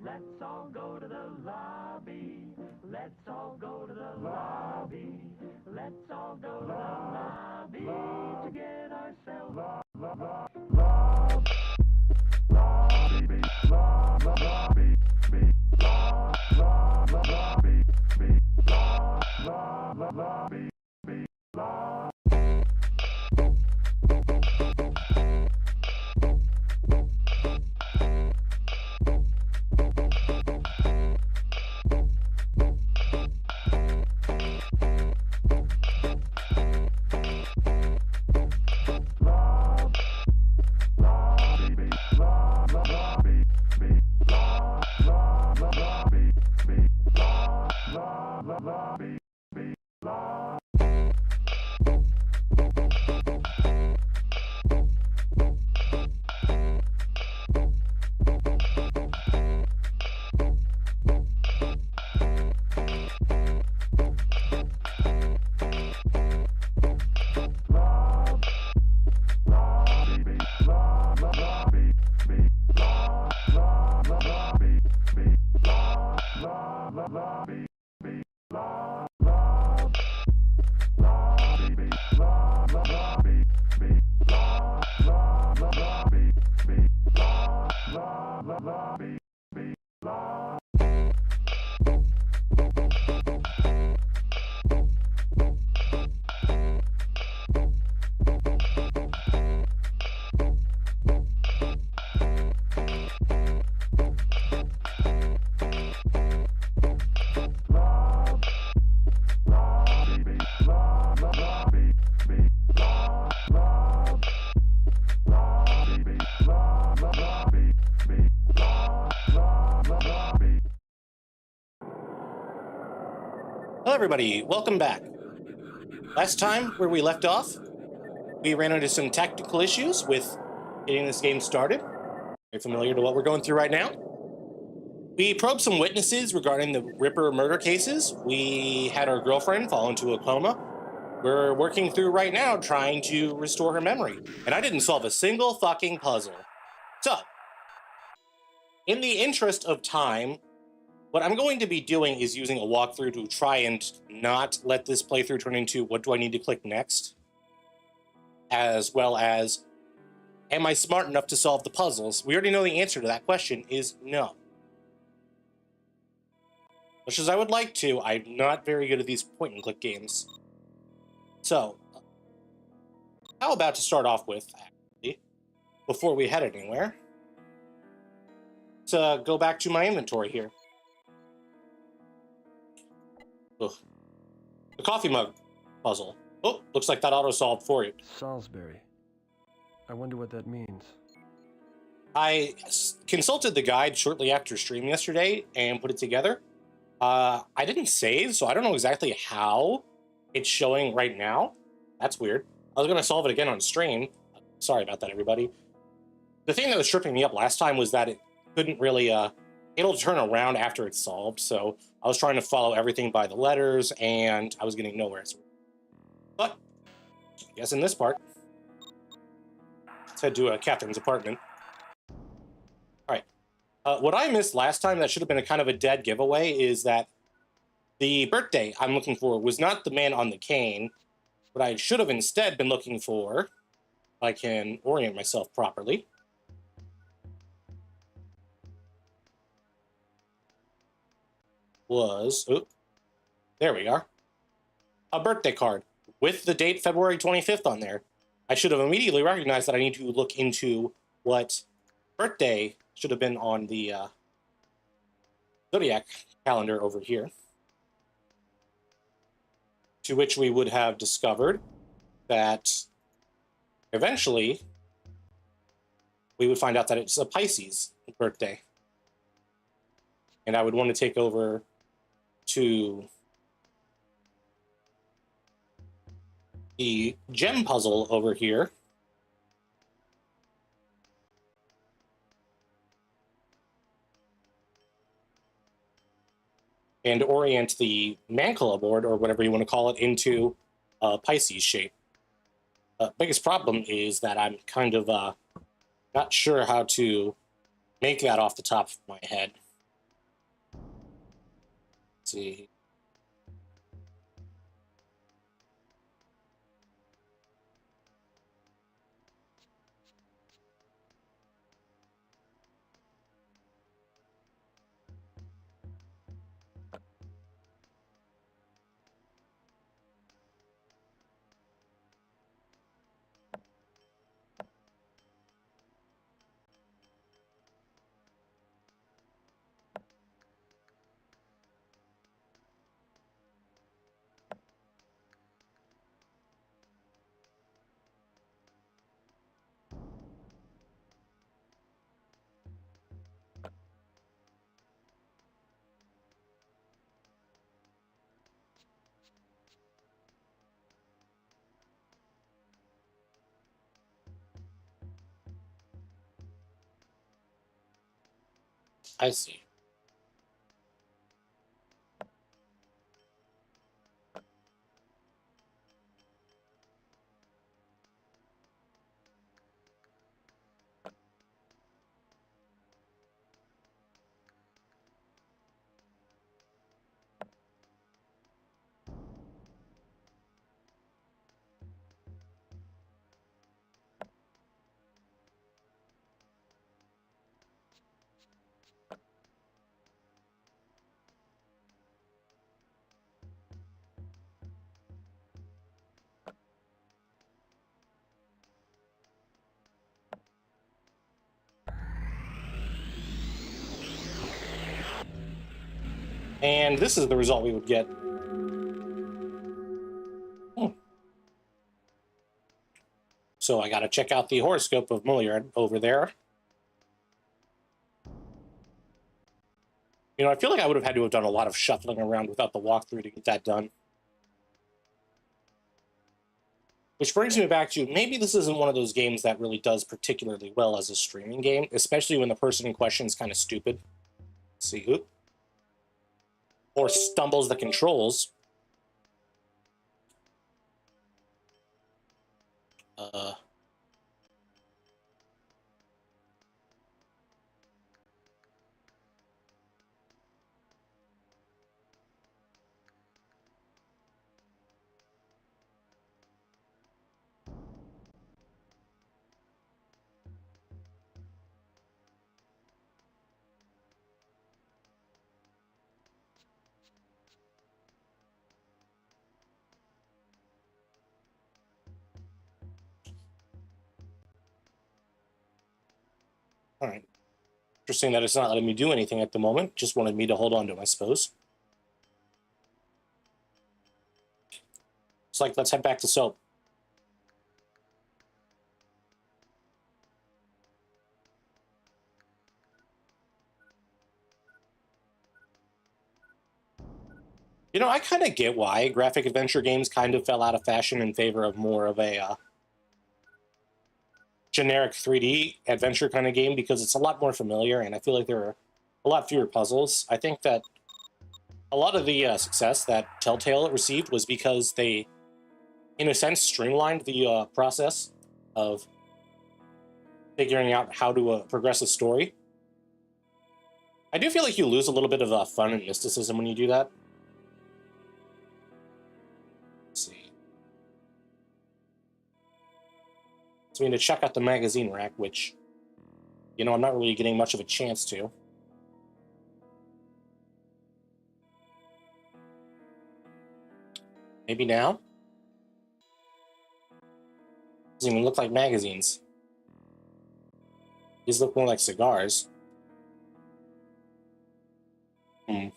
Let's all go to the lobby. Let's all go to the lobby. Let's all go to the lobby to get ourselves Hello everybody, welcome back. Last time, where we left off, we ran into some technical issues with getting this game started. Very familiar to what we're going through right now. We probed some witnesses regarding the Ripper murder cases. We had our girlfriend fall into a coma. We're working through right now trying to restore her memory. And I didn't solve a single fucking puzzle. So, in the interest of time, what I'm going to be doing is using a walkthrough to try and not let this playthrough turn into what do I need to click next, as well as am I smart enough to solve the puzzles? We already know the answer to that question is no. Much as I would like to, I'm not very good at these point-and-click games. So, how about to start off with, actually, before we head anywhere, to go back to my inventory here. Ugh. The coffee mug puzzle. Oh, looks like that auto-solved for you. Salisbury. I wonder what that means. I consulted the guide shortly after stream yesterday and put it together. I didn't save, so I don't know exactly how it's showing right now. That's weird. I was going to solve it again on stream. Sorry about that, everybody. The thing that was tripping me up last time was that it couldn't really, it'll turn around after it's solved, so I was trying to follow everything by the letters, and I was getting nowhere. But, I guess in this part, let's head to Catherine's apartment. Alright. What I missed last time that should have been a kind of a dead giveaway is that the birthday I'm looking for was not the man on the cane. What I should have instead been looking for, if I can orient myself properly, was, oh, there we are, a birthday card with the date February 25th on there. I should have immediately recognized that I need to look into what birthday should have been on the Zodiac calendar over here. To which we would have discovered that eventually we would find out that it's a Pisces birthday. And I would want to take over to the gem puzzle over here. And orient the Mancala board, or whatever you want to call it, into a Pisces shape. Biggest problem is that I'm kind of not sure how to make that off the top of my head. see. I see. And this is the result we would get. So I got to check out the horoscope of Mullard over there. You know, I feel like I would have had to have done a lot of shuffling around without the walkthrough to get that done. Which brings me back to, maybe this isn't one of those games that really does particularly well as a streaming game, especially when the person in question is kind of stupid. Let's see, oop. Or stumbles the controls. All right. Interesting that it's not letting me do anything at the moment. Just wanted me to hold on to it, I suppose. It's like, let's head back to soap. You know, I kind of get why graphic adventure games kind of fell out of fashion in favor of more of a generic 3D adventure kind of game, because it's a lot more familiar, and I feel like there are a lot fewer puzzles. I think that a lot of the success that Telltale received was because they, in a sense, streamlined the process of figuring out how to progress a story. I do feel like you lose a little bit of fun and mysticism when you do that. Let's see. So we need to check out the magazine rack, which, you know, I'm not really getting much of a chance to. Maybe now? Doesn't even look like magazines. These look more like cigars. Hmm.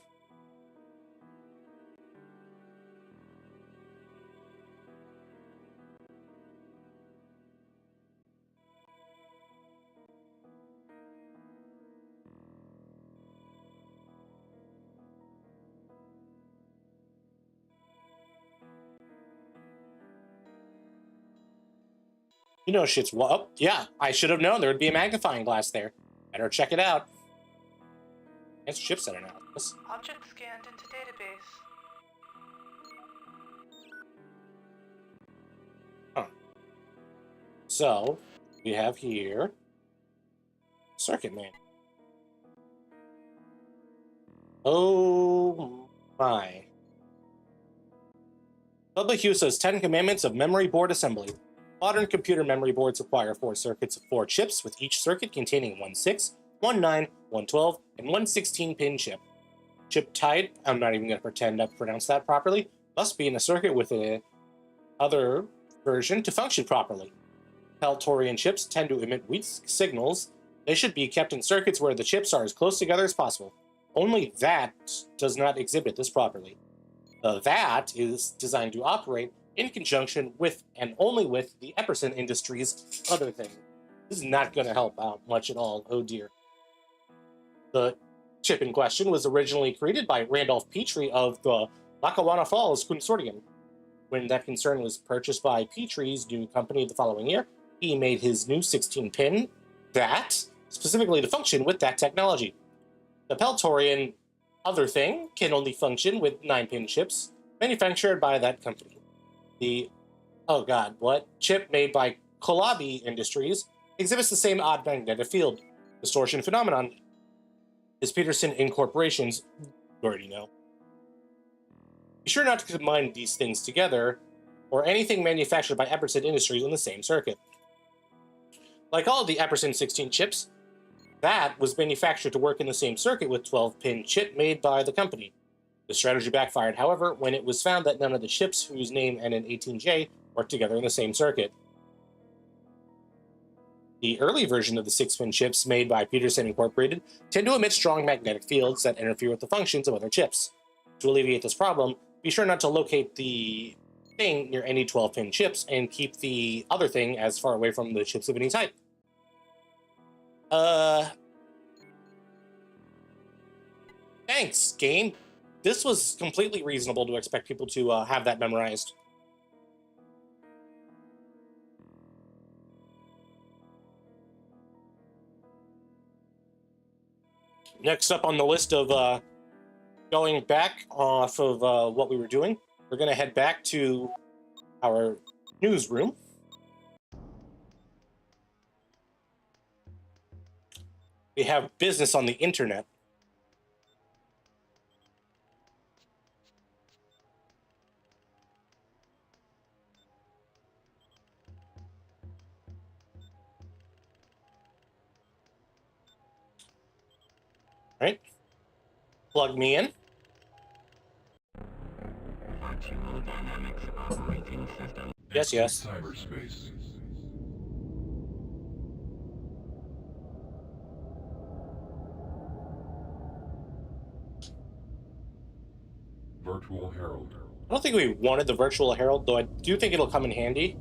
You know shit's... Oh, yeah, I should have known there would be a magnifying glass there. Better check it out. It's chipset analysis. Object scanned into database. Huh. So, we have here... Circuit man. Oh... My. Bubba Hugh says 10 Commandments of Memory Board Assembly. Modern computer memory boards require 4 circuits of 4 chips, with each circuit containing one 6, one 9, one 12, and one 16-pin chip. Chip type, I'm not even going to pretend to pronounce that properly, must be in a circuit with a other version to function properly. Peltorian chips tend to emit weak signals. They should be kept in circuits where the chips are as close together as possible. Only that does not exhibit this properly. The that is designed to operate in conjunction with and only with the Epperson Industries other thing. This is not going to help out much at all. Oh dear. The chip in question was originally created by Randolph Petrie of the Lackawanna Falls Consortium. When that concern was purchased by Petrie's new company the following year, he made his new 16-pin that specifically to function with that technology. The Peltorian other thing can only function with 9-pin chips manufactured by that company. The, chip made by Kolabi Industries exhibits the same odd magnetic field distortion phenomenon as Peterson Incorporation's, you already know. Be sure not to combine these things together or anything manufactured by Epperson Industries in the same circuit. Like all of the Epperson 16 chips, that was manufactured to work in the same circuit with 12-pin chip made by the company. The strategy backfired, however, when it was found that none of the chips whose name ended in 18J worked together in the same circuit. The early version of the 6-pin chips made by Peterson Incorporated tend to emit strong magnetic fields that interfere with the functions of other chips. To alleviate this problem, be sure not to locate the thing near any 12-pin chips and keep the other thing as far away from the chips of any type. Thanks, game. This was completely reasonable to expect people to have that memorized. Next up on the list of going back off of what we were doing, we're going to head back to our newsroom. We have business on the internet. Right? Plug me in. Yes, yes. Cyberspace. Virtual Herald. I don't think we wanted the Virtual Herald, though I do think it'll come in handy.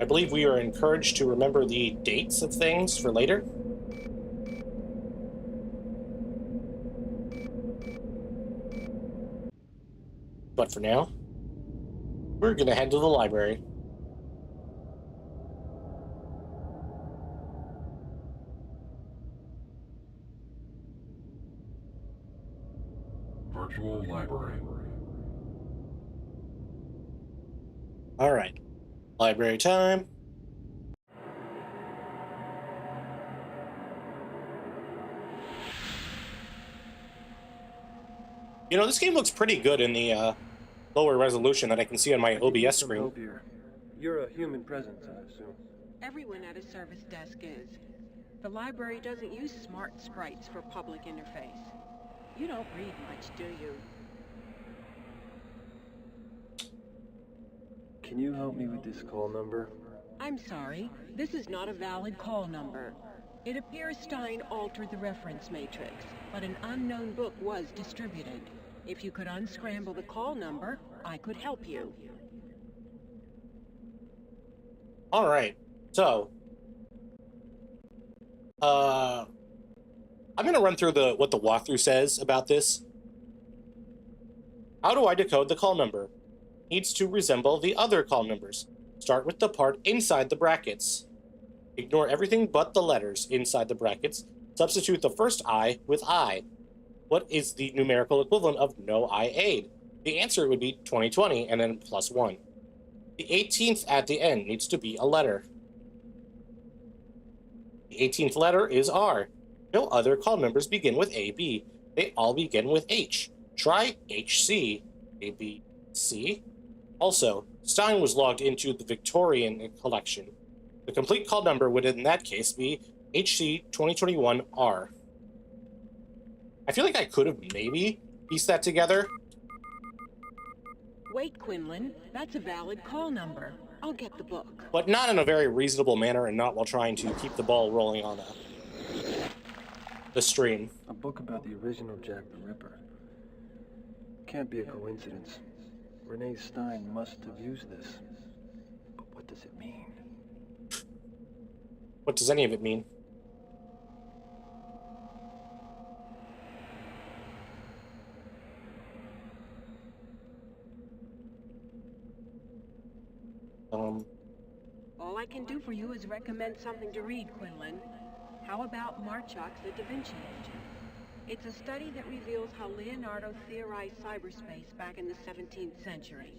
I believe we are encouraged to remember the dates of things for later. But for now, we're going to head to the library. Virtual library. All right. Library time. You know, this game looks pretty good in the lower resolution that I can see on my OBS screen. You're a human presence, I assume. Everyone at a service desk is. The library doesn't use smart sprites for public interface. You don't read much, do you? Can you help me with this call number? I'm sorry, this is not a valid call number. It appears Stein altered the reference matrix, but an unknown book was distributed. If you could unscramble the call number, I could help you. All right. So, I'm going to run through what the walkthrough says about this. How do I decode the call number? Needs to resemble the other call numbers. Start with the part inside the brackets. Ignore everything but the letters inside the brackets. Substitute the first I with I. What is the numerical equivalent of no I aid? The answer would be 2020 and then +1. The 18th at the end needs to be a letter. The 18th letter is R. No other call numbers begin with AB. They all begin with H. Try HC. ABC. Also, Stein was logged into the Victorian collection. The complete call number would in that case be HC 2021R. I feel like I could have maybe pieced that together. Wait, Quinlan. That's a valid call number. I'll get the book. But not in a very reasonable manner and not while trying to keep the ball rolling on the stream. A book about the original Jack the Ripper. Can't be a coincidence. Renee Stein must have used this. But what does it mean? What does any of it mean? All I can do for you is recommend something to read, Quinlan. How about Marchok's The Da Vinci Engine? It's a study that reveals how Leonardo theorized cyberspace back in the 17th century.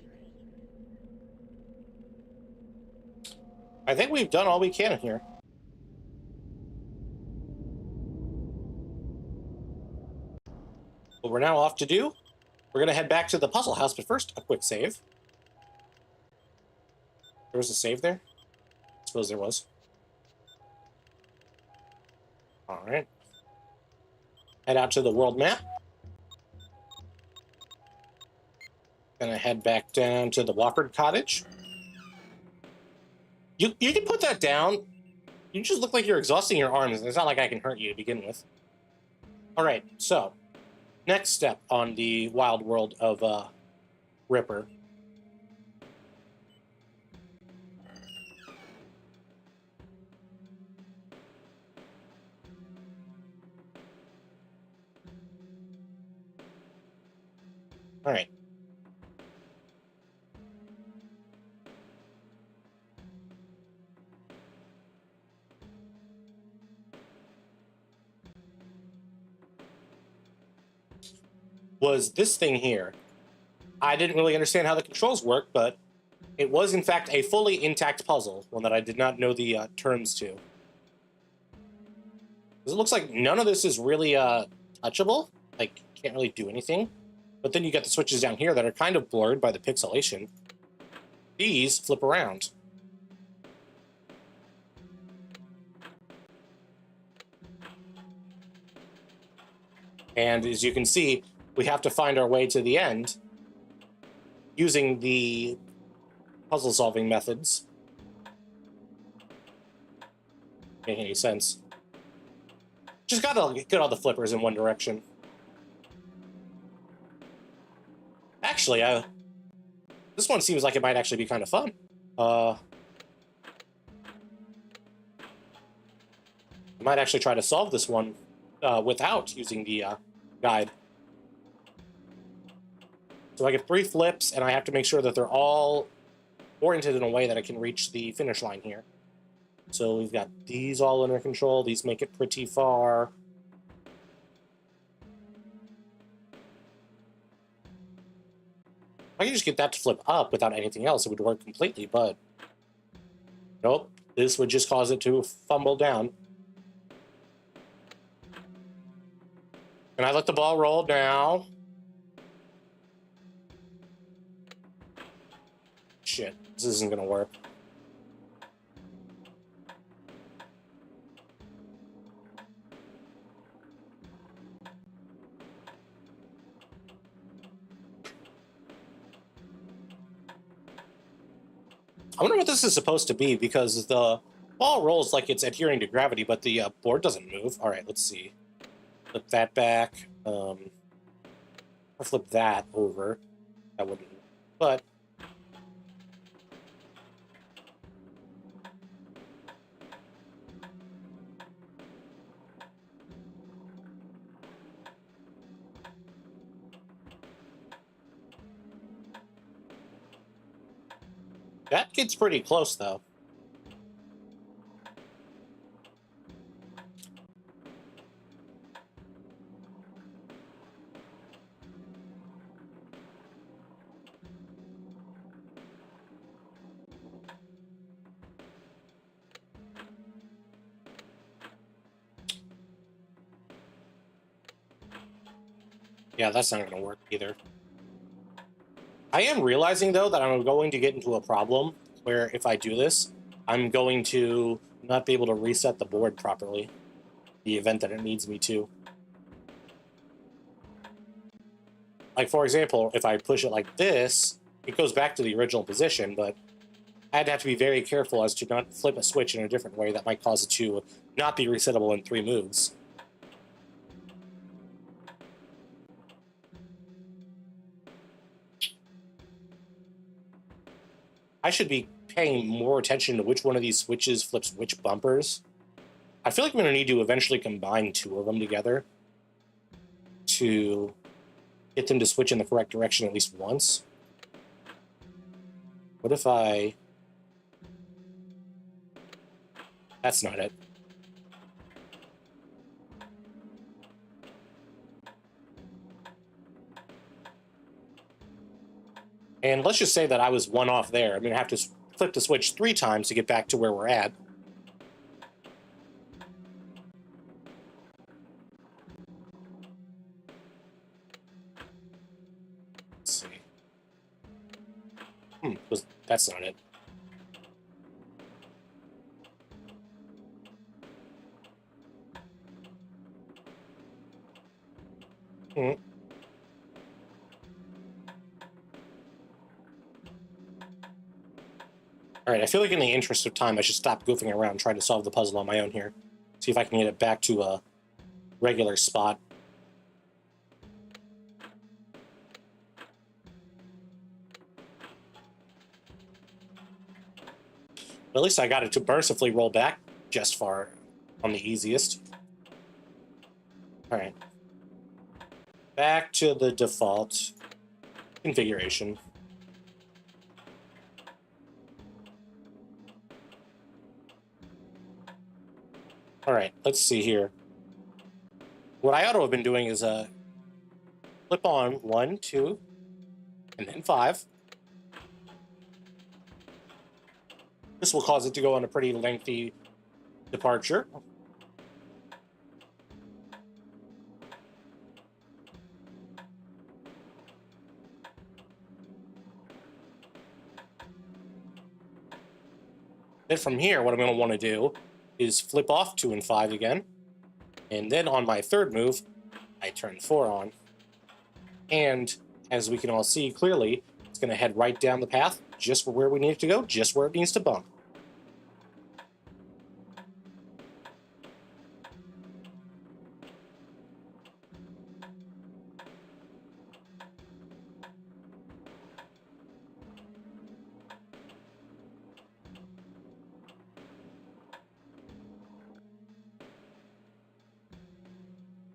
I think we've done all we can here. What we're now off to do, we're going to head back to the puzzle house, but first, a quick save. There was a save there? I suppose there was. All right. Head out to the world map. Gonna head back down to the Wofford Cottage. You can put that down. You just look like you're exhausting your arms. It's not like I can hurt you to begin with. All right, so next step on the wild world of Ripper. All right. Was this thing here. I didn't really understand how the controls work, but it was in fact a fully intact puzzle, one that I did not know the terms to. It looks like none of this is really touchable. Like, can't really do anything. But then you get the switches down here that are kind of blurred by the pixelation. These flip around. And as you can see, we have to find our way to the end using the puzzle-solving methods. Make any sense? Just gotta get all the flippers in one direction. Actually, this one seems like it might actually be kind of fun. I might actually try to solve this one without using the guide. So I get 3 flips, and I have to make sure that they're all oriented in a way that I can reach the finish line here. So we've got these all under control. These make it pretty far. I can just get that to flip up without anything else. It would work completely, but nope. This would just cause it to fumble down. And I let the ball roll now. Shit, this isn't gonna work. I wonder what this is supposed to be, because the ball rolls like it's adhering to gravity, but the board doesn't move. All right, let's see. Flip that back. Or flip that over. That wouldn't. But that gets pretty close, though. Yeah, that's not going to work either. I am realizing, though, that I'm going to get into a problem where if I do this, I'm going to not be able to reset the board properly, the event that it needs me to. Like, for example, if I push it like this, it goes back to the original position, but I'd have to be very careful as to not flip a switch in a different way that might cause it to not be resettable in 3 moves. I should be paying more attention to which one of these switches flips which bumpers. I feel like I'm going to need to eventually combine 2 of them together to get them to switch in the correct direction at least once. What if I... That's not it. And let's just say that I was 1 off there. I'm going to have to flip the switch 3 times to get back to where we're at. Let's see. That's not it. All right, I feel like in the interest of time, I should stop goofing around trying to solve the puzzle on my own here. See if I can get it back to a regular spot. But at least I got it to mercifully roll back just far on the easiest. All right. Back to the default configuration. All right, let's see here. What I ought to have been doing is flip on 1, 2, and then 5. This will cause it to go on a pretty lengthy departure. Then from here, what I'm going to want to do is flip off 2 and 5 again. And then on my 3rd move, I turn 4 on. And as we can all see clearly, it's going to head right down the path, just for where we need it to go, just where it needs to bump.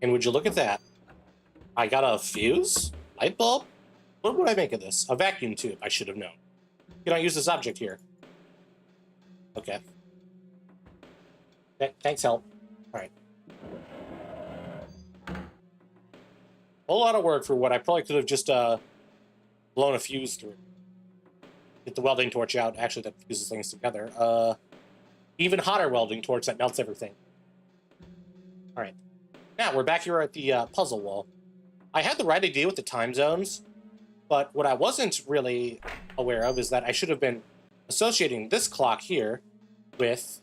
And would you look at that? I got a fuse? Light bulb? What would I make of this? A vacuum tube, I should have known. Can I use this object here? Okay. Thanks, help. All right. A whole lot of work for what I probably could have just blown a fuse through. Get the welding torch out. Actually, that fuses things together. Even hotter welding torch that melts everything. All right. Now, we're back here at the puzzle wall. I had the right idea with the time zones, but what I wasn't really aware of is that I should have been associating this clock here with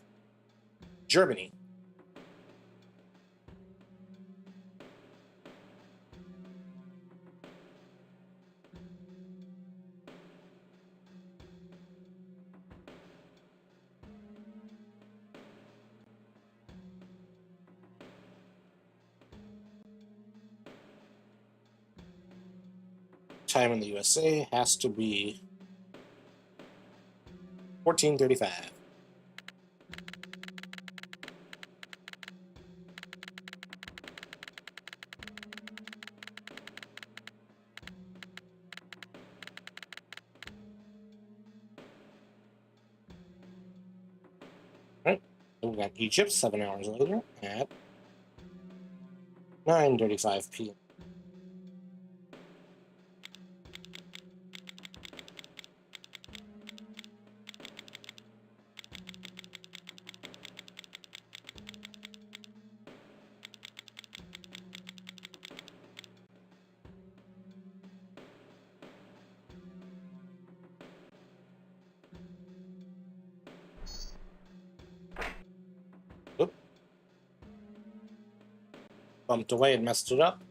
Germany. Time in the USA has to be 14:35. Right. Then we got Egypt 7 hours later at 9:35 p.m. bumped away and messed it up.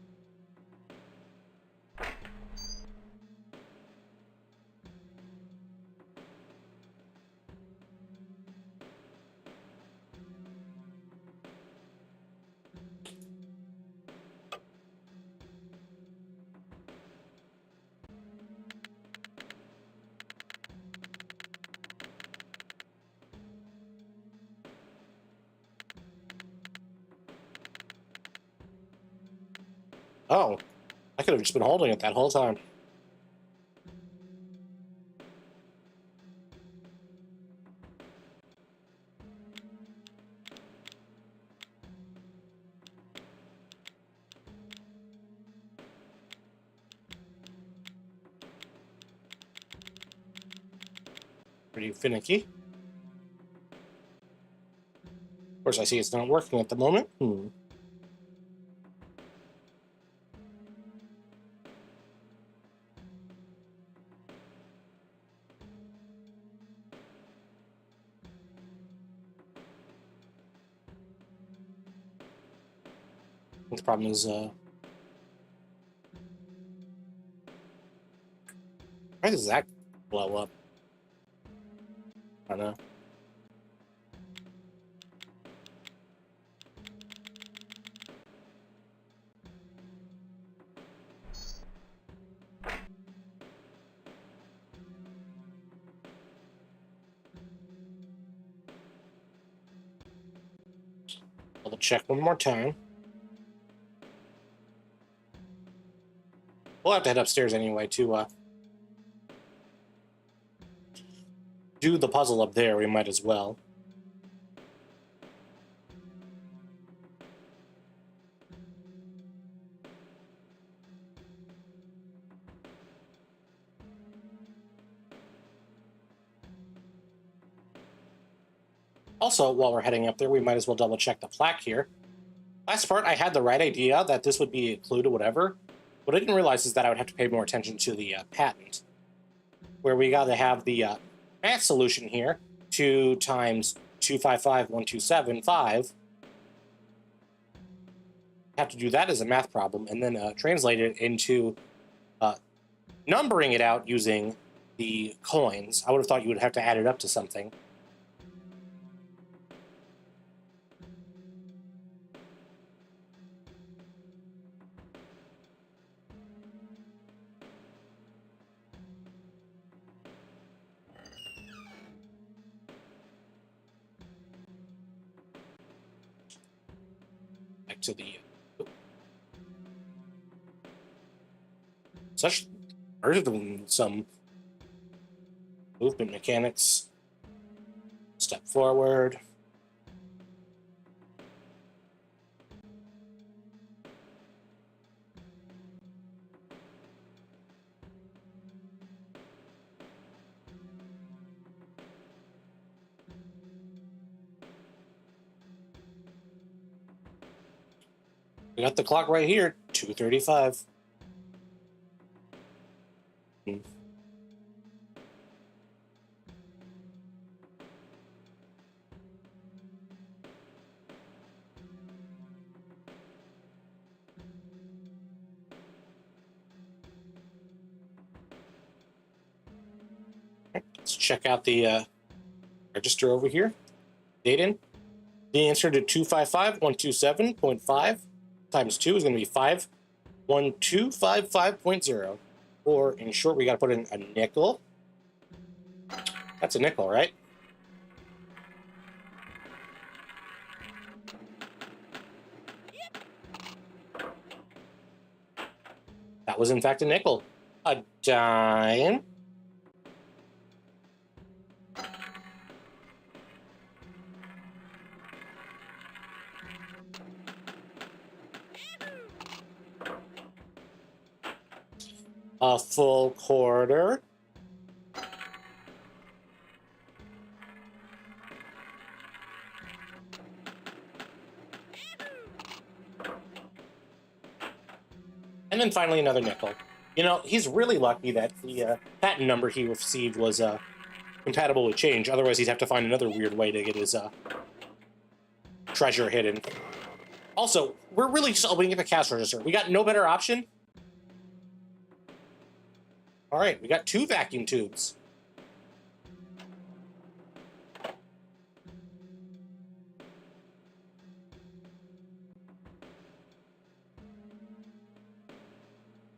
Oh, I could have just been holding it that whole time. Pretty finicky. Of course, I see it's not working at the moment. The problem is, why does that blow up? I don't know. I'll check one more time. We'll have to head upstairs anyway to do the puzzle up there. We might as well. Also, while we're heading up there, we might as well double check the plaque here. Last part, I had the right idea that this would be a clue to whatever. What I didn't realize is that I would have to pay more attention to the patent, where we got to have the math solution here, 2 times 255, 127, 5. Have to do that as a math problem, and then translate it into numbering it out using the coins. I would have thought you would have to add it up to something. Back to the such heard of some movement mechanics. Step forward. We got the clock right here, 2:35. Let's check out the register over here. Date in. The answer to 255.127.5 times 2 is going to be 51255.0. Or, in short, we got to put in a nickel. That's a nickel, right? That was, in fact, a nickel. A dime. A full quarter. And then finally another nickel. You know, he's really lucky that the patent number he received was compatible with change. Otherwise, he'd have to find another weird way to get his treasure hidden. Also, we're really just opening up a cash register. We got no better option. All right, we got 2 vacuum tubes.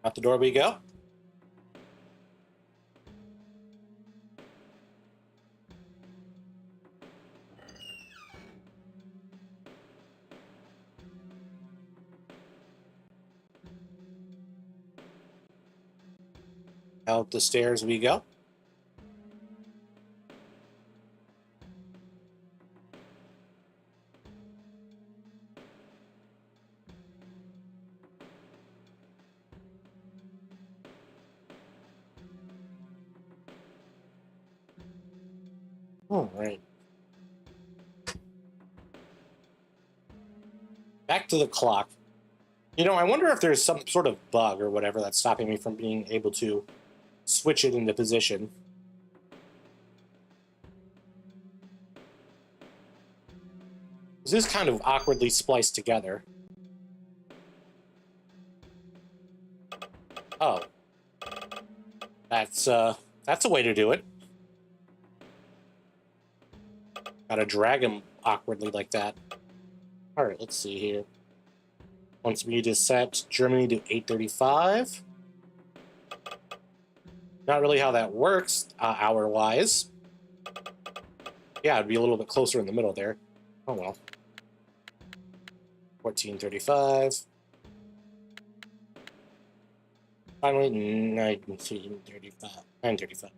Out the door we go. Out the stairs we go. All right. Back to the clock. You know, I wonder if there's some sort of bug or whatever that's stopping me from being able to switch it into position. This is kind of awkwardly spliced together. Oh. That's a way to do it. Gotta drag him awkwardly like that. All right, let's see here. Wants me to set Germany to 8:35. Not really how that works, hour-wise. Yeah, it'd be a little bit closer in the middle there. Oh well. 14:35. Finally, 19:35. 9:35.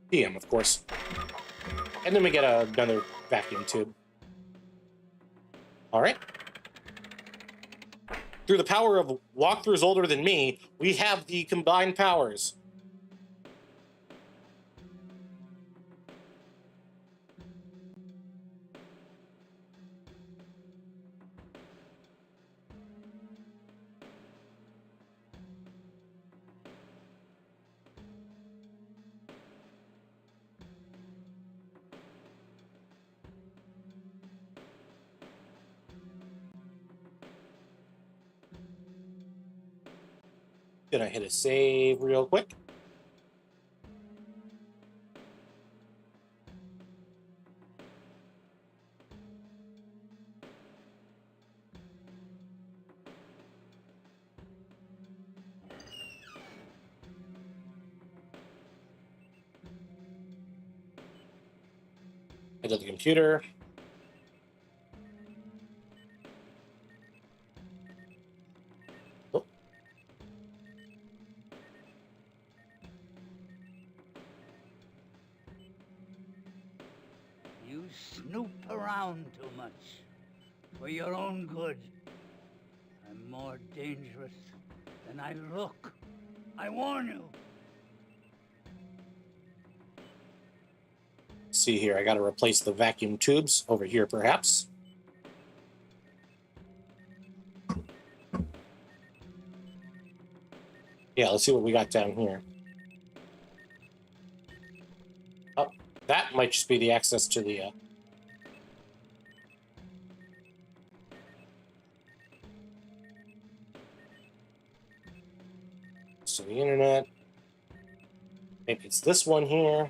PM, of course. And then we get another vacuum tube. All right. Through the power of walkthroughs older than me, we have the combined powers. Gonna hit a save real quick. Head to the computer. Oh. You snoop around too much. For your own good. I'm more dangerous than I look. I warn you. See here, I gotta replace the vacuum tubes over here, perhaps. Yeah, let's see what we got down here. Oh, that might just be the access to the... to the internet. Maybe it's this one here.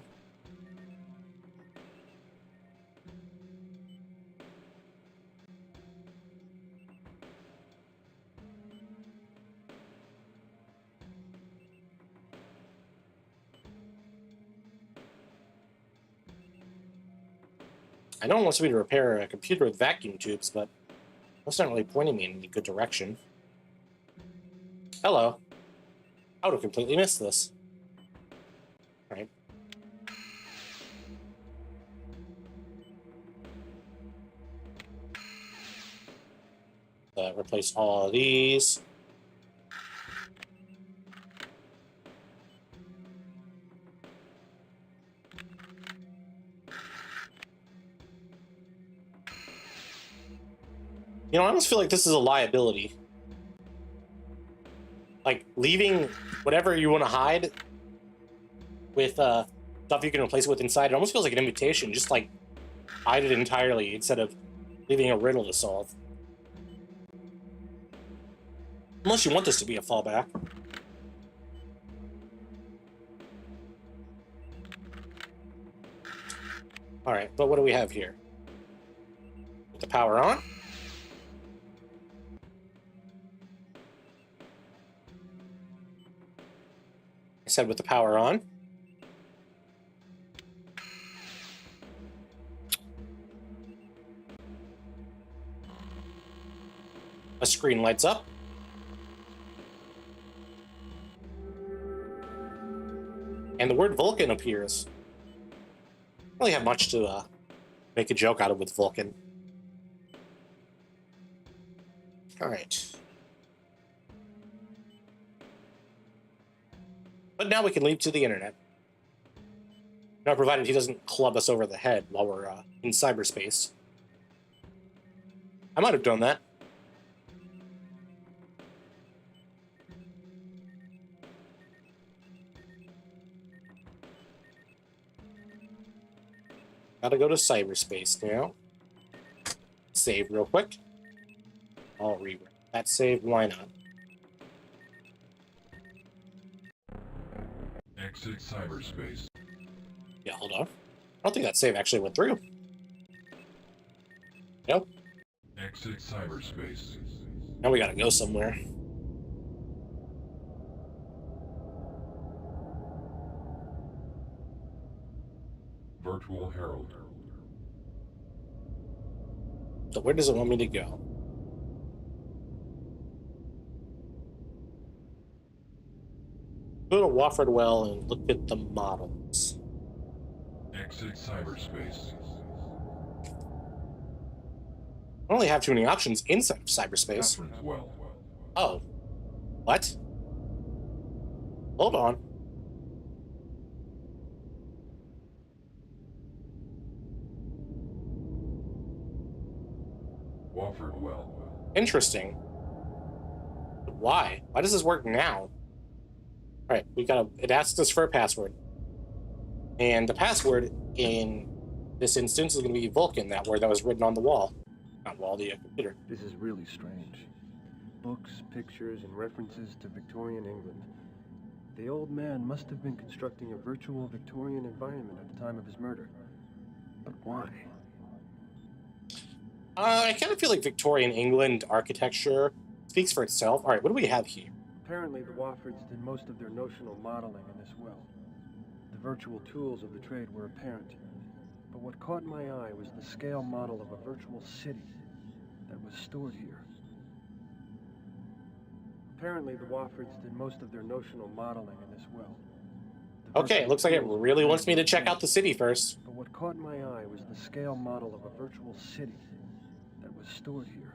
I know it wants me to repair a computer with vacuum tubes, but that's not really pointing me in any good direction. Hello. I would have completely missed this. All right. Replace all of these. You know, I almost feel like this is a liability. Like, leaving whatever you want to hide with stuff you can replace it with inside. It almost feels like an invitation, just like hide it entirely instead of leaving a riddle to solve. Unless you want this to be a fallback. All right, but what do we have here? Put the power on. I said with the power on. A screen lights up. And the word Vulcan appears. I don't really have much to make a joke out of with Vulcan. All right. But now we can leap to the internet. Now, provided he doesn't club us over the head while we're in cyberspace. I might have done that. Gotta go to cyberspace now. Save real quick. I'll rewrite that save. Why not? Exit cyberspace. Yeah, hold on. I don't think that save actually went through. Nope. Exit cyberspace. Now we gotta go somewhere. Virtual Herald. So where does it want me to go? Go to Wofford Well and look at the models. Exit cyberspace. I don't really have too many options inside of cyberspace. Catherine's Well. Oh. What? Hold on. Wofford Well. Interesting. But why? Why does this work now? Alright, it asks us for a password. And the password in this instance is going to be Vulcan, that word that was written on the wall. Not wall, the computer. This is really strange. Books, pictures, and references to Victorian England. The old man must have been constructing a virtual Victorian environment at the time of his murder. But why? I kind of feel like Victorian England architecture speaks for itself. Alright, what do we have here? Apparently the Woffords did most of their notional modeling in this well. The virtual tools of the trade were apparent. But what caught my eye was the scale model of a virtual city that was stored here. Apparently the Woffords did most of their notional modeling in this well. Okay, it looks like it really wants me to check out the city first. But what caught my eye was the scale model of a virtual city that was stored here.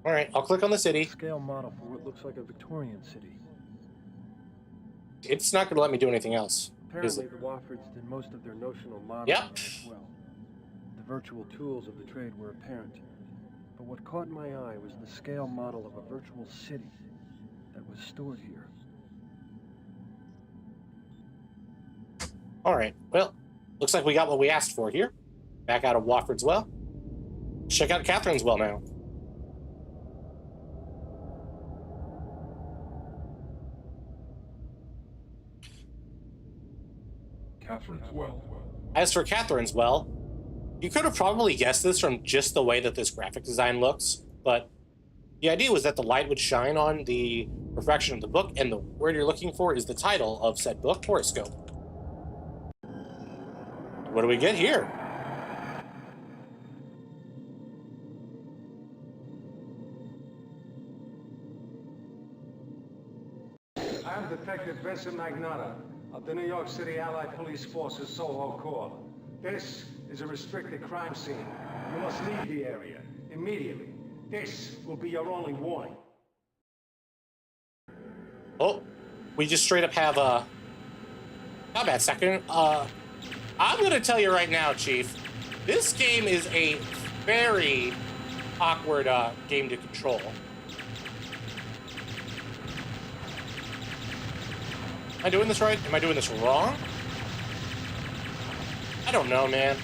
Alright, I'll click on the city. Scale model for what looks like a Victorian city. It's not going to let me do anything else. Apparently the Woffords did most of their notional modeling Yep. in this well. The virtual tools of the trade were apparent. But what caught my eye was the scale model of a virtual city that was stored here. Alright, well, looks like we got what we asked for here. Back out of Wofford's Well. Check out Catherine's Well now. Catherine's Well. As for Catherine's Well, you could have probably guessed this from just the way that this graphic design looks, but the idea was that the light would shine on the refraction of the book, and the word you're looking for is the title of said book, Horoscope. What do we get here? I'm Detective Vincent Magnotta of the New York City Allied Police Force's Soho Corps. This is a restricted crime scene. You must leave the area immediately. This will be your only warning. Oh, we just straight up have a combat second. I'm gonna tell you right now, Chief, this game is a very awkward game to control. Am I doing this right? Am I doing this wrong? I don't know, man.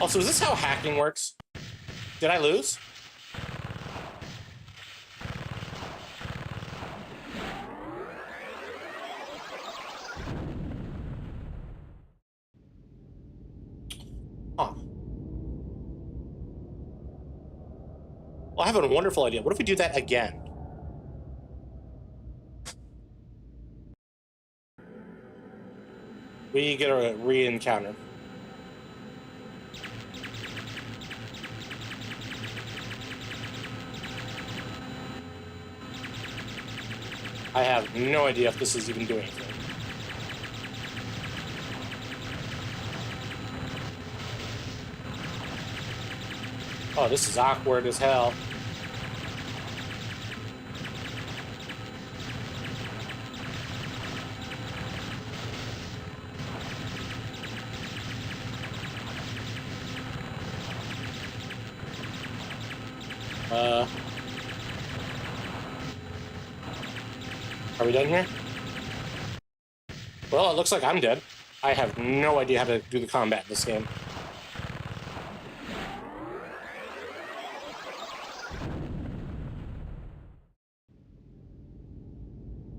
Also, is this how hacking works? Did I lose? Huh. Well, I have a wonderful idea. What if we do that again? We get a re-encounter. I have no idea if this is even doing anything. Oh, this is awkward as hell. Are we done here? Well, it looks like I'm dead. I have no idea how to do the combat in this game.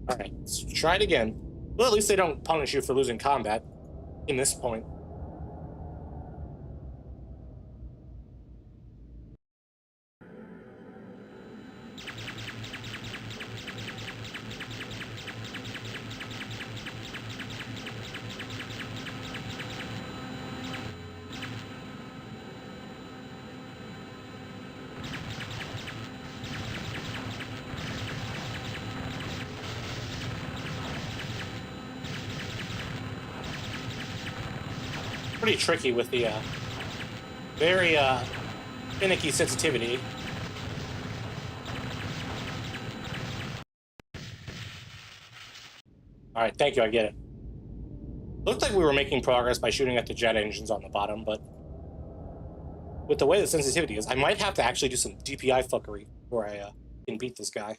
Alright, let's try it again. Well, at least they don't punish you for losing combat in this point. Pretty tricky with the very finicky sensitivity. Alright, thank you, I get it. Looked like we were making progress by shooting at the jet engines on the bottom, but with the way the sensitivity is, I might have to actually do some DPI fuckery before I can beat this guy.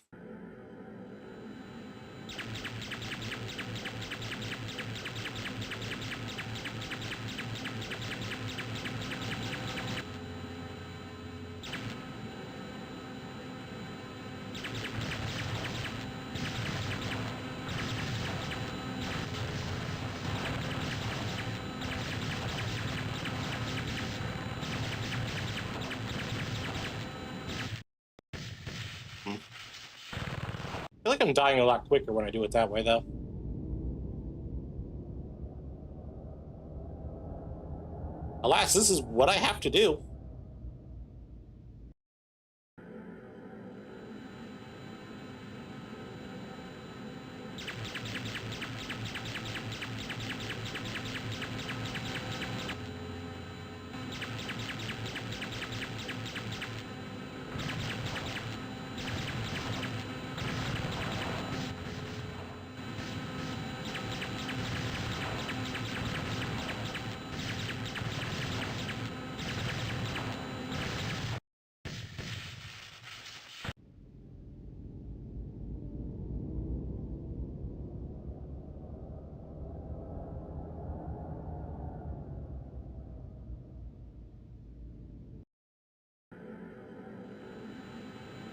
I feel like I'm dying a lot quicker when I do it that way, though. Alas, this is what I have to do.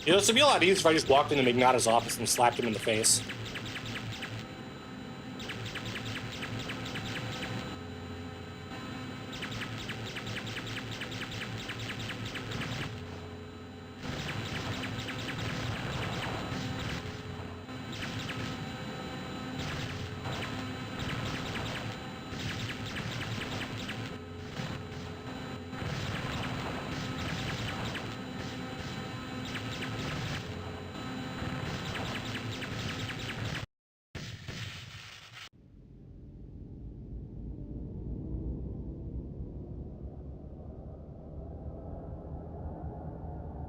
You know, this would be a lot easier if I just walked into Mignata's office and slapped him in the face.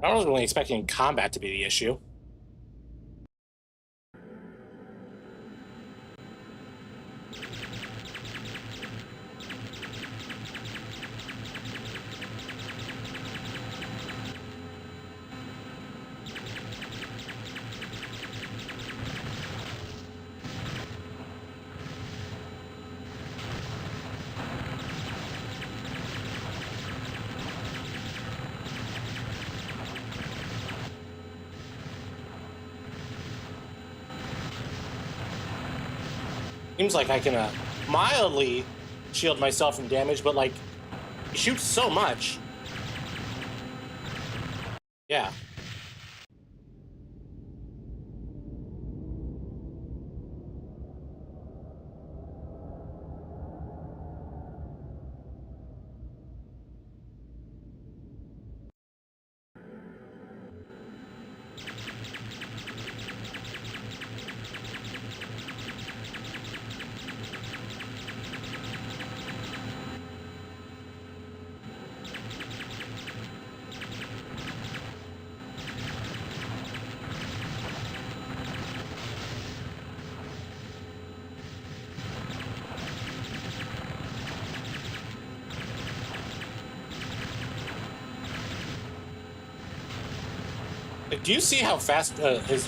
I wasn't really expecting combat to be the issue. Seems like I can mildly shield myself from damage, but like, he shoots so much. Yeah. Do you see how fast his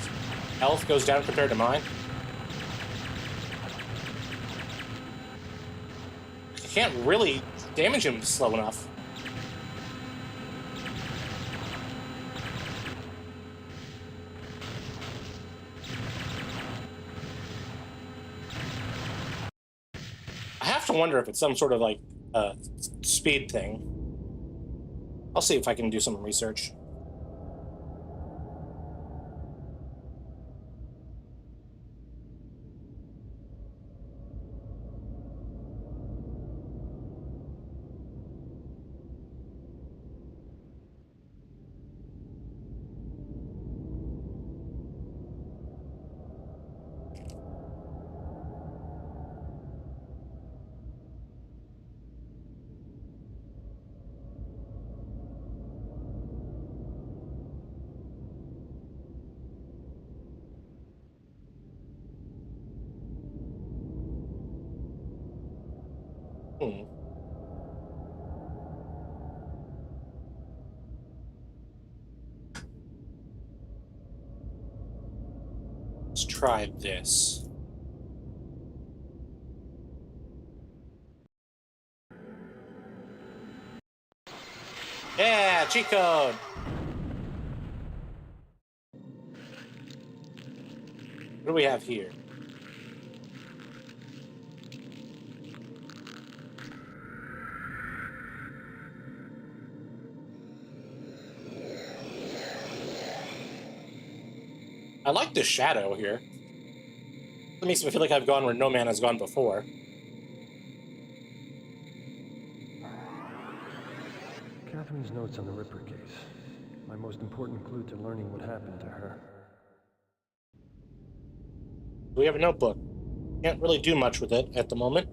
health goes down compared to mine? I can't really damage him slow enough. I have to wonder if it's some sort of like speed thing. I'll see if I can do some research. Hmm. Let's try this. Yeah, cheat code. What do we have here? I like the shadow here. It makes me feel like I've gone where no man has gone before. Catherine's notes on the Ripper case. My most important clue to learning what happened to her. We have a notebook. Can't really do much with it at the moment.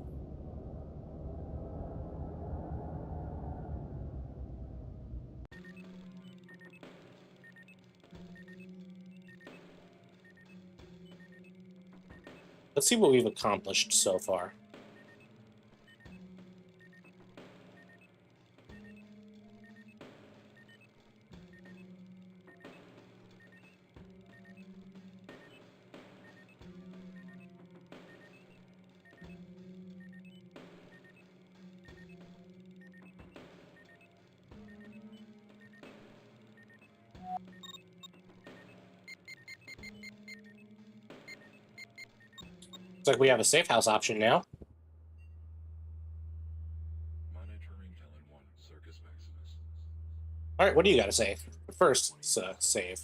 Let's see what we've accomplished so far. Looks like we have a safe house option now. Monitoring Talon 1, Circus Maximus. All right, what do you got to say? First, save.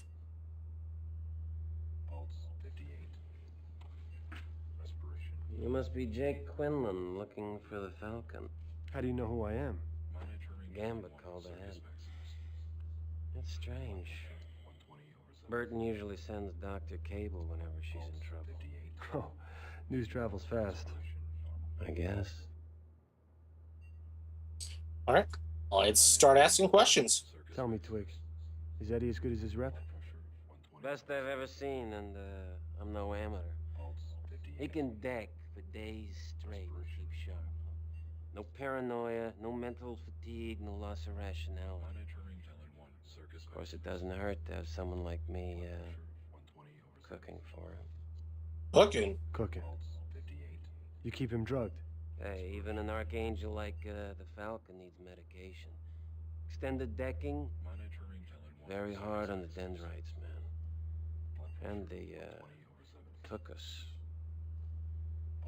Pulse 58. Respiration. You must be Jake Quinlan looking for the Falcon. How do you know who I am? Monitoring Gambit Talon 1, called Circus ahead. Maximus. That's strange. 120 over 7. Burton usually sends Dr. Cable whenever she's in trouble. 58. Oh, news travels fast. I guess. All right, let's start asking questions. Tell me, Twig, is Eddie as good as his rep? Best I've ever seen, and I'm no amateur. He can deck for days straight and keep sharp. No paranoia, no mental fatigue, no loss of rationality. Monitoring Talon 1, Circus Of course, it doesn't hurt to have someone like me cooking for him. Cooking. Cooking. 58. You keep him drugged. Hey, even an archangel like the Falcon needs medication. Extended decking, Monitoring Talon 1. very hard on the dendrites, man. And they took us.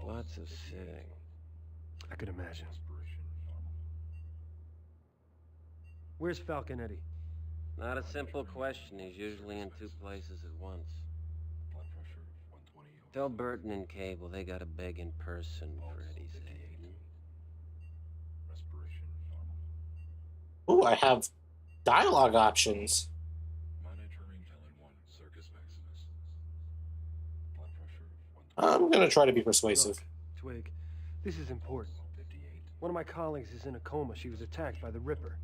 Lots of sitting. I could imagine. Respiration normal. Where's Falconetti? Not a simple question. He's usually in two places at once. Blood pressure 120 over. Tell Burton and Cable they gotta beg in person for Eddie's aid. Respiration normal. Ooh, I have dialogue options. Monitoring Helen 1, Circus Maximus. Blood pressure 120. I'm gonna try to be persuasive. Look, Twig, this is important. 58. One of my colleagues is in a coma. She was attacked by the Ripper.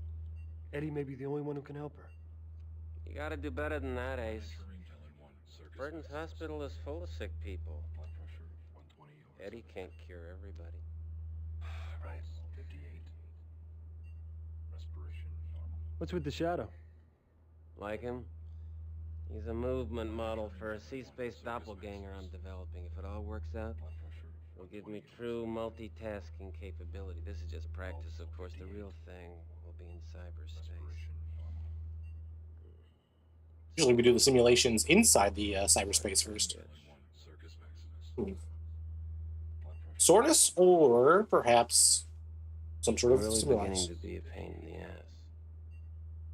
Eddie may be the only one who can help her. You gotta do better than that, Ace. Monitoring Helen 1, Circus Burton's Maximus. hospital is full of sick people. Blood pressure 120 over. Eddie can't cure everybody. Right. 58. Respiration normal. What's with the shadow? Like him? He's a movement model for a sea-space doppelganger I'm developing. If it all works out, Blood pressure it'll give me true multitasking capability. This is just practice, of course. The real thing will be in cyberspace. respiration normal. Usually we do the simulations inside the cyberspace first. Helen 1, Circus Maximus. Hmm. Blood pressure. Soreness, or perhaps some sort of Really simulation. beginning to be a pain in the ass.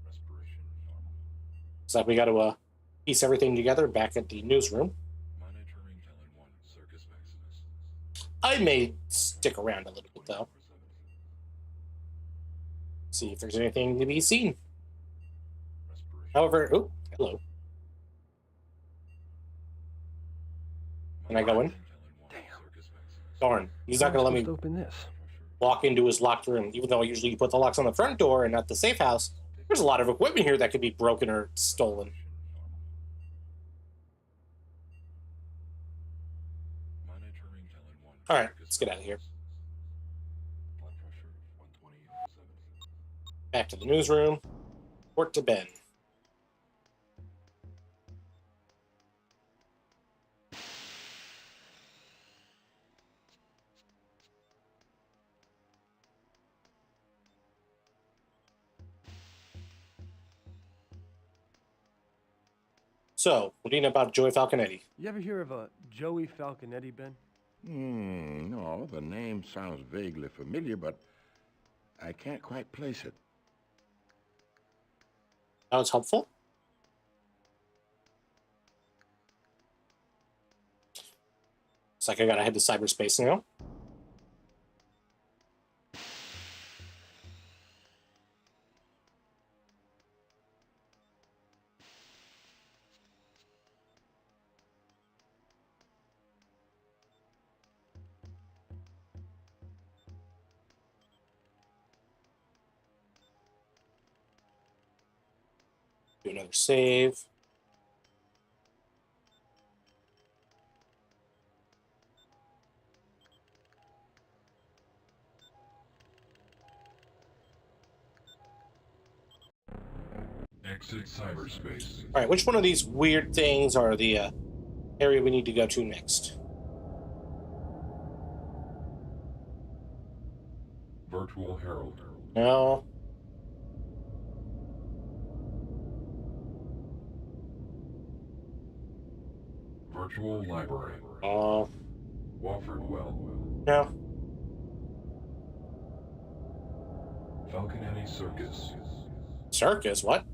Respiration normal. It's like we got to piece everything together back at the newsroom. Monitoring Helen 1, Circus Maximus. I may stick around a little bit though. See if there's anything to be seen. Respiration. However, oh, hello. Can I go in? Darn, he's not gonna let me Supposed to open this. walk into his locked room, even though usually you put the locks on the front door and at the safe house. There's a lot of equipment here that could be broken or stolen. Monitoring Helen 1. All right, let's get out of here. Blood pressure 120 over 70. Back to the newsroom. Report to Ben. So, what do you know about Joey Falconetti? You ever hear of a Joey Falconetti, Ben? No, the name sounds vaguely familiar, but I can't quite place it. That was helpful. It's like I gotta head to cyberspace now. Do another save. Exit cyberspace. All right, which one of these weird things are the area we need to go to next? Virtual Herald. No. Virtual Library. Wofford Well. No. Falconetti Circus. Circus? What?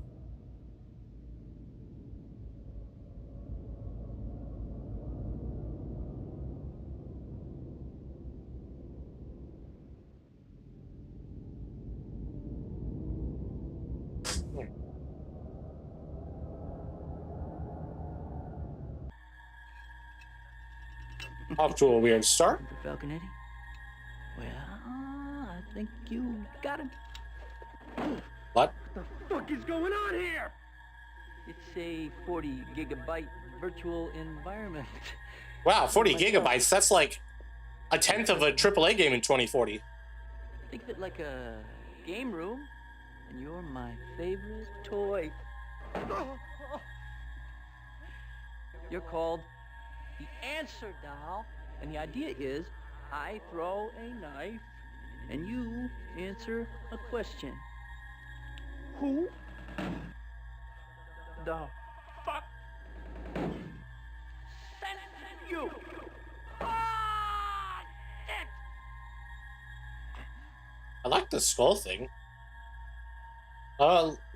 Off to a weird start. Falconetti? Well, I think you got him. What? What the fuck is going on here? It's a 40 gigabyte virtual environment. Wow, 40 gigabytes. That's like a tenth of a AAA game in 2040. Think of it like a game room, and you're my favorite toy. You're called the Answer Doll, and the idea is I throw a knife, and you answer a question. Who the fuck sent you? Ah! like the skull thing.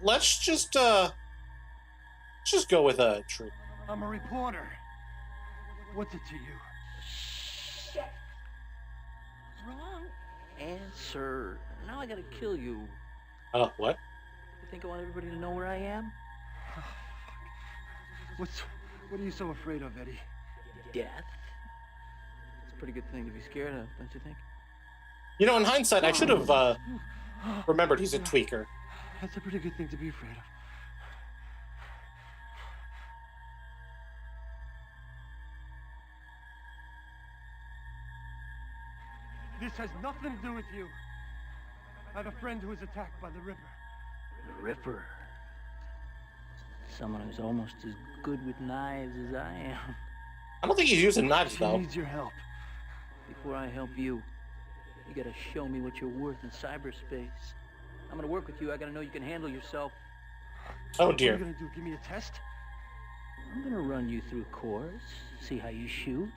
Let's just go with a true. I'm a reporter. What's it to you? Shit. Wrong answer. Now I gotta kill you. What? You think I want everybody to know where I am? What are you so afraid of, Eddie? Death. It's a pretty good thing to be scared of, don't you think? You know, in hindsight, I should have remembered he's a tweaker. That's a pretty good thing to be afraid of. This has nothing to do with you. I have a friend who was attacked by the Ripper. The Ripper. Someone who's almost as good with knives as I am. I don't think he's using knives, He though. needs your help. Before I help you, you gotta show me what you're worth in cyberspace. I'm gonna work with you. I gotta know you can handle yourself. Oh, What are dear. you gonna do? Give me a test? I'm gonna run you through a course, see how you shoot.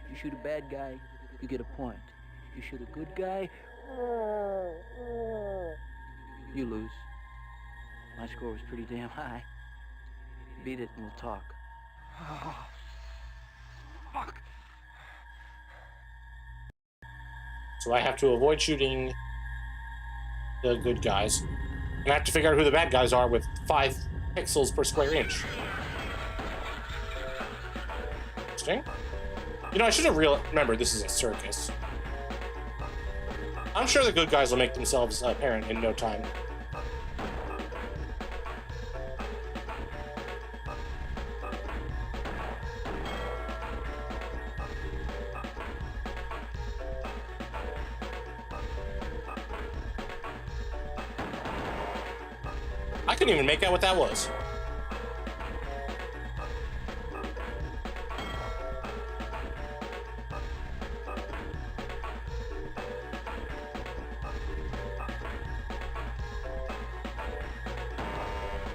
You shoot a bad guy, you get a point. You shoot a good guy, you lose. My score was pretty damn high. Beat it and we'll talk. Oh, fuck. So I have to avoid shooting the good guys. And I have to figure out who the bad guys are with 5 pixels per square inch. Interesting. You know, I should have remembered this is a circus. I'm sure the good guys will make themselves apparent in no time. I couldn't even make out what that was.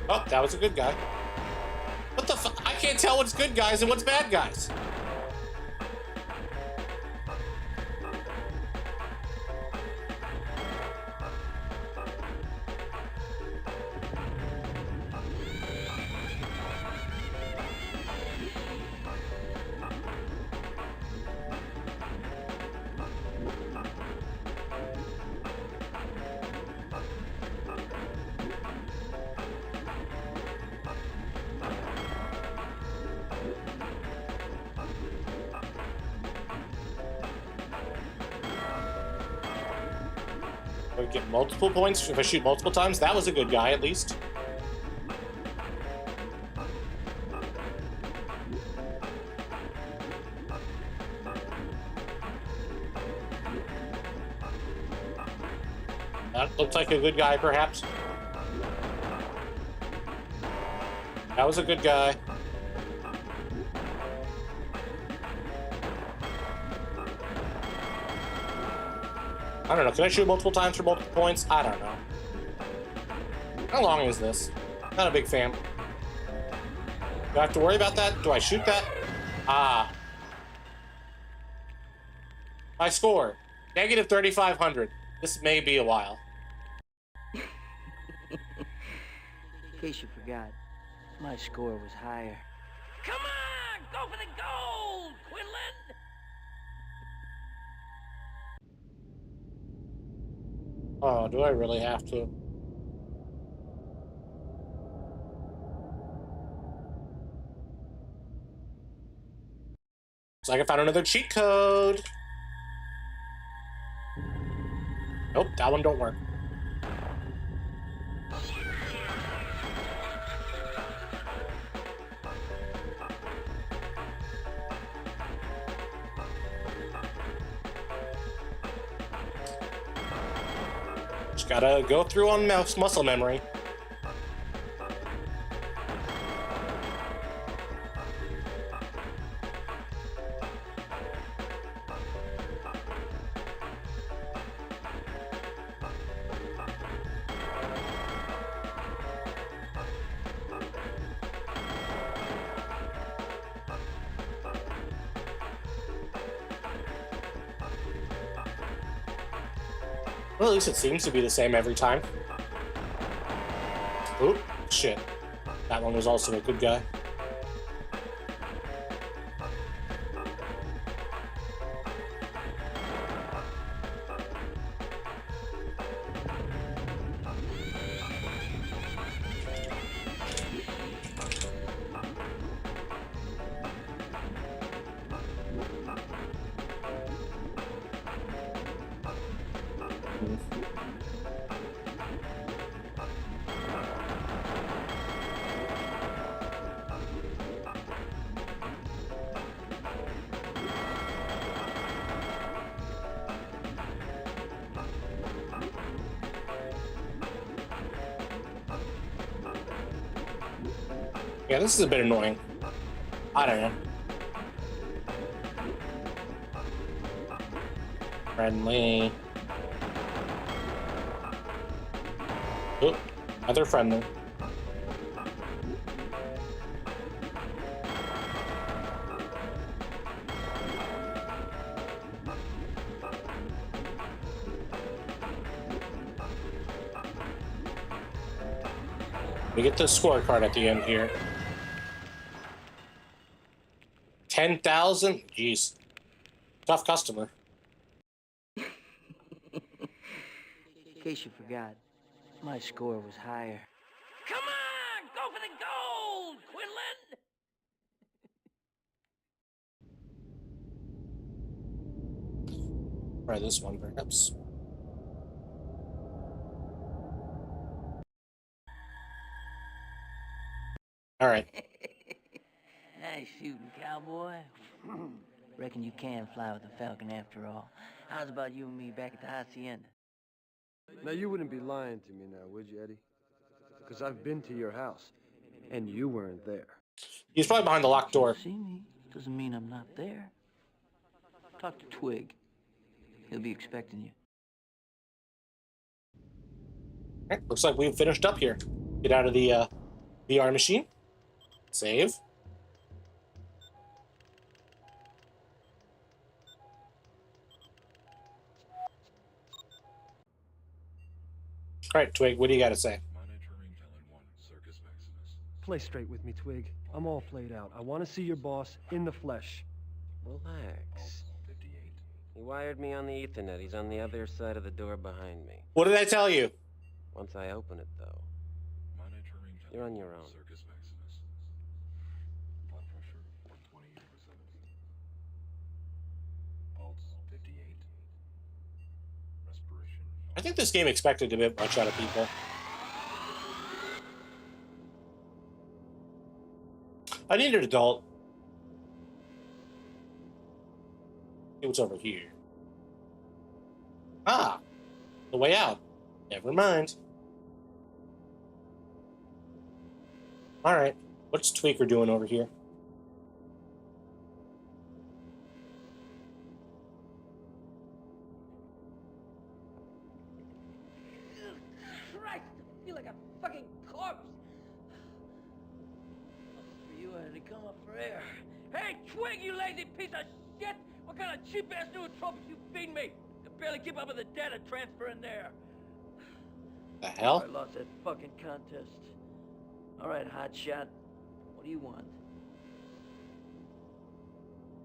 Oh, that was a good guy. What the fuck? I can't tell what's good guys and what's bad guys. I would get multiple points if I shoot multiple times. That was a good guy, at least. That looked like a good guy, perhaps. That was a good guy. I don't know. Can I shoot multiple times for multiple points? I don't know. How long is this? Not a big fan. Do I have to worry about that? Do I shoot that? Ah. My score. Negative 3,500. This may be a while. In case you forgot, my score was higher. Come on! Go for the gold, Quinlan! Oh, do I really have to? Looks like I found another cheat code. Nope, that one don't work. Just gotta go through on muscle memory. Well, at least it seems to be the same every time. Oop, shit. That one was also a good guy. Yeah, this is a bit annoying. I don't know. Friendly. Oh, another friendly. We get the scorecard at the end here. 10,000? Jeez. Tough customer. In case you forgot, my score was higher. Come on! Go for the gold, Quinlan! Try this one, perhaps. All right. Nice shooting, cowboy. Reckon you can fly with the Falcon after all. How's about you and me back at the Hacienda? Now, you wouldn't be lying to me now, would you, Eddie? Because I've been to your house, and you weren't there. He's probably behind the locked door. You see me doesn't mean I'm not there. Talk to Twig. He'll be expecting you. All right, looks like we've finished up here. Get out of the VR machine. Save. All right, Twig, what do you got to say? Monitoring Helen 1, Circus Maximus. Play straight with me, Twig. I'm all played out. I want to see your boss in the flesh. Relax. 58. He wired me on the Ethernet. He's on the other side of the door behind me. What did I tell you? Once I open it, though, Monitoring Helen you're on 1, your own. Circus Maximus. Blood pressure 120/70. Pulse 58. Respiration. I think this game expected a bit much out of people. I need an adult. See what's over here. Ah, the way out. Never mind. All right, what's Tweaker doing over here? Christ, I feel like a fucking corpse. For you, I had to come up for air. Hey, Twig, you lazy piece of shit! What kind of cheap-ass nootropics you feed me? I barely keep up with the data transfer in there. The hell? I lost that fucking contest. All right, hotshot. What do you want?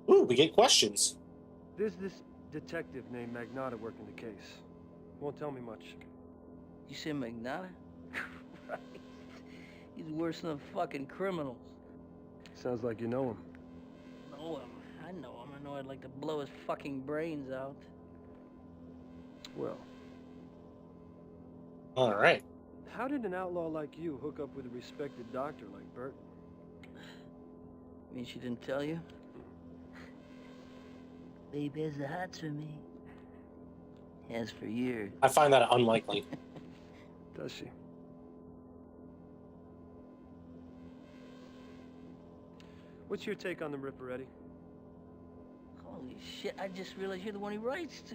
Ooh, we get questions. There's this detective named Magnata working the case. Won't tell me much. You say Magnata? Christ. He's worse than fucking criminals. Sounds like you know him. Know him. I know him. I know I'd like to blow his fucking brains out. Well, All right. how did an outlaw like you hook up with a respected doctor like Burton? You mean she didn't tell you? Babe has the hots for me. Has for years. I find that unlikely. Does she? What's your take on the Ripper, Eddie? Holy shit, I just realized you're the one he writes to.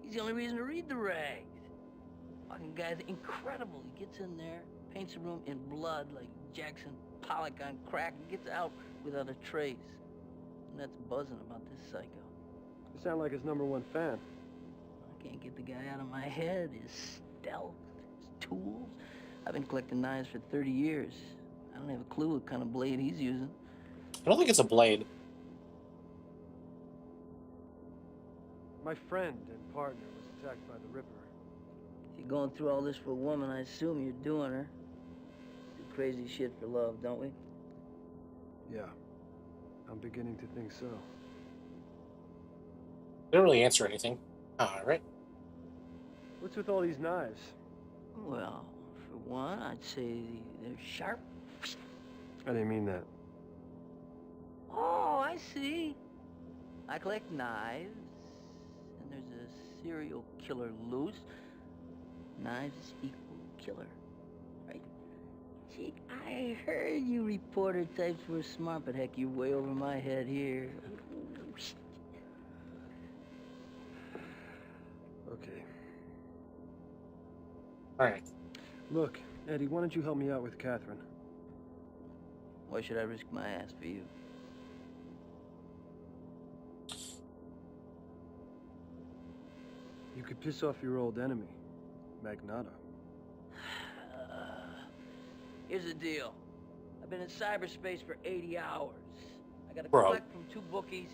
He's the only reason to read the rags. Fucking guy's incredible. He gets in there, paints the room in blood like Jackson Pollock on crack, and gets out without a trace. And that's buzzing about this psycho. You sound like his #1 fan. Can't get the guy out of my head. His stealth, his tools. I've been collecting knives for 30 years. I don't have a clue what kind of blade he's using. I don't think it's a blade. My friend and partner was attacked by the Ripper. If you're going through all this for a woman, I assume you're doing her. Do crazy shit for love, don't we? Yeah, I'm beginning to think so. Didn't really answer anything. All right. What's with all these knives? Well, for one, I'd say they're sharp. I didn't mean that. Oh, I see. I collect knives, and there's a serial killer loose. Knives equal killer, right? See, I heard you reporter types were smart, but heck, you're way over my head here. Okay. All right. Look, Eddie, why don't you help me out with Catherine? Why should I risk my ass for you? You could piss off your old enemy, Magnata. Here's the deal. I've been in cyberspace for 80 hours. I gotta Bro. collect from 2 bookies,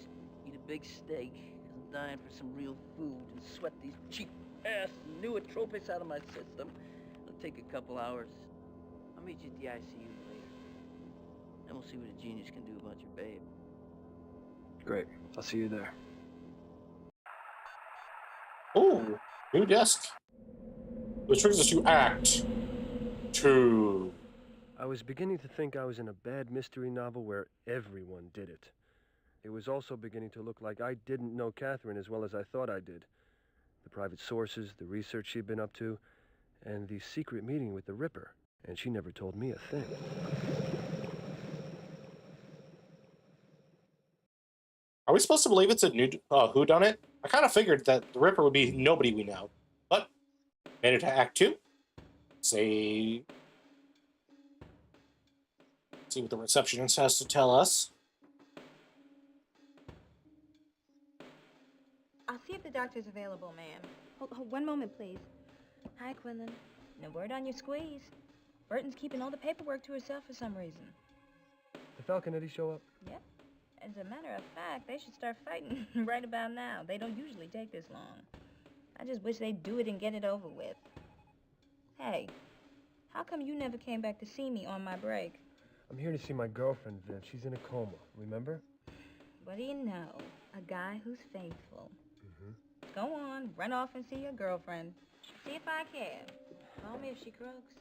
eat a big steak, 'cause I'm dying for some real food, and sweat these cheap-ass nootropics out of my system. It'll take a couple hours. I'll meet you at the ICU later. Then we'll see what a genius can do about your babe. Great. I'll see you there. Ooh, new desk. Which brings us to Act 2. I was beginning to think I was in a bad mystery novel where everyone did it. It was also beginning to look like I didn't know Catherine as well as I thought I did. The private sources, the research she'd been up to, and the secret meeting with the Ripper. And she never told me a thing. Are we supposed to believe it's a new whodunit? I kind of figured that the Ripper would be nobody we know. But, made it to Act 2. See what the receptionist has to tell us. I'll see if the doctor's available, ma'am. Hold one moment, please. Hi, Quinlan. No word on your squeeze. Burton's keeping all the paperwork to herself for some reason. The Falconetti show up? Yep. As a matter of fact, they should start fighting right about now. They don't usually take this long. I just wish they'd do it and get it over with. Hey, how come you never came back to see me on my break? I'm here to see my girlfriend, Viv. She's in a coma, remember? What do you know? A guy who's faithful. Mm-hmm. Go on, run off and see your girlfriend. See if I care. Call me if she croaks.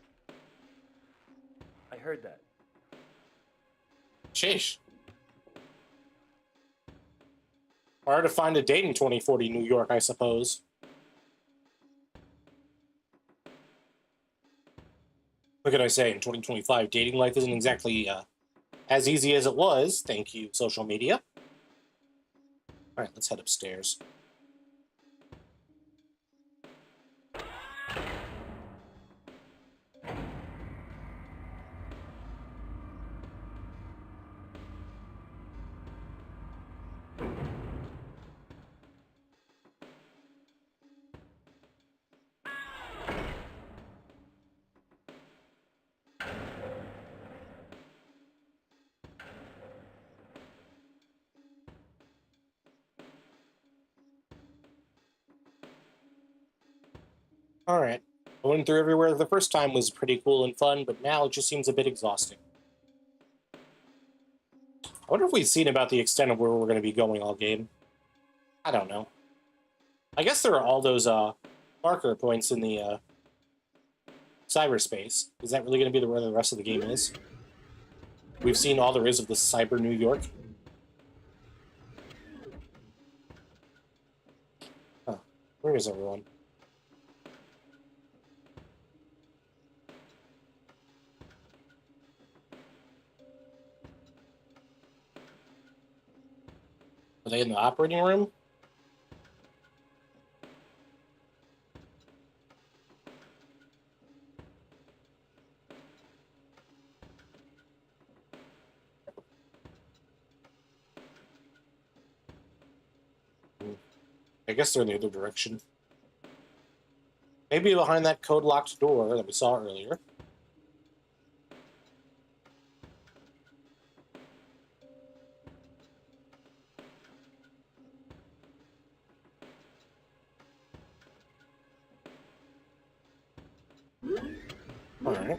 I heard that. Sheesh. Hard to find a date in 2040 New York, I suppose. What could I say? In 2025, dating life isn't exactly as easy as it was. Thank you, social media. All right, let's head upstairs. All right. Going through everywhere the first time was pretty cool and fun, but now it just seems a bit exhausting. I wonder if we've seen about the extent of where we're going to be going all game. I don't know. I guess there are all those marker points in the cyberspace. Is that really going to be where the rest of the game is? We've seen all there is of the cyber New York. Huh. Where is everyone? Are they in the operating room? I guess they're in the other direction. Maybe behind that code-locked door that we saw earlier. All right.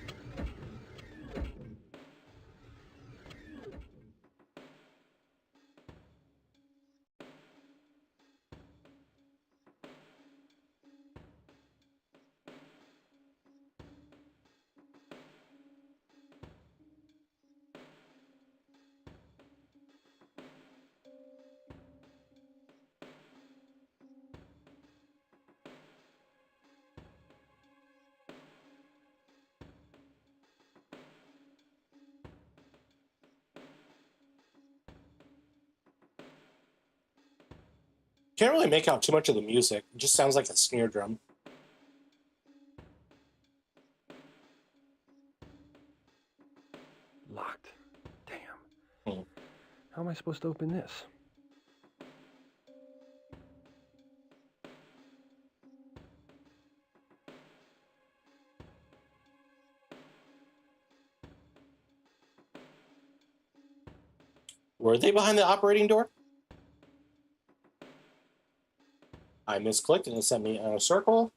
Can't really make out too much of the music. It just sounds like a snare drum. Locked. Damn. How am I supposed to open this? Were they behind the operating door? I misclicked and it sent me in a circle.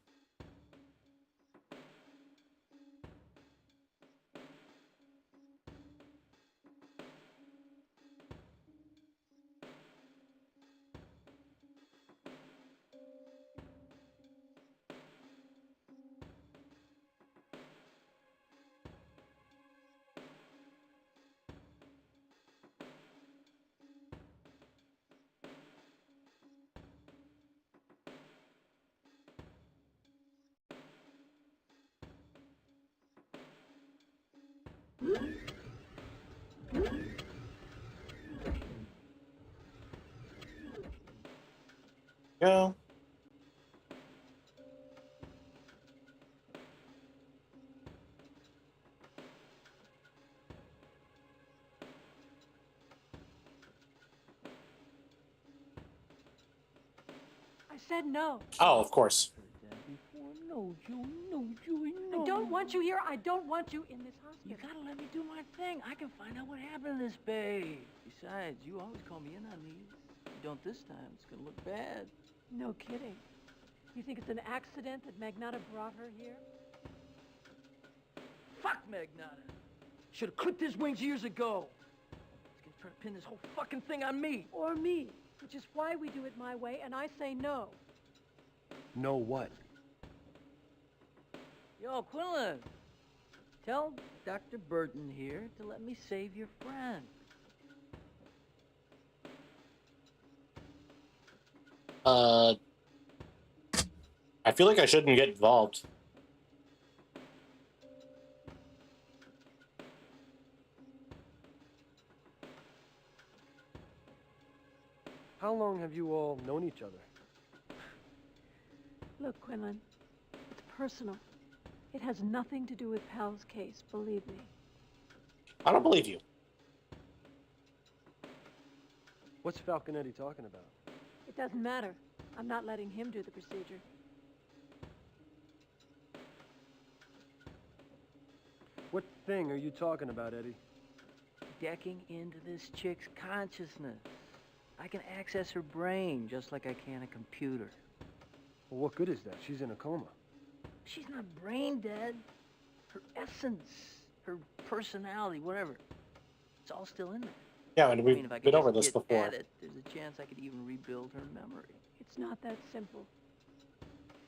Go. I said no. Oh, of course. No, Joey, no, Joey, no. I don't want you here. I don't want you in this hospital. You gotta let me do my thing. I can find out what happened to this babe. Besides, you always call me in on these. You don't this time, it's gonna look bad. No kidding. You think it's an accident that Magnata brought her here? Fuck Magnata. Should have clipped his wings years ago. He's gonna try to pin this whole fucking thing on me. Or me, which is why we do it my way, and I say no. No what? Yo, Quinlan, tell Dr. Burton here to let me save your friend. I feel like I shouldn't get involved. How long have you all known each other? Look, Quinlan, it's personal. It has nothing to do with Pal's case, believe me. I don't believe you. What's Falconetti talking about? It doesn't matter. I'm not letting him do the procedure. What thing are you talking about, Eddie? Decking into this chick's consciousness. I can access her brain just like I can a computer. Well, what good is that? She's in a coma. She's not brain dead. Her essence, her personality, whatever. It's all still in there. Yeah, and we've if I could been over just this get before. at it, there's a chance I could even rebuild her memory. It's not that simple.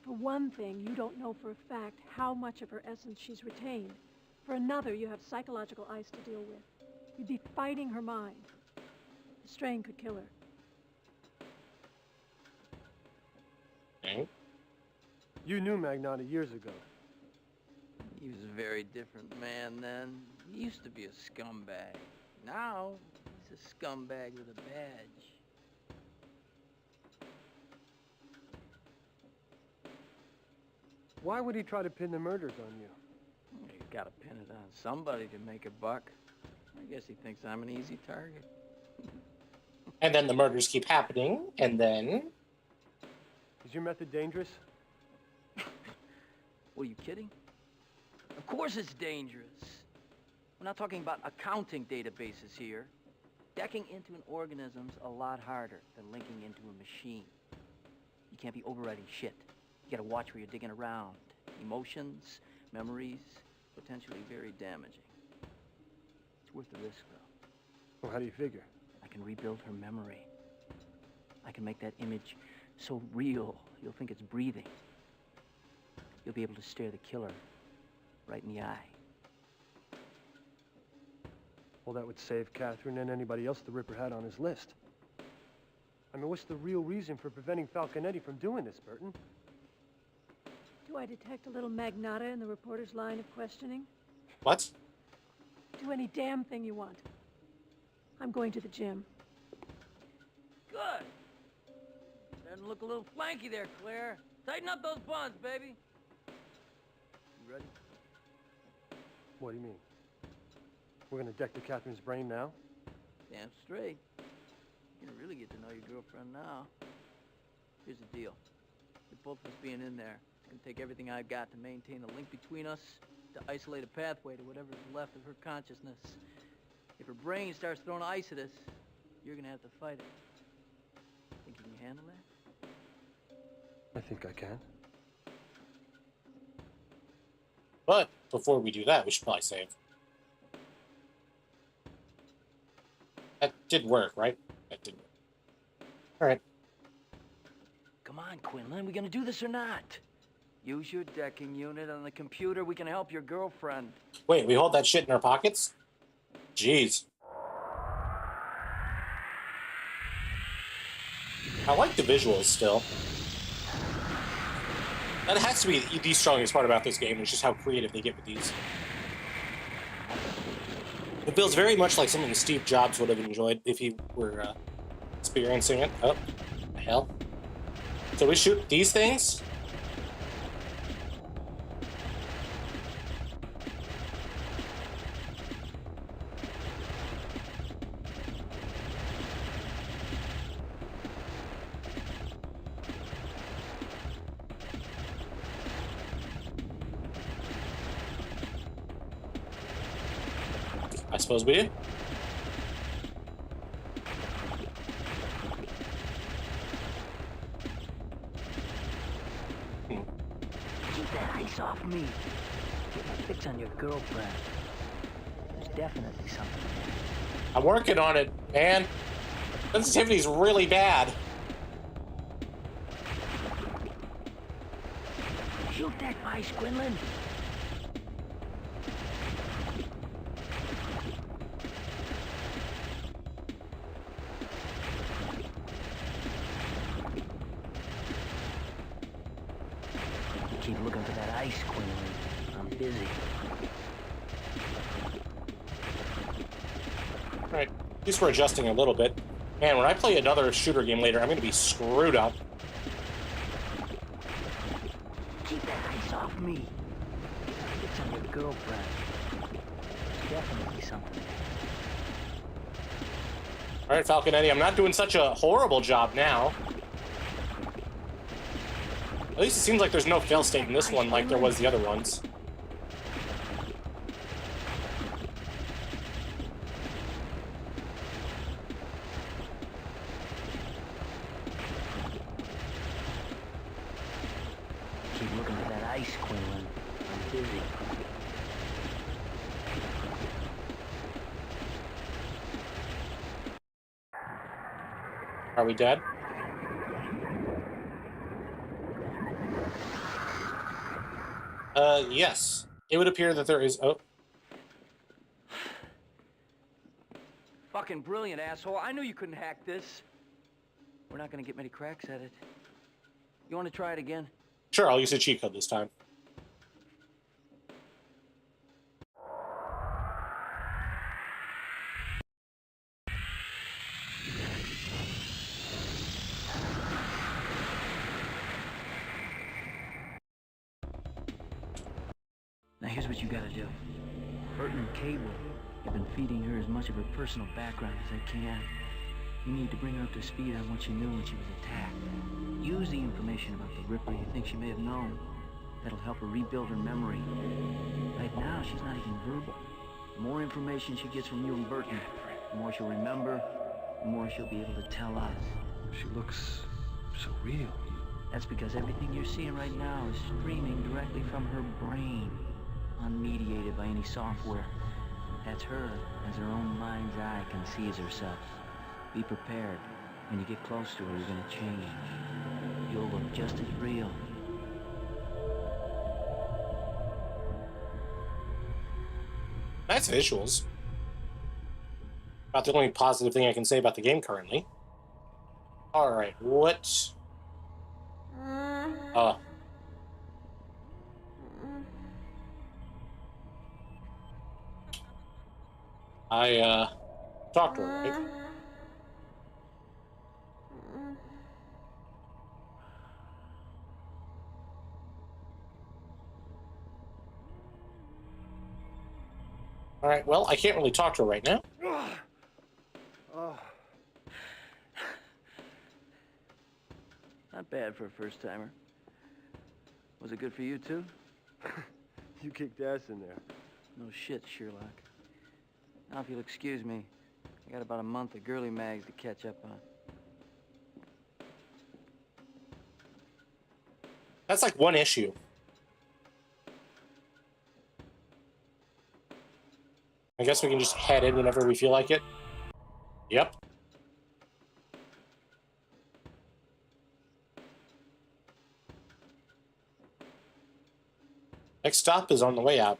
For one thing, you don't know for a fact how much of her essence she's retained. For another, you have psychological ice to deal with. You'd be fighting her mind. The strain could kill her. Okay. You knew Magnata years ago. He was a very different man then. He used to be a scumbag. Now, he's a scumbag with a badge. Why would he try to pin the murders on you? You gotta pin it on somebody to make a buck. I guess he thinks I'm an easy target. And then the murders keep happening, and then... Is your method dangerous? What, are you kidding? Of course it's dangerous. We're not talking about accounting databases here. Decking into an organism's a lot harder than linking into a machine. You can't be overriding shit. You gotta watch where you're digging around. Emotions, memories, potentially very damaging. It's worth the risk, though. Well, how do you figure? I can rebuild her memory. I can make that image so real, you'll think it's breathing. You'll be able to stare the killer right in the eye. Well, that would save Catherine and anybody else the Ripper had on his list. I mean, what's the real reason for preventing Falconetti from doing this, Burton? Do I detect a little magnata in the reporter's line of questioning? What? Do any damn thing you want. I'm going to the gym. Good. Starting to look a little flanky there, Claire. Tighten up those buns, baby. You ready? What do you mean? We're gonna deck to Catherine's brain now? Damn straight. You're gonna really get to know your girlfriend now. Here's the deal. With both of us being in there, it's gonna take everything I've got to maintain the link between us, to isolate a pathway to whatever's left of her consciousness. If her brain starts throwing ice at us, you're gonna have to fight it. Think you can handle that? I think I can. But before we do that, we should probably save. That did work, right? That did work. All right. Come on, Quinlan, we gonna do this or not? Use your decking unit on the computer. We can help your girlfriend. Wait, we hold that shit in our pockets? Jeez. I like the visuals still. That has to be the strongest part about this game, is just how creative they get with these. It feels very much like something Steve Jobs would have enjoyed if he were experiencing it. Oh, the hell. So we shoot these things? I suppose we do. Keep that ice off me. Get my fix on your girlfriend. There's definitely something there. I'm working on it, man. Sensitivity's really bad. Shoot that ice, Quinlan. Keep looking for that ice, Quinlan. I'm busy. Alright, at least we're adjusting a little bit. Man, when I play another shooter game later, I'm gonna be screwed up. Keep that ice off me. It's on your girlfriend. There's definitely something. Alright, Falconetti, I'm not doing such a horrible job now. At least it seems like there's no fail state in this one like there was the other ones. Keep looking for that ice, Quinlan. I'm busy. Are we dead? Yes. It would appear that there is... Oh. Fucking brilliant, asshole. I knew you couldn't hack this. We're not gonna get many cracks at it. You wanna try it again? Sure, I'll use a cheat code this time. Now here's what you gotta do. Burton and Cable have been feeding her as much of her personal background as I can. You need to bring her up to speed on what she knew when she was attacked. Use the information about the Ripper you think she may have known. that'll help her rebuild her memory. Right now, she's not even verbal. The more information she gets from you and Burton, the more she'll remember, the more she'll be able to tell us. She looks so real. That's because everything you're seeing right now is streaming directly from her brain, unmediated by any software. That's her, as her own mind's eye conceives herself. Be prepared. When you get close to her, you're gonna change. You'll look just as real. Nice visuals. About the only positive thing I can say about the game currently. Alright, what? I talked to her, right? Alright, well, I can't really talk to her right now. Oh. Not bad for a first-timer. Was it good for you, too? You kicked ass in there. No shit, Sherlock. Now, if you'll excuse me, I got about a month of girly mags to catch up on. That's like one issue. I guess we can just head in whenever we feel like it. Yep. Next stop is on the way out.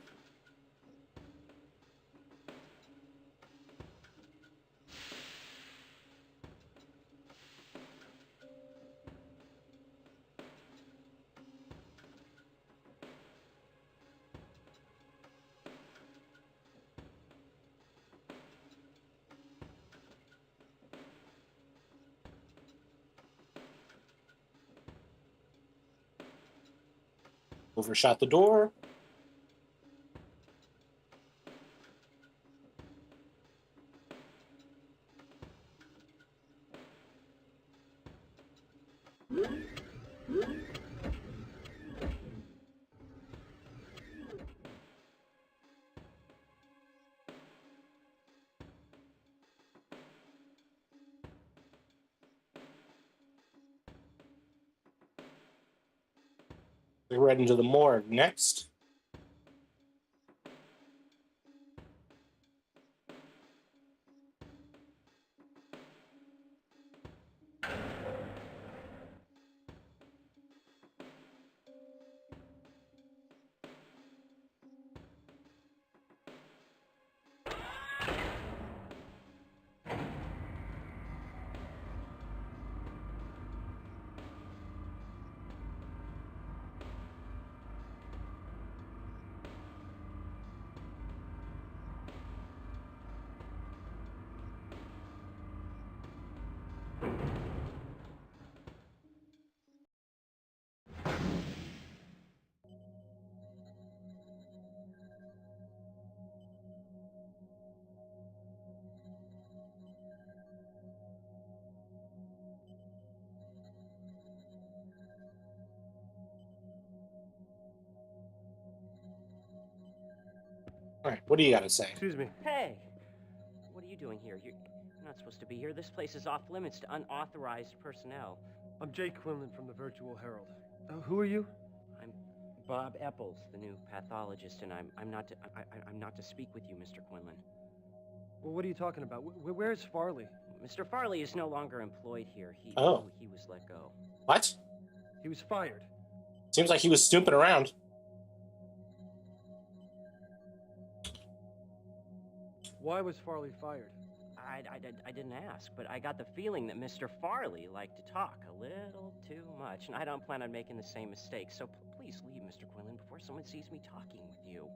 Overshot the door. We're heading to the morgue next. All right, what do you got to say? Excuse me. Hey! What are you doing here? You're not supposed to be here. This place is off limits to unauthorized personnel. I'm Jake Quinlan from the Virtual Herald. Who are you? I'm Bob Epples, the new pathologist, and I'm not to speak with you, Mr. Quinlan. Well, what are you talking about? Where's Farley? Mr. Farley is no longer employed here. He was let go. What? He was fired. Seems like he was snooping around. Why was Farley fired? I didn't ask, but I got the feeling that Mr. Farley liked to talk a little too much, and I don't plan on making the same mistake. So please leave, Mr. Quinlan, before someone sees me talking with you.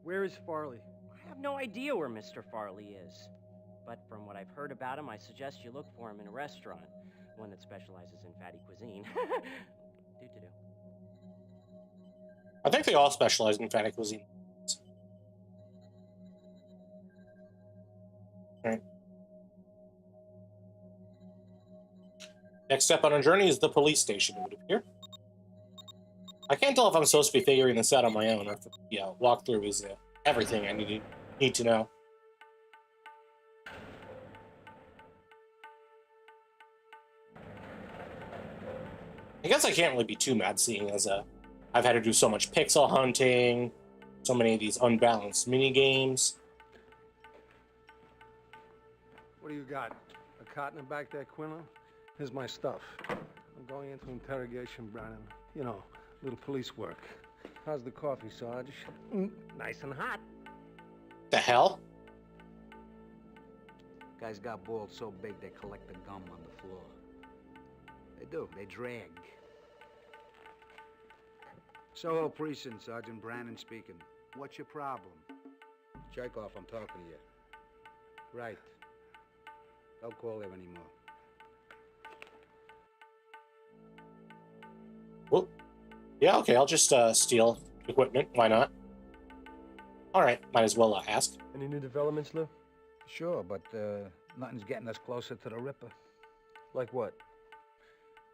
Where is Farley? I have no idea where Mr. Farley is. But from what I've heard about him, I suggest you look for him in a restaurant. One that specializes in fatty cuisine. Do-do-do. I think they all specialize in fatty cuisine. All right. Next step on our journey is the police station, it would appear. I can't tell if I'm supposed to be figuring this out on my own or if walkthrough is everything I need to know. I guess I can't really be too mad seeing as I've had to do so much pixel hunting, so many of these unbalanced mini games. What do you got? A cot in the back there, Quinlan? Here's my stuff. I'm going into interrogation, Brannon. You know, little police work. How's the coffee, Sarge? Nice and hot. The hell? Guys got balls so big they collect the gum on the floor. They do. They drag. Soho Precinct, Sergeant Brannon speaking. What's your problem? Chekhov, I'm talking to you. Right. Don't call there anymore. Well, yeah, okay, I'll just steal equipment. Why not? All right, might as well ask. Any new developments, Lou? Sure, but nothing's getting us closer to the Ripper. Like what?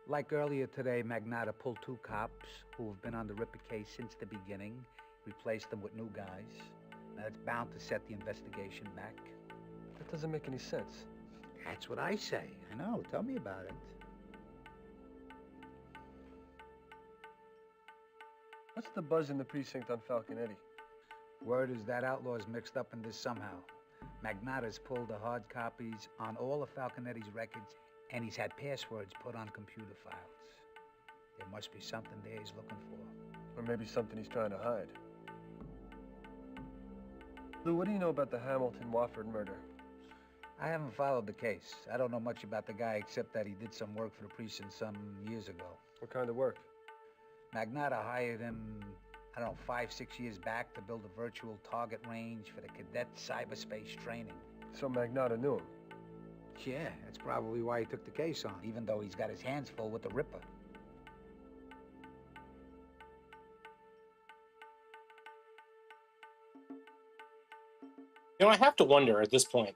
Like earlier today, Magnata pulled 2 cops who have been on the Ripper case since the beginning, replaced them with new guys. Now, it's bound to set the investigation back. That doesn't make any sense. That's what I say. I know. Tell me about it. What's the buzz in the precinct on Falconetti? Word is that outlaw's mixed up in this somehow. Magnata's pulled the hard copies on all of Falconetti's records, and he's had passwords put on computer files. There must be something there he's looking for. Or maybe something he's trying to hide. Lou, what do you know about the Hamilton-Wofford murder? I haven't followed the case. I don't know much about the guy except that he did some work for the precinct some years ago. What kind of work? Magnata hired him, I don't know, 5-6 years back to build a virtual target range for the cadet cyberspace training. So Magnata knew him? Yeah, that's probably why he took the case on, even though he's got his hands full with the Ripper. You know, I have to wonder at this point.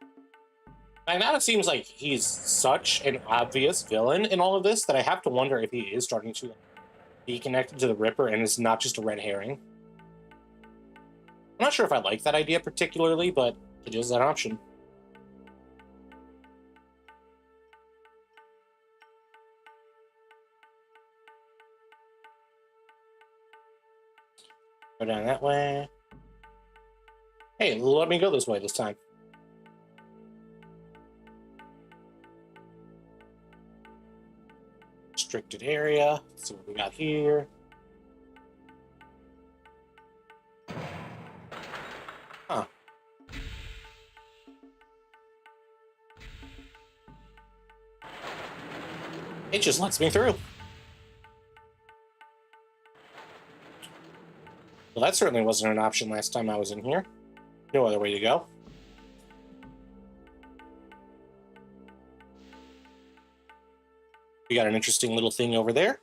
Magnata seems like he's such an obvious villain in all of this that I have to wonder if he is starting to be connected to the Ripper and it's not just a red herring. I'm not sure if I like that idea particularly, but it is an option. Go down that way. Hey, let me go this way this time. Restricted area. Let's see what we got here. Huh. It just lets me through. Well, that certainly wasn't an option last time I was in here. No other way to go. We got an interesting little thing over there.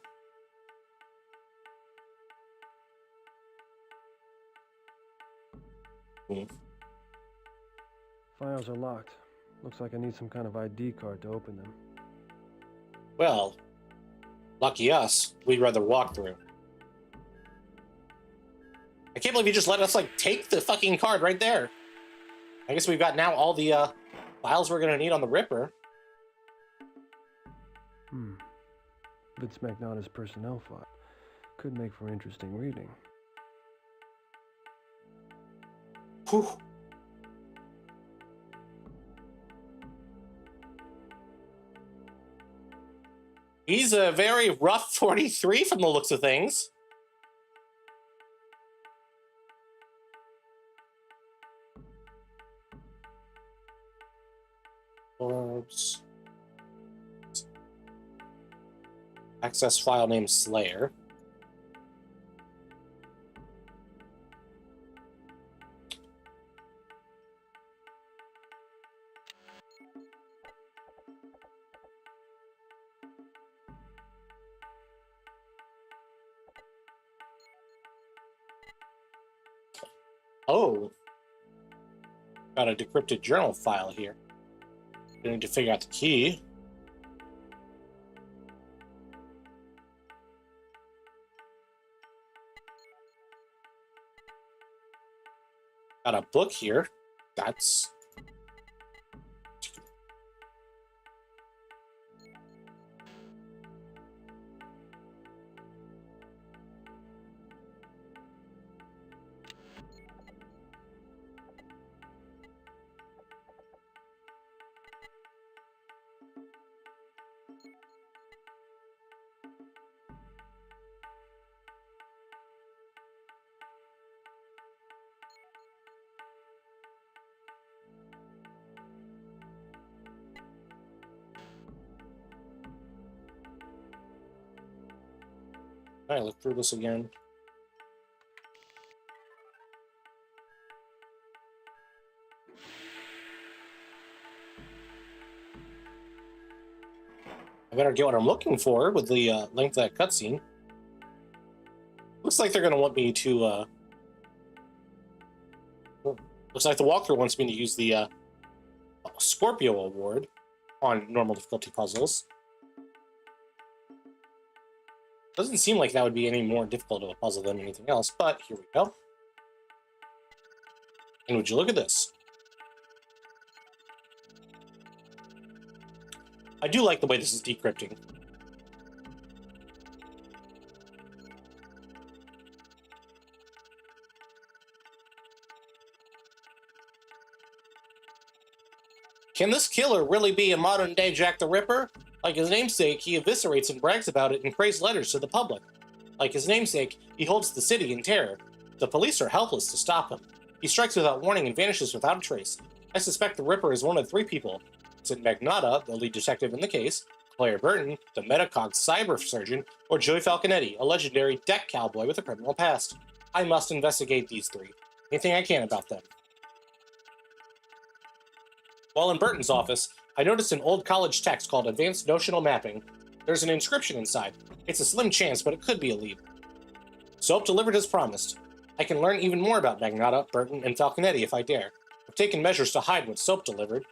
Files are locked. Looks like I need some kind of ID card to open them. Well, lucky us. We'd rather walk through. I can't believe you just let us, like, take the fucking card right there. I guess we've got now all the files we're gonna need on the Ripper. Vince Magnata's personnel file. Could make for interesting reading. Whew. He's a very rough 43 from the looks of things. Orbs. Access file name Slayer. Oh. Got a decrypted journal file here. We need to figure out the key. Got a book here. That's... All right, look through this again. I better get what I'm looking for with the length of that cutscene. Looks like they're going to want me to... looks like the walkthrough wants me to use the Scorpio Award on normal difficulty puzzles. Doesn't seem like that would be any more difficult of a puzzle than anything else, but here we go. And would you look at this? I do like the way this is decrypting. Can this killer really be a modern-day Jack the Ripper? Like his namesake, he eviscerates and brags about it in crazed letters to the public. Like his namesake, he holds the city in terror. The police are helpless to stop him. He strikes without warning and vanishes without a trace. I suspect the Ripper is one of 3 people. It's Magnata, the lead detective in the case, Claire Burton, the Metacog cyber surgeon, or Joey Falconetti, a legendary deck cowboy with a criminal past. I must investigate these 3. Anything I can about them. While in Burton's office, I noticed an old college text called Advanced Notional Mapping. There's an inscription inside. It's a slim chance, but it could be a lead. Soap delivered as promised. I can learn even more about Magnata, Burton, and Falconetti if I dare. I've taken measures to hide what Soap delivered.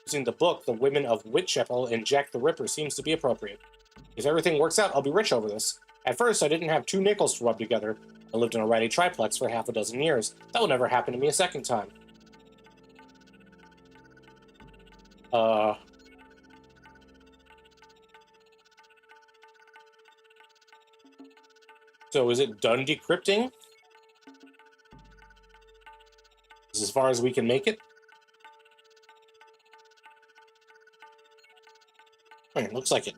Using the book, The Women of Whitechapel and Jack the Ripper seems to be appropriate. If everything works out, I'll be rich over this. At first, I didn't have 2 nickels to rub together. I lived in a ratty triplex for half a dozen years. That will never happen to me a second time. So is it done decrypting? Is as far as we can make it? Alright, looks like it.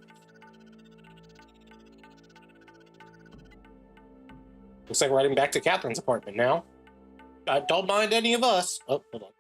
Looks like we're heading back to Catherine's apartment now. Don't mind any of us. Oh, hold on.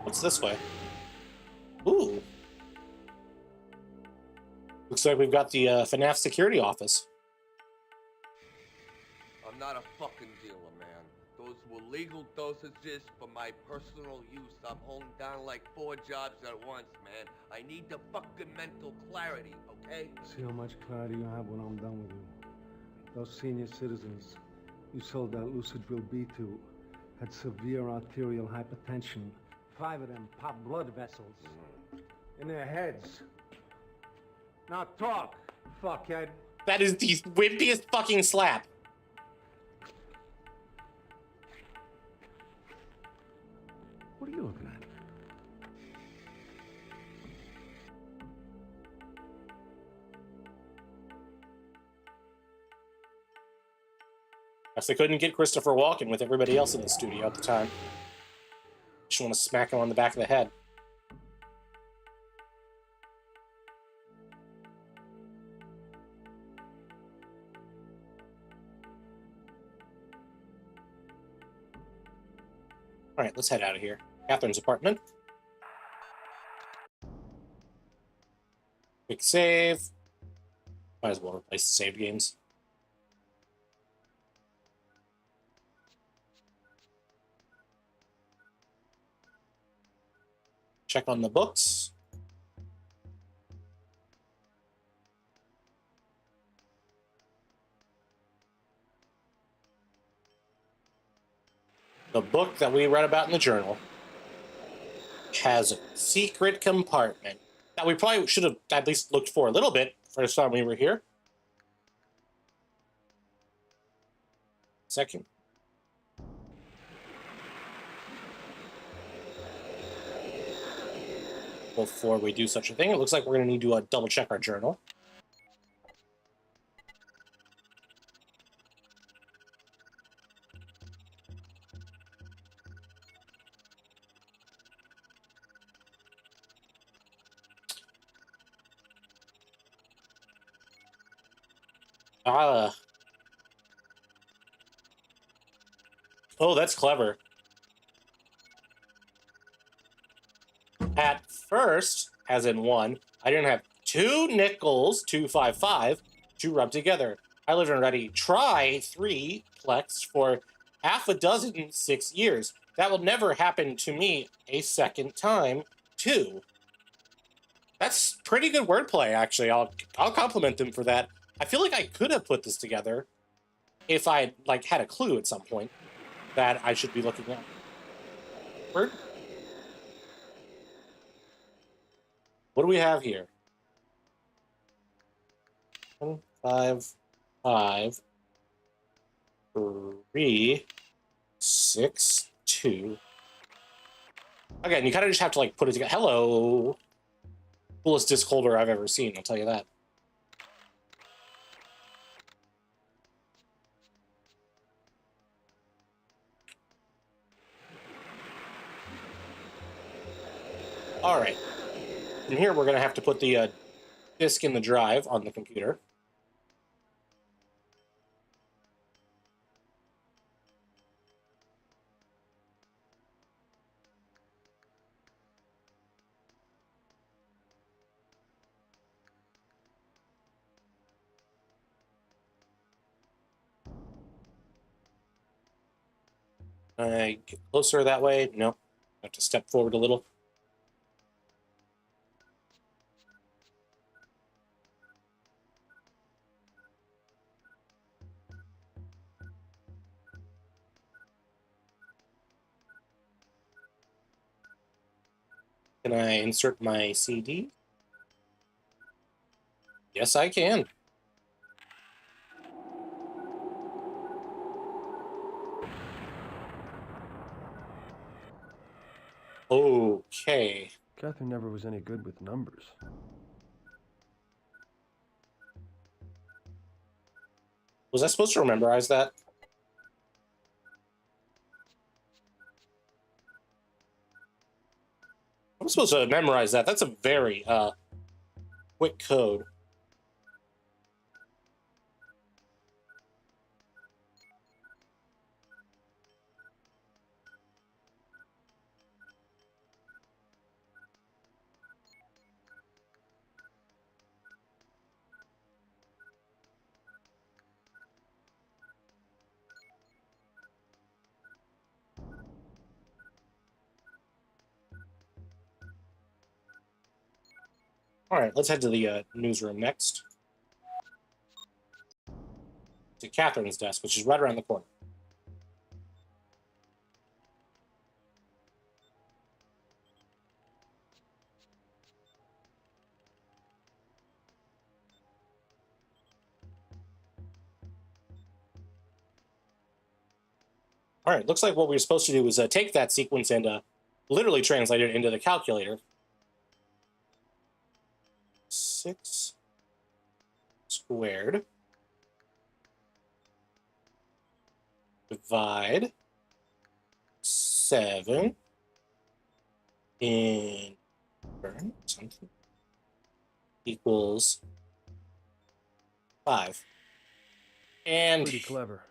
What's this way? Ooh. Looks like we've got the FNAF security office. I'm not a fucking dealer, man. Those were legal dosages for my personal use. I'm holding down like 4 jobs at once, man. I need the fucking mental clarity, okay? See how much clarity you have when I'm done with you. Those senior citizens you sold that Lucidrill B to had severe arterial hypertension. 5 of them pop blood vessels in their heads. Now talk, fuckhead. That is the wimpiest fucking slap. What are you looking at? Guess they couldn't get Christopher Walken with everybody else in the studio at the time. Just want to smack him on the back of the head. All right, let's head out of here. Catherine's apartment. Quick save. Might as well replace the saved games. Check on the books. The book that we read about in the journal has a secret compartment that we probably should have at least looked for a little bit first time we were here. Second. Before we do such a thing, it looks like we're going to need to double check our journal. Oh, that's clever. At first, as in one, I didn't have 2 nickels, 255, to rub together. I lived and ready try 3 plex for half a dozen 6 years. That will never happen to me a second time, too. That's pretty good wordplay, actually. I'll compliment them for that. I feel like I could have put this together if I had a clue at some point that I should be looking at. Word? What do we have here? 1, 5, 5, 3, 6, 2. Again, you kind of just have to put it together. Hello. Coolest disc holder I've ever seen, I'll tell you that. All right. And here we're going to have to put the disk in the drive on the computer. I get closer that way. No, I have to step forward a little. Can I insert my CD? Yes, I can. Okay. Catherine never was any good with numbers. Was I supposed to memorize that? I'm supposed to memorize that. That's a very quick code. All right, let's head to the newsroom next. To Catherine's desk, which is right around the corner. All right, looks like what we were supposed to do was take that sequence and literally translate it into the calculator. 6 squared divide 7 in something equals 5. And pretty clever.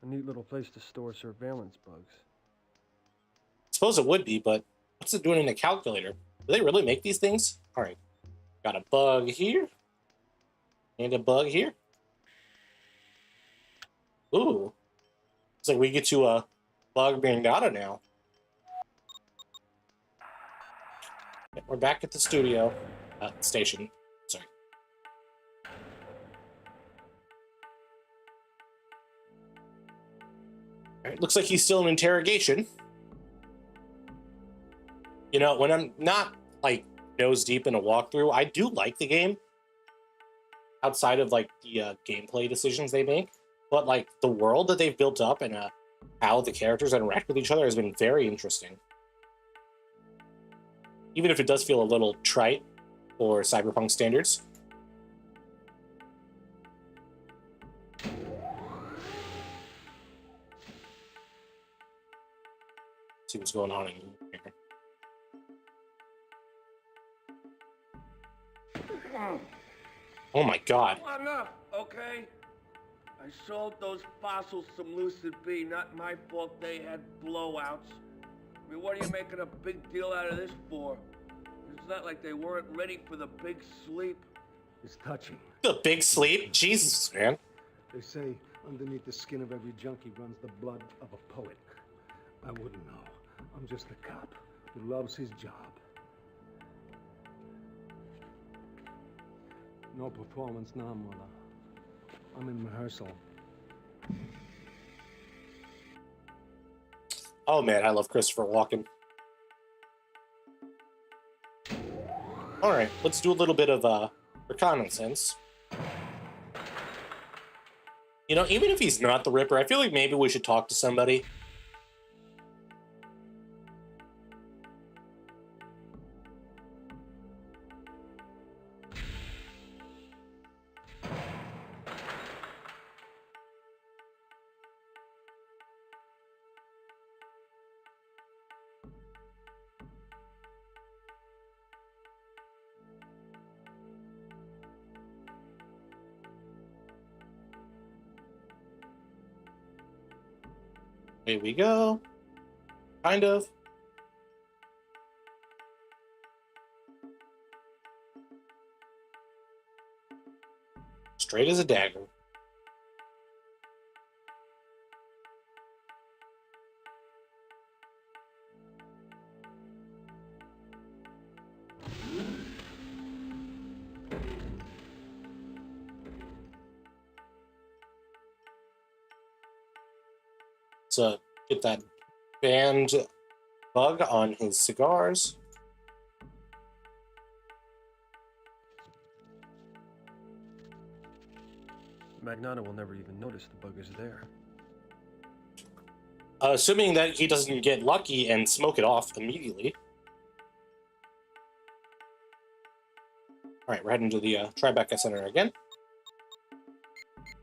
A neat little place to store surveillance bugs. I suppose it would be, but what's it doing in the calculator? Do they really make these things? All right. Got a bug here. And a bug here. Ooh. It's like we get to a bug Bandana now. We're back at the studio. Station. Sorry. Alright, looks like he's still in interrogation. You know, when I'm not, like, nose deep in a walkthrough, I do like the game. Outside of, like, the gameplay decisions they make. But, like, the world that they've built up and how the characters interact with each other has been very interesting. Even if it does feel a little trite for cyberpunk standards. See what's going on in here. Oh my god. Enough, okay? I sold those fossils some Lucid B. Not my fault they had blowouts. I mean, what are you making a big deal out of this for? It's not like they weren't ready for the big sleep. It's touching. The big sleep? Jesus, man. They say underneath the skin of every junkie runs the blood of a poet. I wouldn't know. I'm just a cop who loves his job. No performance now, Mother. I'm in rehearsal. Oh man, I love Christopher Walken. Alright, let's do a little bit of reconnaissance. You know, even if he's not the Ripper, I feel like maybe we should talk to somebody. Here we go. Kind of. Straight as a dagger. So get that band bug on his cigars. Magnata will never even notice the bug is there. Assuming that he doesn't get lucky and smoke it off immediately. All right, we're heading to the Tribeca Center again.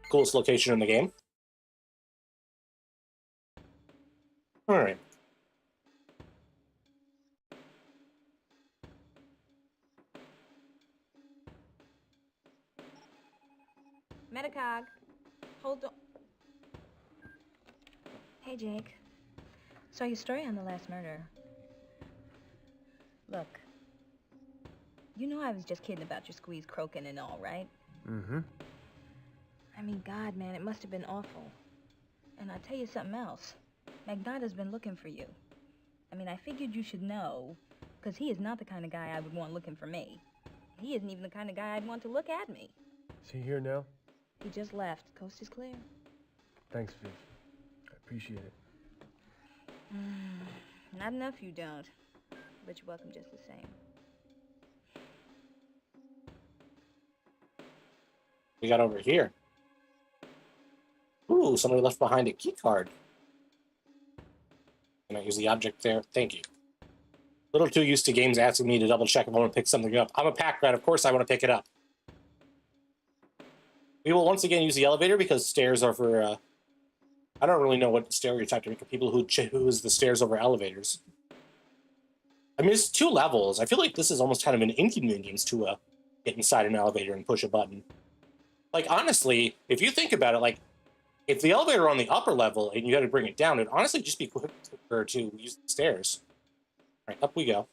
Coolest location in the game. All right. Metacog, hold on. Hey, Jake. Saw your story on the last murder. Look, you know I was just kidding about your squeeze croaking and all, right? Mm-hmm. I mean, God, man, it must have been awful. And I'll tell you something else. Magnata's been looking for you. I mean, I figured you should know, because he is not the kind of guy I would want looking for me. He isn't even the kind of guy I'd want to look at me. Is he here now? He just left. Coast is clear. Thanks, Viv. I appreciate it. Not enough you don't. But you're welcome just the same. We got over here. Ooh, somebody left behind a key card. Can I use the object there? Thank you. A little too used to games asking me to double check if I want to pick something up. I'm a pack rat, of course I want to pick it up. We will once again use the elevator because stairs are for, I don't really know what stereotype to make of people who choose the stairs over elevators. I mean, it's 2 levels. I feel like this is almost kind of an inconvenience to get inside an elevator and push a button. Like, honestly, if you think about it, like, if the elevator were on the upper level and you had to bring it down, it'd honestly just be quicker to use the stairs. All right, up we go.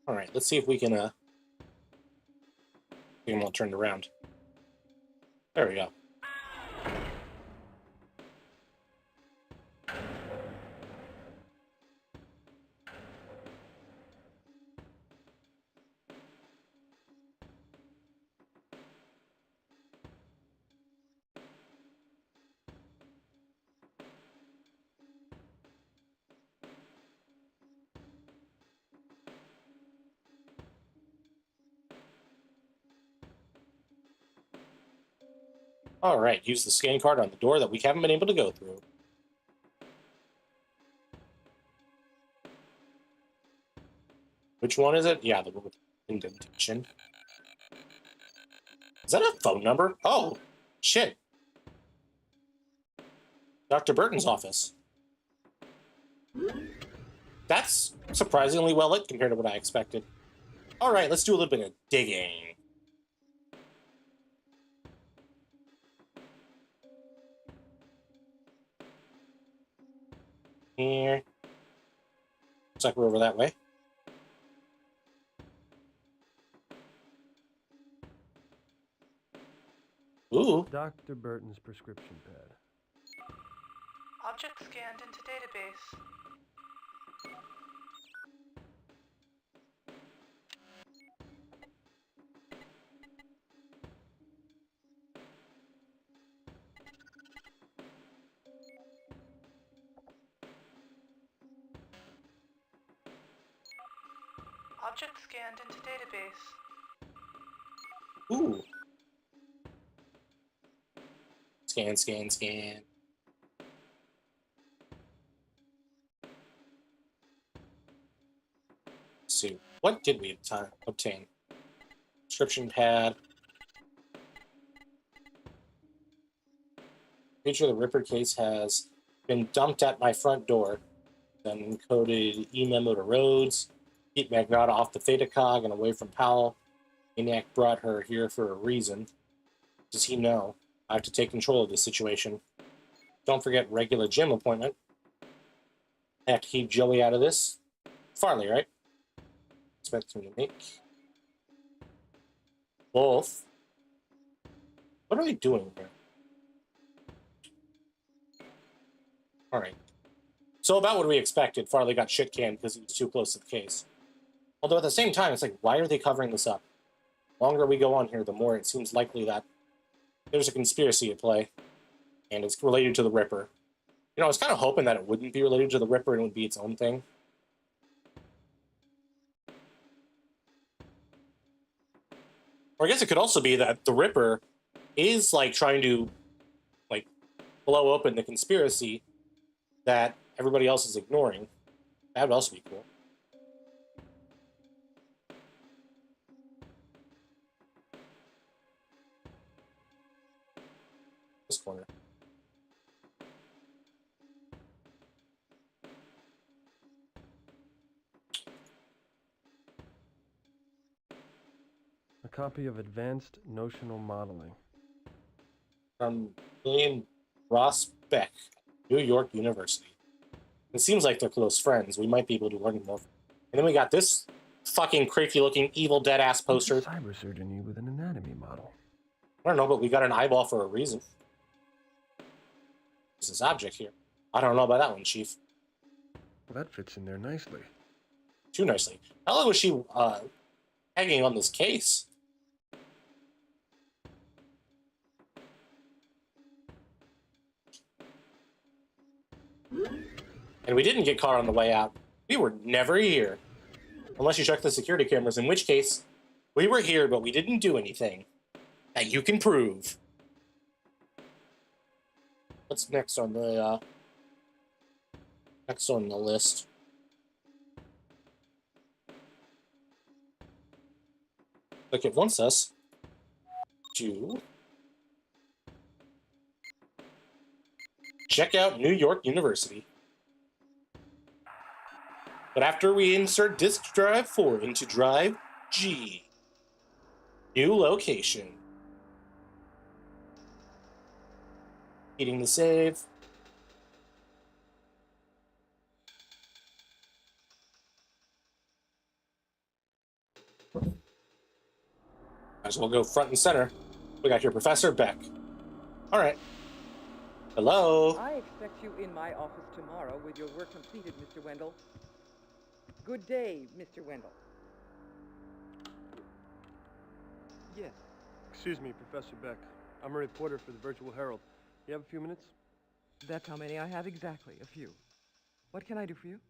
All right, let's see if we can get them all turned around. There we go. All right, use the scan card on the door that we haven't been able to go through. Which one is it? Yeah, the one with indentation. Is that a phone number? Oh, shit. Dr. Burton's office. That's surprisingly well lit compared to what I expected. All right, let's do a little bit of digging. Here. Looks like we're over that way. Ooh. Dr. Burton's prescription pad. Object scanned into database. Object scanned into database. Ooh. Scan, scan, scan. Let's see. What did we obtain? Prescription pad. Feature the Ripper case has been dumped at my front door. Then encoded e-memo to Rhodes. Keep Magnata off the Theta Cog and away from Powell. Maniac brought her here for a reason. Does he know? I have to take control of this situation. Don't forget regular gym appointment. I have to keep Joey out of this. Farley, right? Expect him to make. Both. What are they doing here? All right. So about what we expected, Farley got shit canned because he was too close to the case. Although at the same time, it's like, why are they covering this up? The longer we go on here, the more it seems likely that there's a conspiracy at play, and it's related to the Ripper. You know, I was kind of hoping that it wouldn't be related to the Ripper and it would be its own thing. Or I guess it could also be that the Ripper is, like, trying to, like, blow open the conspiracy that everybody else is ignoring. That would also be cool. This corner. A copy of Advanced Notional Modeling. From William Ross Beck, New York University. It seems like they're close friends. We might be able to learn more. And then we got this fucking creepy-looking Evil Dead-ass poster. Cybersurgery with an anatomy model. I don't know, but we got an eyeball for a reason. This is object here. I don't know about that one, Chief. Well, that fits in there nicely. Too nicely. How long was she hanging on this case? And we didn't get caught on the way out. We were never here. Unless you check the security cameras, in which case, we were here, but we didn't do anything that you can prove. What's next on the list? Like, it wants us to check out New York University. But after we insert disk drive 4 into drive G, new location. Hitting the save. Might as well go front and center. We got here Professor Beck. All right. Hello. I expect you in my office tomorrow with your work completed, Mr. Wendell. Good day, Mr. Wendell. Yes. Excuse me, Professor Beck. I'm a reporter for the Virtual Herald. You have a few minutes? That's how many I have exactly, a few. What can I do for you?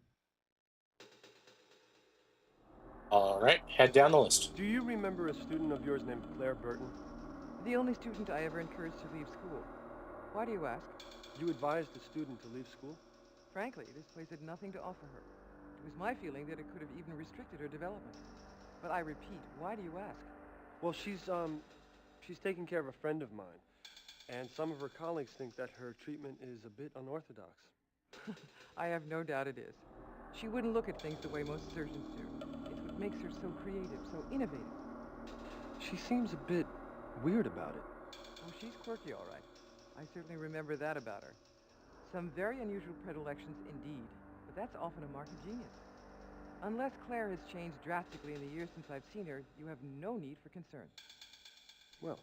All right, head down the list. Do you remember a student of yours named Claire Burton? The only student I ever encouraged to leave school. Why do you ask? You advised the student to leave school? Frankly, this place had nothing to offer her. It was my feeling that it could have even restricted her development. But I repeat, why do you ask? Well, she's taking care of a friend of mine. And some of her colleagues think that her treatment is a bit unorthodox. I have no doubt it is. She wouldn't look at things the way most surgeons do. It's what makes her so creative, so innovative. She seems a bit weird about it. Oh, she's quirky, all right. I certainly remember that about her. Some very unusual predilections indeed, but that's often a mark of genius. Unless Claire has changed drastically in the years since I've seen her, you have no need for concern. Well,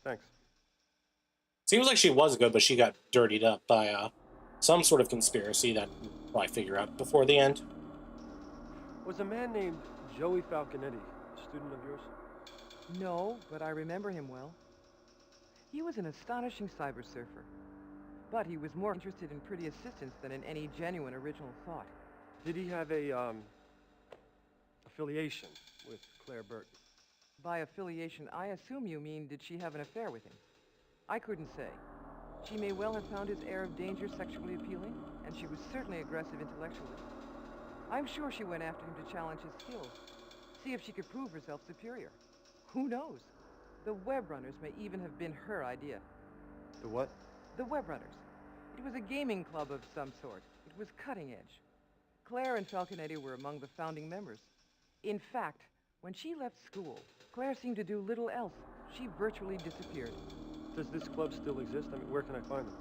thanks. Seems like she was good, but she got dirtied up by some sort of conspiracy that we'll probably figure out before the end. Was a man named Joey Falconetti a student of yours? No, but I remember him well. He was an astonishing cyber surfer. But he was more interested in pretty assistance than in any genuine original thought. Did he have a, affiliation with Claire Burton? By affiliation, I assume you mean did she have an affair with him? I couldn't say. She may well have found his air of danger sexually appealing, and she was certainly aggressive intellectually. I'm sure she went after him to challenge his skills, see if she could prove herself superior. Who knows? The Web Runners may even have been her idea. The what? The Web Runners. It was a gaming club of some sort. It was cutting edge. Claire and Falconetti were among the founding members. In fact, when she left school, Claire seemed to do little else. She virtually disappeared. Does this club still exist? I mean, where can I find them?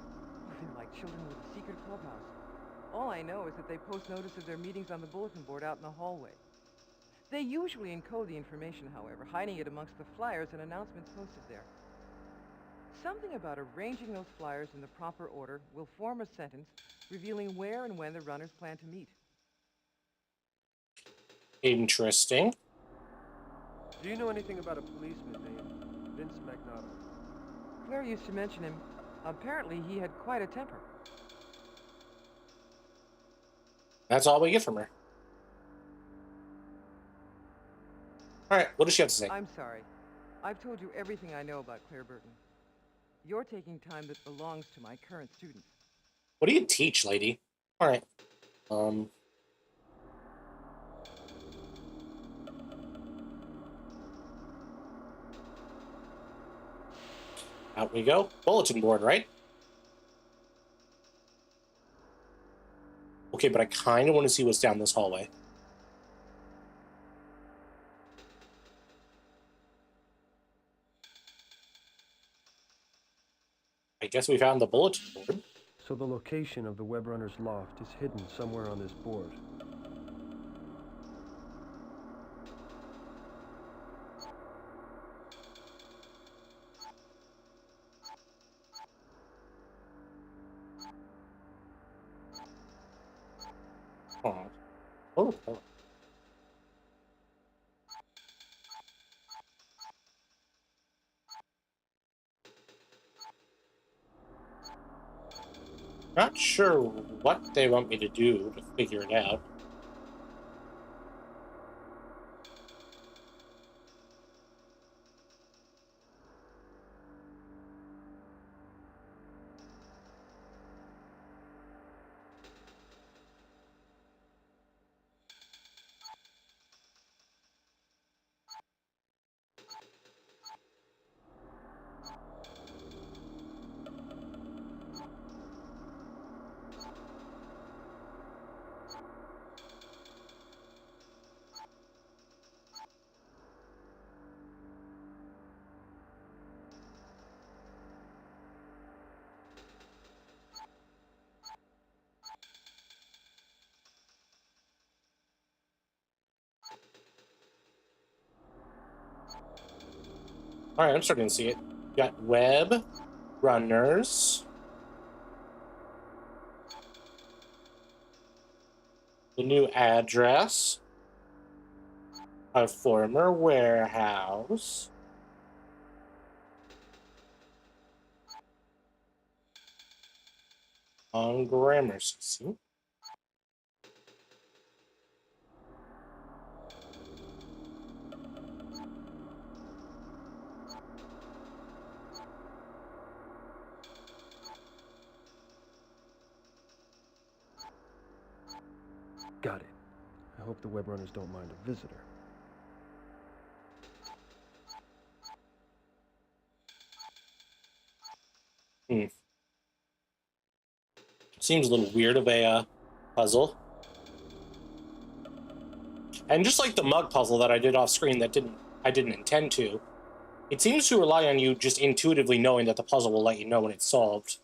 They're like children with a secret clubhouse. All I know is that they post notice of their meetings on the bulletin board out in the hallway. They usually encode the information, however, hiding it amongst the flyers and announcements posted there. Something about arranging those flyers in the proper order will form a sentence revealing where and when the runners plan to meet. Interesting. Do you know anything about a policeman named Vince Magnato? Claire used to mention him. Apparently, he had quite a temper. That's all we get from her. All right, what does she have to say? I'm sorry. I've told you everything I know about Claire Burton. You're taking time that belongs to my current students. What do you teach, lady? All right. Out we go. Bulletin board, right? Okay, but I kind of want to see what's down this hallway. I guess we found the bulletin board. So the location of the Web Runner's loft is hidden somewhere on this board. Oh. Not sure what they want me to do to figure it out. All right, I'm starting to see it. Got web runners. The new address. A former warehouse. On Gramercy. See? Got it. I hope the web runners don't mind a visitor. Seems a little weird of a puzzle. And just like the mug puzzle that I did off screen that I didn't intend to, it seems to rely on you just intuitively knowing that the puzzle will let you know when it's solved.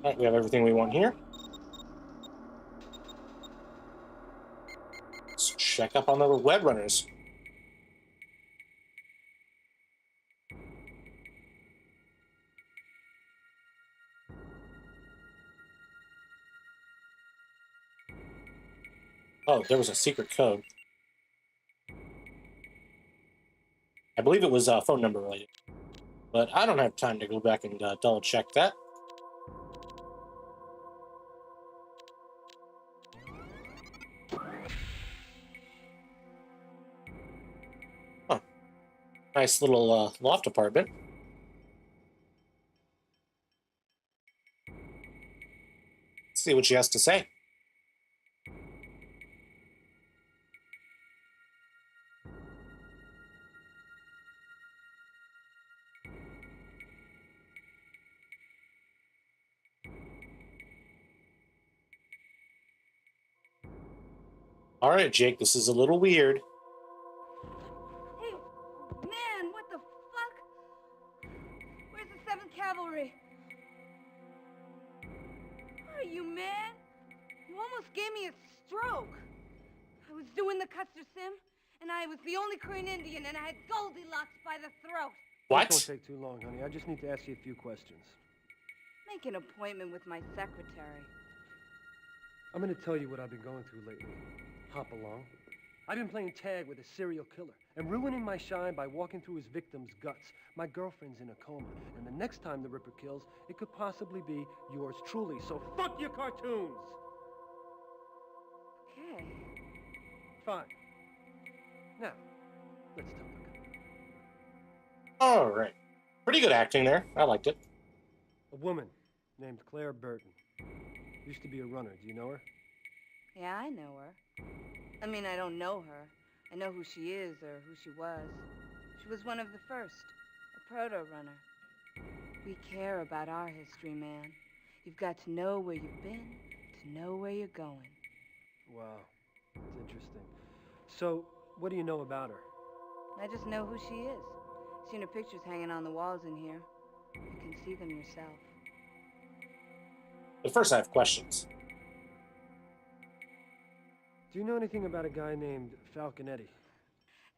All right, we have everything we want here. Let's check up on the web runners. Oh, there was a secret code. I believe it was phone number related. But I don't have time to go back and double check that. Huh. Nice little loft apartment. Let's see what she has to say. All right, Jake, this is a little weird. Hey, man, what the fuck? Where's the 7th Cavalry? Where are you, man? You almost gave me a stroke. I was doing the Custer Sim, and I was the only Korean Indian, and I had Goldilocks by the throat. What? This won't take too long, honey. I just need to ask you a few questions. Make an appointment with my secretary. I'm gonna tell you what I've been going through lately. Hop along. I've been playing tag with a serial killer and ruining my shine by walking through his victim's guts. My girlfriend's in a coma, and the next time the Ripper kills, it could possibly be yours truly. So fuck your cartoons! Okay. Fine. Now, let's talk. All right. Pretty good acting there. I liked it. A woman named Claire Burton. Used to be a runner. Do you know her? Yeah, I know her. I mean, I don't know her. I know who she is or who she was. She was one of the first, a proto-runner. We care about our history, man. You've got to know where you've been to know where you're going. Wow, it's interesting. So, what do you know about her? I just know who she is. Seen her pictures hanging on the walls in here. You can see them yourself. But first, I have questions. Do you know anything about a guy named Falconetti?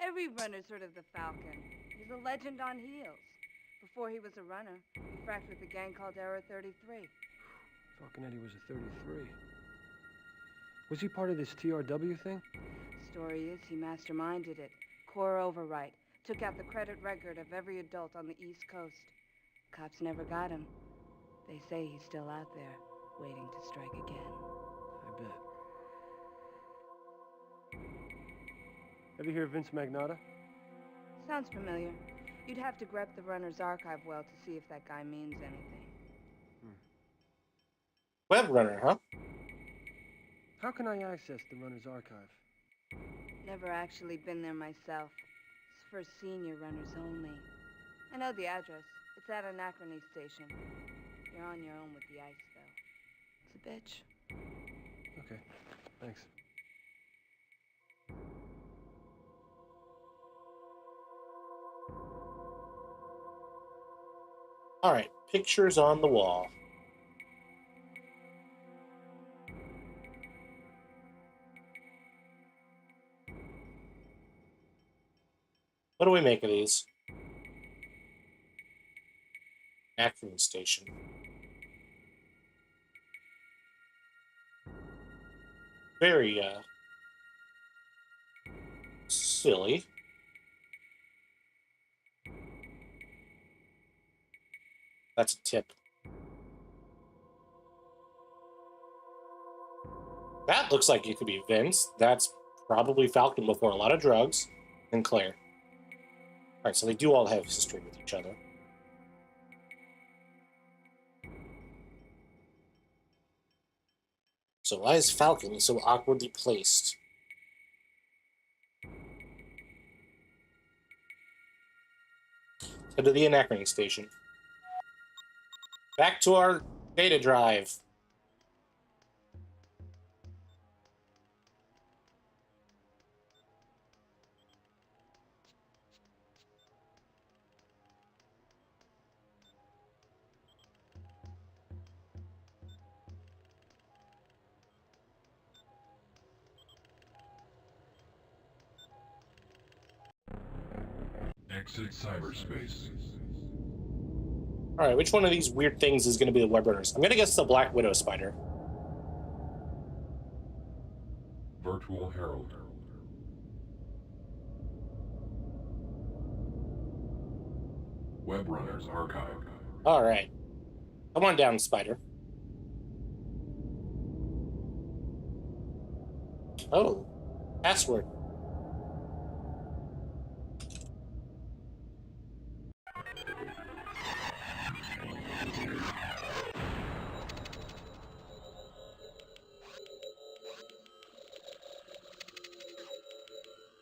Every runner's heard of the Falcon. He's a legend on heels. Before he was a runner, he fracked with a gang called Era 33. Falconetti was a 33. Was he part of this TRW thing? Story is he masterminded it. Core override. Took out the credit record of every adult on the East Coast. Cops never got him. They say he's still out there, waiting to strike again. I bet. Ever hear of Vince Magnata? Sounds familiar. You'd have to grep the runner's archive well to see if that guy means anything. Web runner, huh? How can I access the runner's archive? Never actually been there myself. It's for senior runners only. I know the address. It's at Anachrony Station. You're on your own with the ice, though. It's a bitch. Okay, thanks. Alright, pictures on the wall. What do we make of these? Acting station. Very, silly. That's a tip. That looks like it could be Vince. That's probably Falcon before a lot of drugs. And Claire. Alright, so they do all have history with each other. So why is Falcon so awkwardly placed? Head to the anachroning station. Back to our data drive. Exit cyberspace. Alright, which one of these weird things is going to be the web runners? I'm going to guess the Black Widow spider. Virtual Herald. Web Runners Archive. Alright. Come on down, spider. Oh. Password.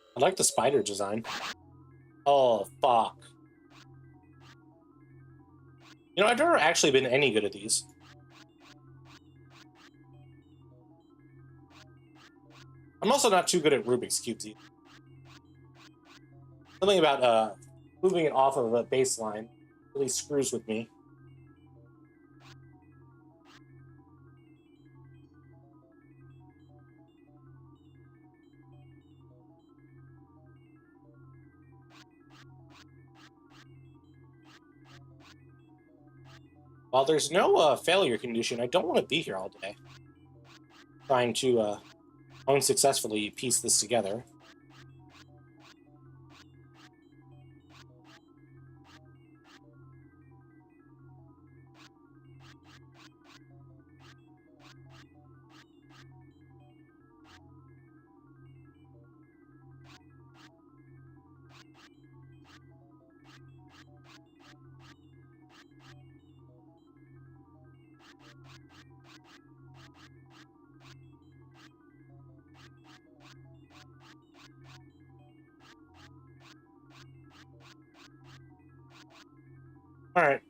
I like the spider design. Oh, fuck. You know, I've never actually been any good at these. I'm also not too good at Rubik's Cubes either. Something about moving it off of a baseline really screws with me. While there's no failure condition, I don't want to be here all day. Trying to unsuccessfully piece this together. All right.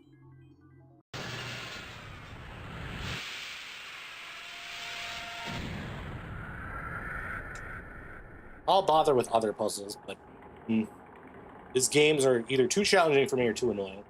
I'll bother with other puzzles, but these games are either too challenging for me or too annoying.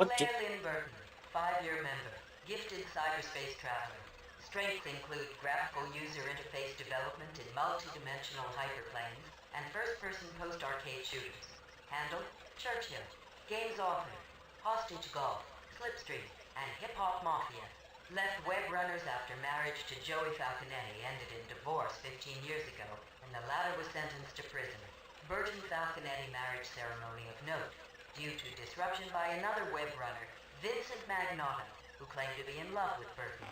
Claire Lynn Burton, 5-year member, gifted cyberspace traveler. Strengths include graphical user interface development in multi-dimensional hyperplanes and first-person post-arcade shooters. Handle, Churchill. Games authored, Hostage Golf, Slipstream, and Hip Hop Mafia. Left web runners after marriage to Joey Falconetti ended in divorce 15 years ago, and the latter was sentenced to prison. Burton Falconetti marriage ceremony of note, due to disruption by another web runner, Vincent Magnotta, who claimed to be in love with Burton.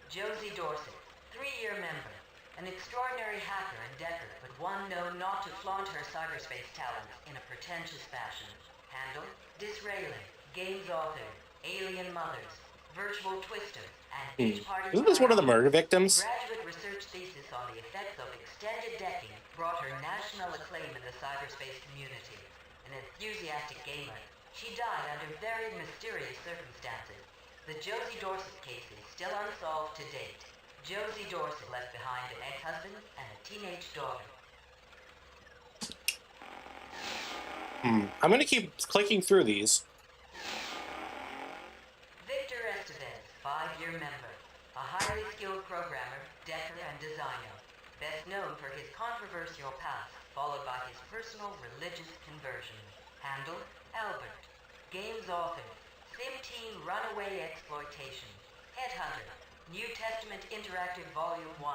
Josie Dorset, 3-year member, an extraordinary hacker and decker, but one known not to flaunt her cyberspace talents in a pretentious fashion. Handle, Disraeli, games author, Alien Mothers, Virtual Twister, and each party's Isn't this one of the murder victims? graduate research thesis on the effects of extended decking brought her national acclaim in the cyberspace community. An enthusiastic gamer, she died under very mysterious circumstances. The Josie Dorset case is still unsolved to date. Josie Dorset left behind an ex-husband and a teenage daughter. I'm gonna keep clicking through these. Victor Estevez, 5-year member. A highly skilled programmer, decker, and designer. Best known for his controversial past, followed by his personal religious conversion. Handle, Albert. Games author. Sim Team Runaway Exploitation. Headhunter. New Testament Interactive Volume 1.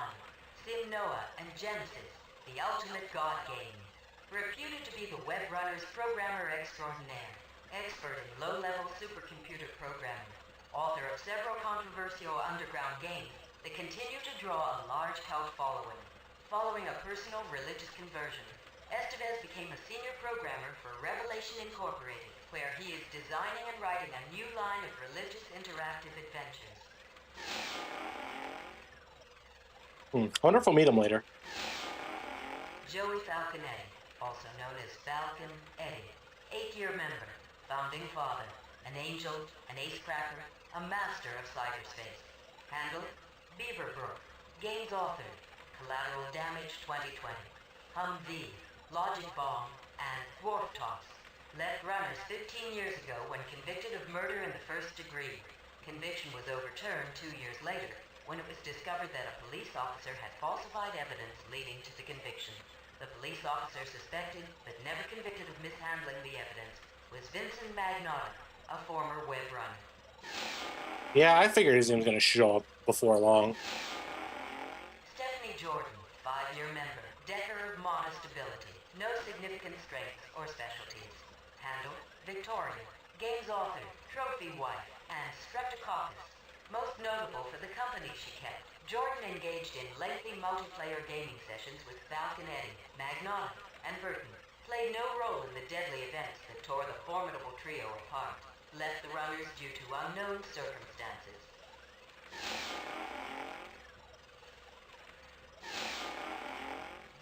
Sim Noah and Genesis. The Ultimate God Game. Reputed to be the web runner's programmer extraordinaire. Expert in low-level supercomputer programming. Author of several controversial underground games that continue to draw a large cult following. Following a personal religious conversion, Estevez became a senior programmer for Revelation Incorporated, where he is designing and writing a new line of religious interactive adventures. I wonder if we'll meet him later. Joey Falconetti, also known as Falcon Eddie, 8-year member, founding father, an angel, an ace-cracker, a master of cyberspace. Handle, Beaverbrook, games author, Collateral Damage 2020, Humvee, Logic Bomb, and Dwarf Toss. Left runners 15 years ago when convicted of murder in the first degree. Conviction was overturned 2 years later when it was discovered that a police officer had falsified evidence leading to the conviction. The police officer suspected, but never convicted of mishandling the evidence, was Vincent Magnotta, a former web runner. Yeah, I figured his name was going to show up before long. Stephanie Jordan, 5-year member, decker of modest ability, no significant strengths or specialties. Handle, Victoria, games author, trophy wife, and streptococcus. Most notable for the company she kept, Jordan engaged in lengthy multiplayer gaming sessions with Falconetti, Magnotta, and Burton. Played no role in the deadly events that tore the formidable trio apart. Left the runners due to unknown circumstances.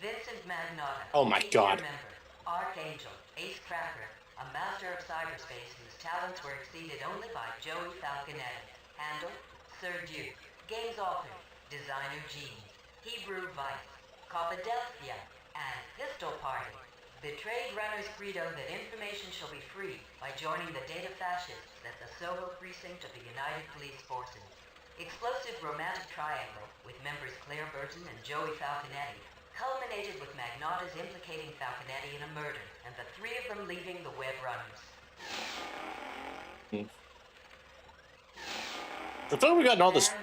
Vincent Magnotta. Oh my God. Member, Archangel, Ace Cracker, a master of cyberspace whose talents were exceeded only by Joey Falconetti. Handle, Sir Duke, games author, designer Gene, Hebrew Vice, Copadelphia, and Pistol Party. Betrayed runners' credo that information shall be free by joining the data fascists at the Soho precinct of the United Police Forces. Explosive romantic triangle with members Claire Burton and Joey Falconetti culminated with Magnotta's implicating Falconetti in a murder and the three of them leaving the web runners. I thought we got all this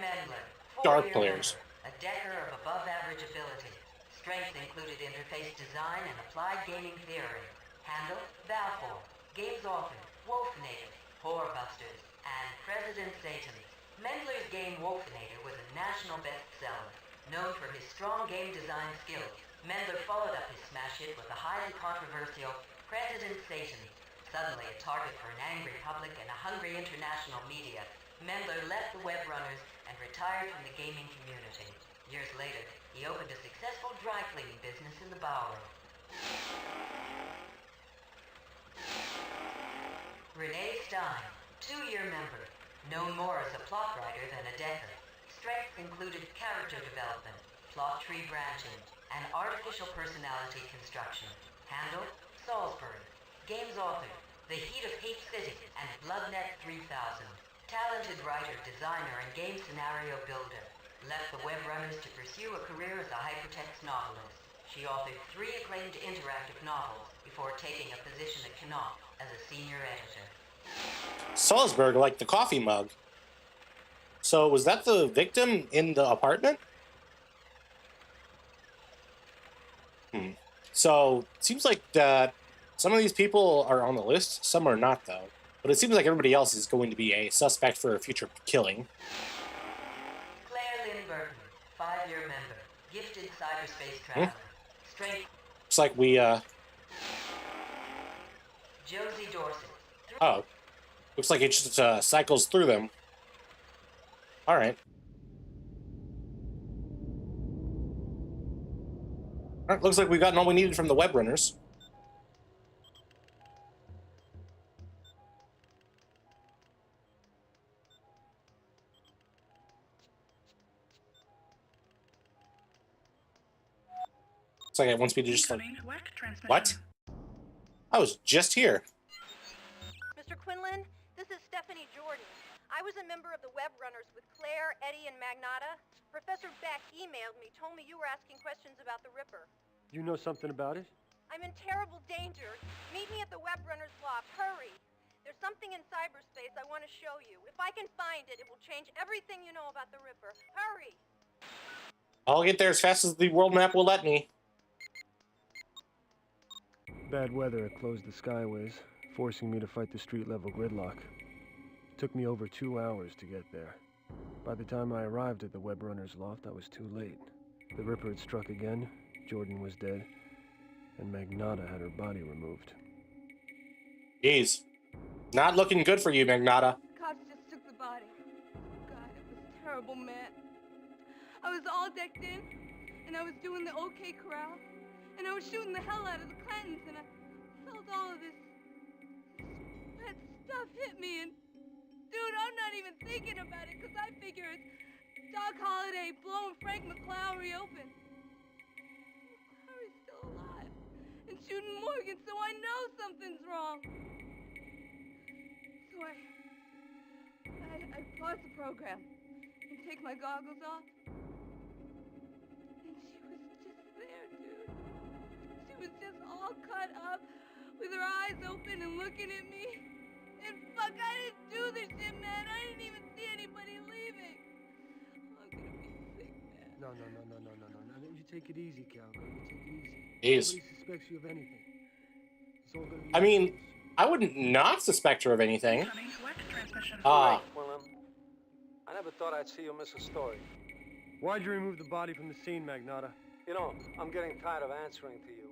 dark players. A decker of above-average ability. Strength included interface design and applied gaming theory. Handle, Balfour. Games author, Wolfinator, Whorebusters, and President Satan. Mendler's game Wolfinator was a national bestseller. Known for his strong game design skills, Mendler followed up his smash hit with the highly controversial President Satan. Suddenly a target for an angry public and a hungry international media, Mendler left the web runners and retired from the gaming community. Years later, he opened a successful dry cleaning business in the Bowery. Renee Stein, 2-year member, known more as a plot writer than a decker. Strengths included character development, plot tree branching, and artificial personality construction. Handle, Salisbury. Games author, The Heat of Hate City and Bloodnet 3000. Talented writer, designer, and game scenario builder. Left the web runners to pursue a career as a hypertext novelist. She authored 3 acclaimed interactive novels before taking a position at Knopf as a senior editor. Salzburg, like the coffee mug. So was that the victim in the apartment? So it seems like that some of these people are on the list, some are not though. But it seems like everybody else is going to be a suspect for a future killing. Claire Lynn Burton, 5-year member, gifted cyberspace traveler. Strength. Looks like we Josie Dorset. Oh. Looks like it just cycles through them. All right. All right, looks like we've gotten all we needed from the web runners. Looks like it wants me to just like... What? I was just here. Mr. Quinlan, this is Stephanie Jordan. I was a member of the web runners with Claire, Eddie, and Magnata. Professor Beck emailed me, told me you were asking questions about the Ripper. You know something about it? I'm in terrible danger. Meet me at the web runners loft. Hurry. There's something in cyberspace I want to show you. If I can find it, it will change everything you know about the Ripper. Hurry. I'll get there as fast as the world map will let me. Bad weather had closed the skyways, forcing me to fight the street-level gridlock. It took me over 2 hours to get there. By the time I arrived at the web runner's loft, I was too late. The Ripper had struck again, Jordan was dead, and Magnata had her body removed. Jeez. Not looking good for you, Magnata. Cops just took the body. God, it was terrible, man. I was all decked in, and I was doing the OK Corral, and I was shooting the hell out of the Clantons, and I felt all of this wet stuff hit me, and dude, I'm not even thinking about it, because I figure it's Doc Holliday blowing Frank McClowry open. McClowry's still alive, and shooting Morgan, so I know something's wrong. So I pause the program and take my goggles off. And she was just there, dude. She was just all cut up with her eyes open and looking at me. And fuck, I didn't do this shit, man. I didn't even see anybody leaving. I'm gonna be sick, man. No. You take it easy, Calgo. You take it Jeez. easy. Nobody suspects you of anything. It's all gonna be... I mean, I wouldn't not suspect her of anything. Well, I never thought I'd see you miss a story. Why'd you remove the body from the scene, Magnata? You know, I'm getting tired of answering to you.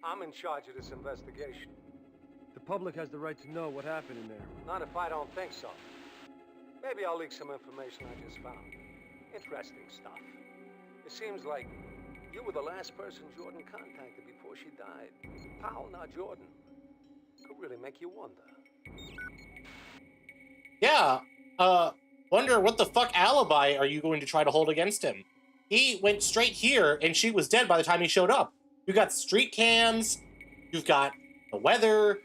I'm in charge of this investigation. The public has the right to know what happened in there. Not if I don't think so. Maybe I'll leak some information I just found. Interesting stuff. It seems like you were the last person Jordan contacted before she died. Powell, not Jordan. Could really make you wonder. Yeah, wonder what the fuck alibi are you going to try to hold against him? He went straight here, and she was dead by the time he showed up. You got street cams, you've got the weather,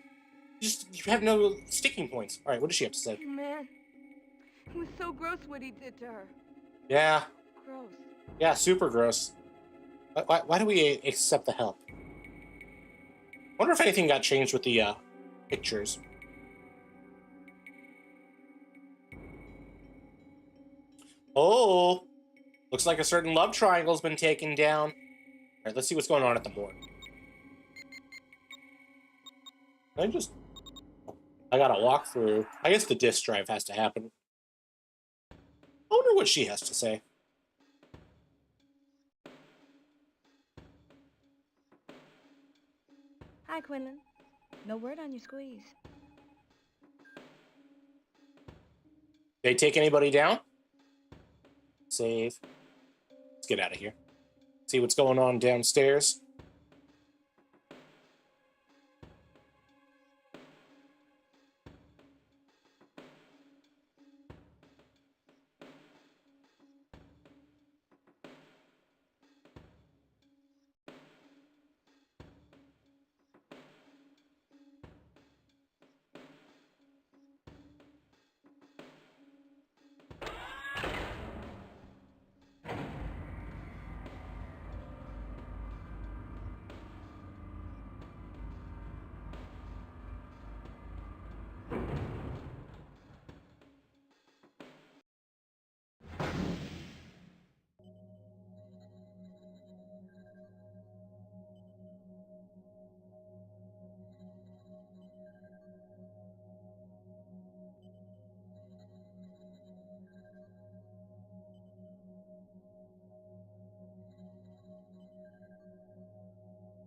you have no sticking points. All right, what does she have to say? Man, it was so gross what he did to her. Yeah. Gross. Yeah, super gross. Why do we accept the help? Wonder if anything got changed with the pictures. Oh, looks like a certain love triangle's been taken down. All right, let's see what's going on at the morgue. I gotta walk through. I guess the disk drive has to happen. I wonder what she has to say. Hi, Quinlan. No word on your squeeze. They take anybody down? Save. Let's get out of here. See what's going on downstairs.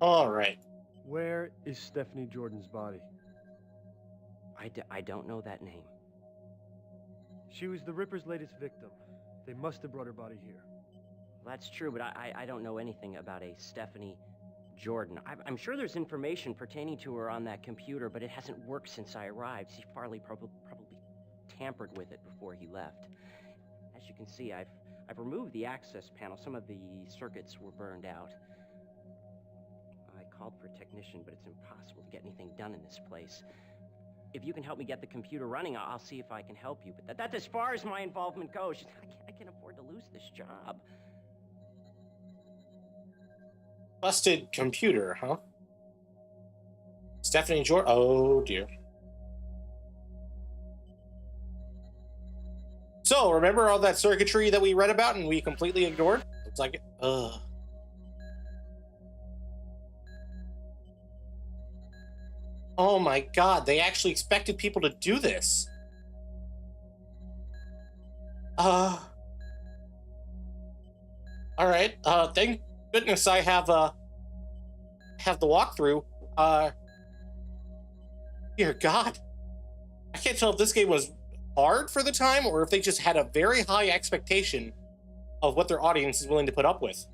All right. Where is Stephanie Jordan's body? I don't know that name. She was the Ripper's latest victim. They must have brought her body here. That's true, but I don't know anything about a Stephanie Jordan. I'm sure there's information pertaining to her on that computer, but it hasn't worked since I arrived. See, Farley probably tampered with it before he left. As you can see, I've removed the access panel. Some of the circuits were burned out. I called for a technician, but it's impossible to get anything done in this place. If you can help me get the computer running, I'll see if I can help you. But that's as far as my involvement goes. I can't afford to lose this job. Busted computer, huh? Stephanie Jordan. Oh dear. So, remember all that circuitry that we read about and we completely ignored? Looks like it. Ugh. Oh my god, they actually expected people to do this. Alright, thank goodness I have the walkthrough. Dear God. I can't tell if this game was hard for the time or if they just had a very high expectation of what their audience is willing to put up with.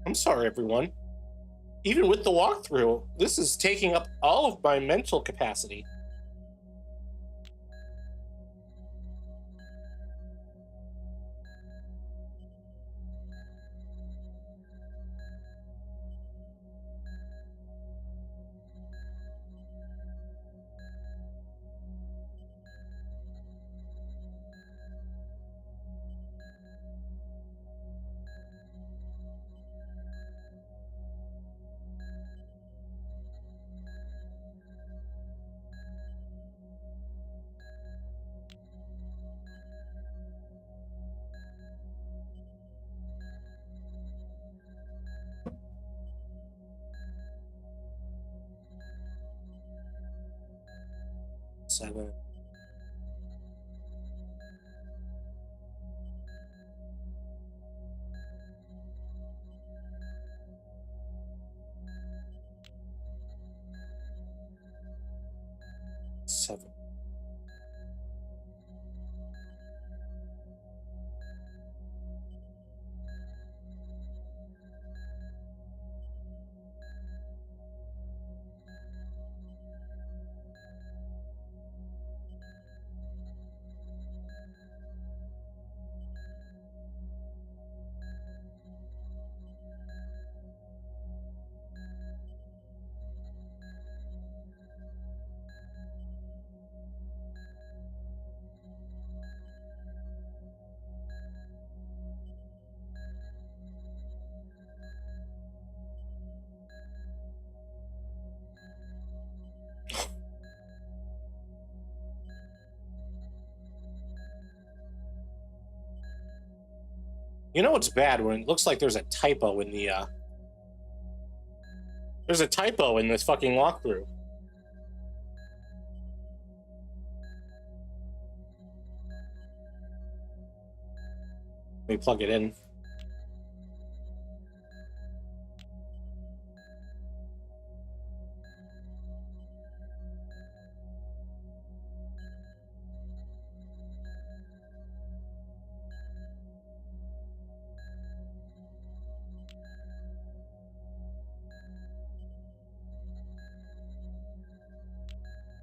I'm sorry, everyone. Even with the walkthrough, this is taking up all of my mental capacity. Seven. Seven. You know what's bad when it looks like there's a typo in the there's a typo in this fucking walkthrough. Let me plug it in.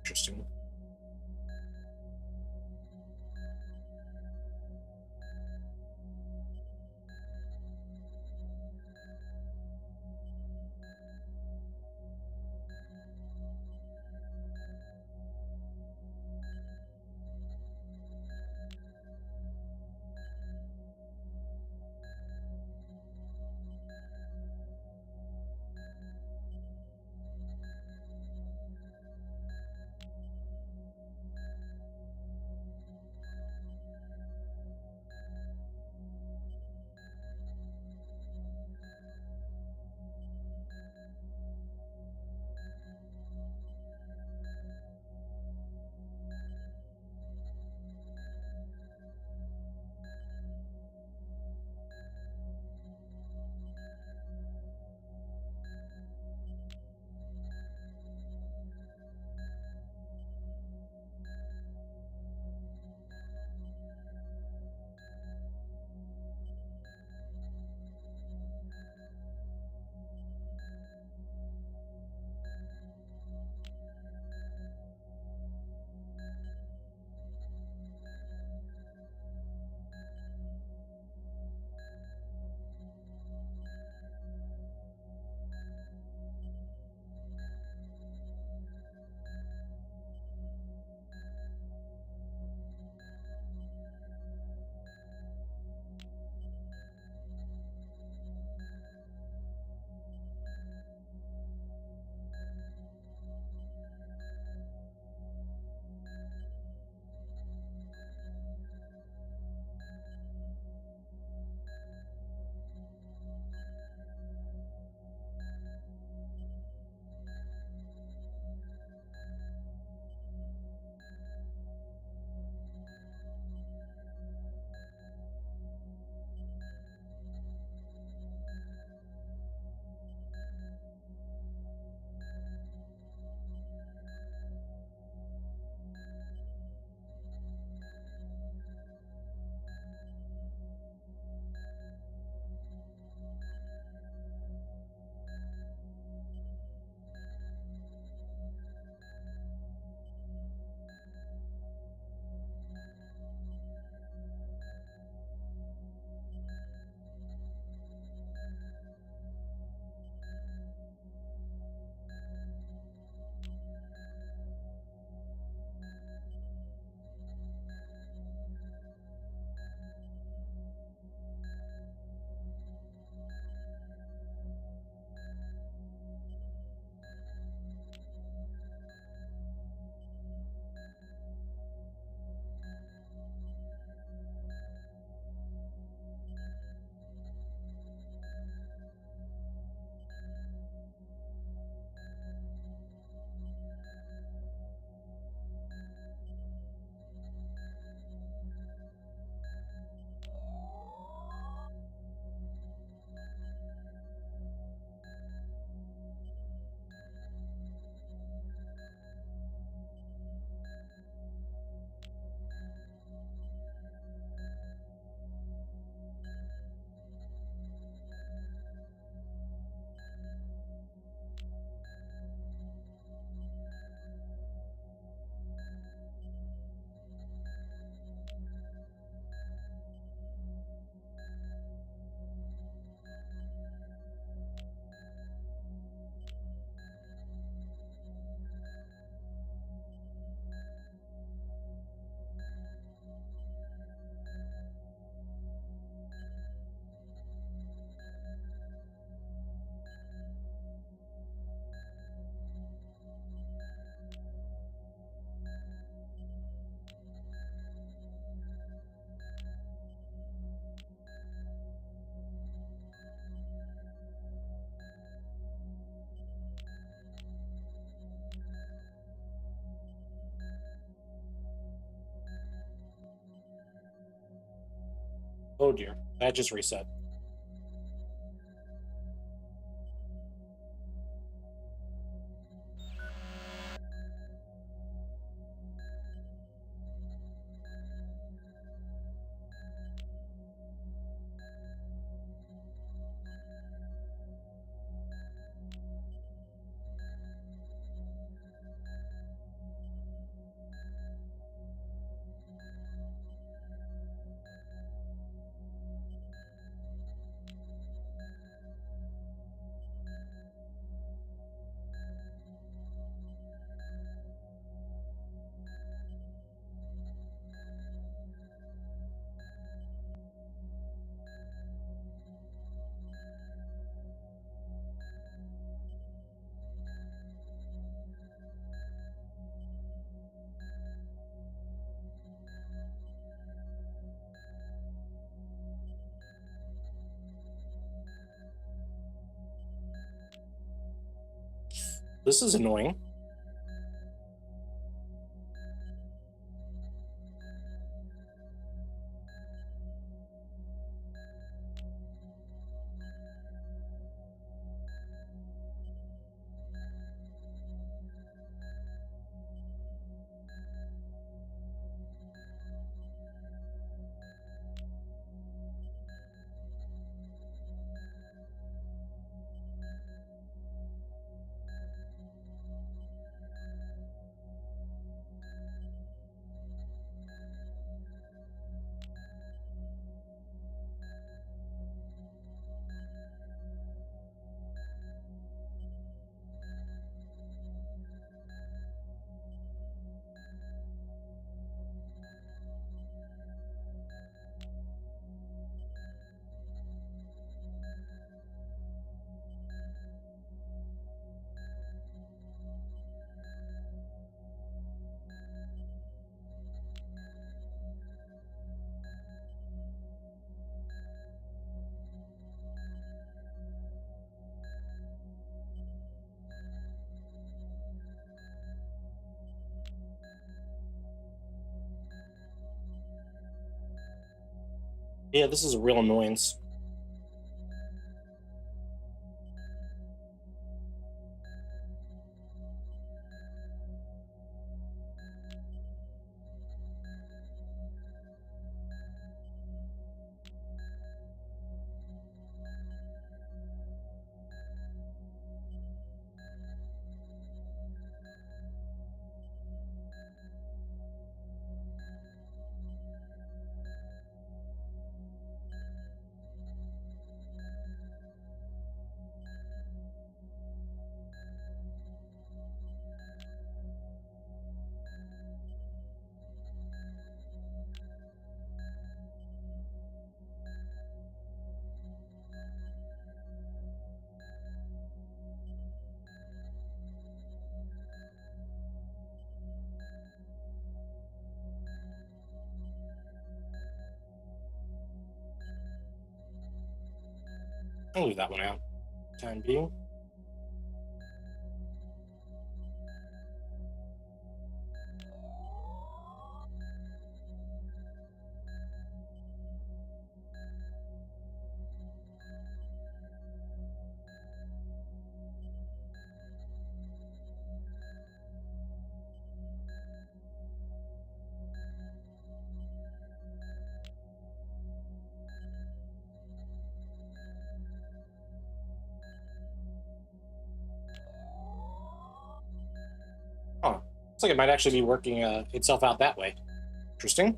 Interesting. Oh dear, that just reset. This is annoying. Yeah, this is a real annoyance. I'll leave that one out. Time being. Oh, looks like it might actually be working itself out that way. Interesting.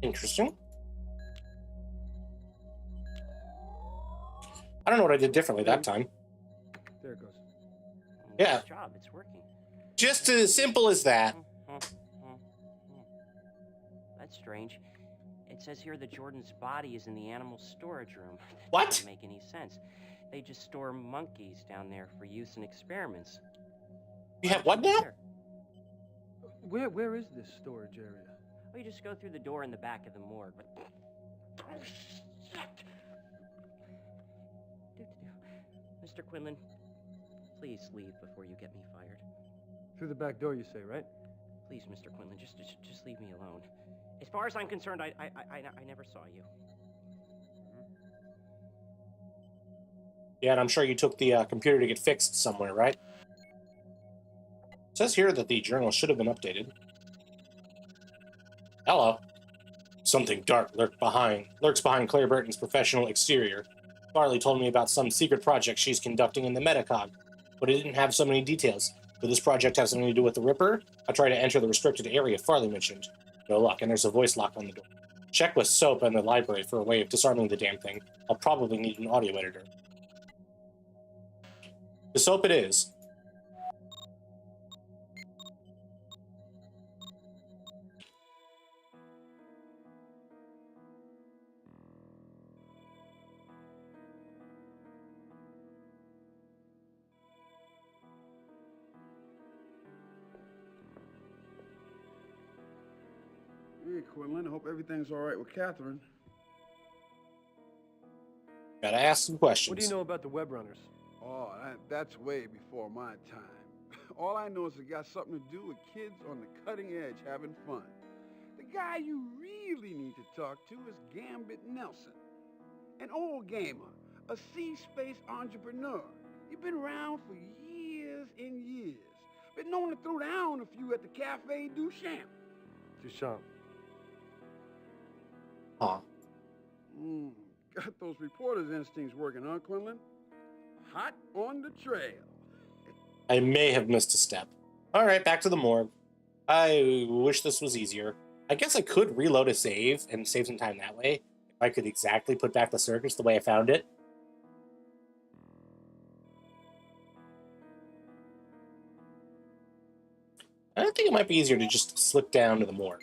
Interesting. I don't know what I did differently that time. There it goes. Yeah. Nice job. It's working. Just as simple as that. That's strange. It says here that Jordan's body is in the animal storage room. That What? doesn't make any sense. They just store monkeys down there for use in experiments. You have what now? Where is this storage area? Oh, you just go through the door in the back of the morgue. Oh, shit! Mr. Quinlan, please leave before you get me fired. Through the back door, you say, right? Please, Mr. Quinlan, just leave me alone. As far as I'm concerned, I never saw you. Yeah, and I'm sure you took the computer to get fixed somewhere, right? It says here that the journal should have been updated. Hello. Something dark lurks behind Claire Burton's professional exterior. Farley told me about some secret project she's conducting in the Metacog, but it didn't have so many details. Could this project have something to do with the Ripper? I tried to enter the restricted area Farley mentioned. No luck, and there's a voice lock on the door. Check with Soap and the library for a way of disarming the damn thing. I'll probably need an audio editor. The Soap it is. Hey, Quinlan, I hope everything's all right with Catherine. Gotta ask some questions. What do you know about the web runners? Oh, that's way before my time. All I know is it got something to do with kids on the cutting edge having fun. The guy you really need to talk to is Gambit Nelson, an old gamer, a C-space entrepreneur. You've been around for years and years. Been known to throw down a few at the Cafe Duchamp. Duchamp. Huh. Got those reporter's instincts working, huh, Quinlan? Hot on the trail. I may have missed a step. All right, back to the morgue. I wish this was easier. I guess I could reload a save and save some time that way. If I could exactly put back the circuits the way I found it. I think it might be easier to just slip down to the morgue.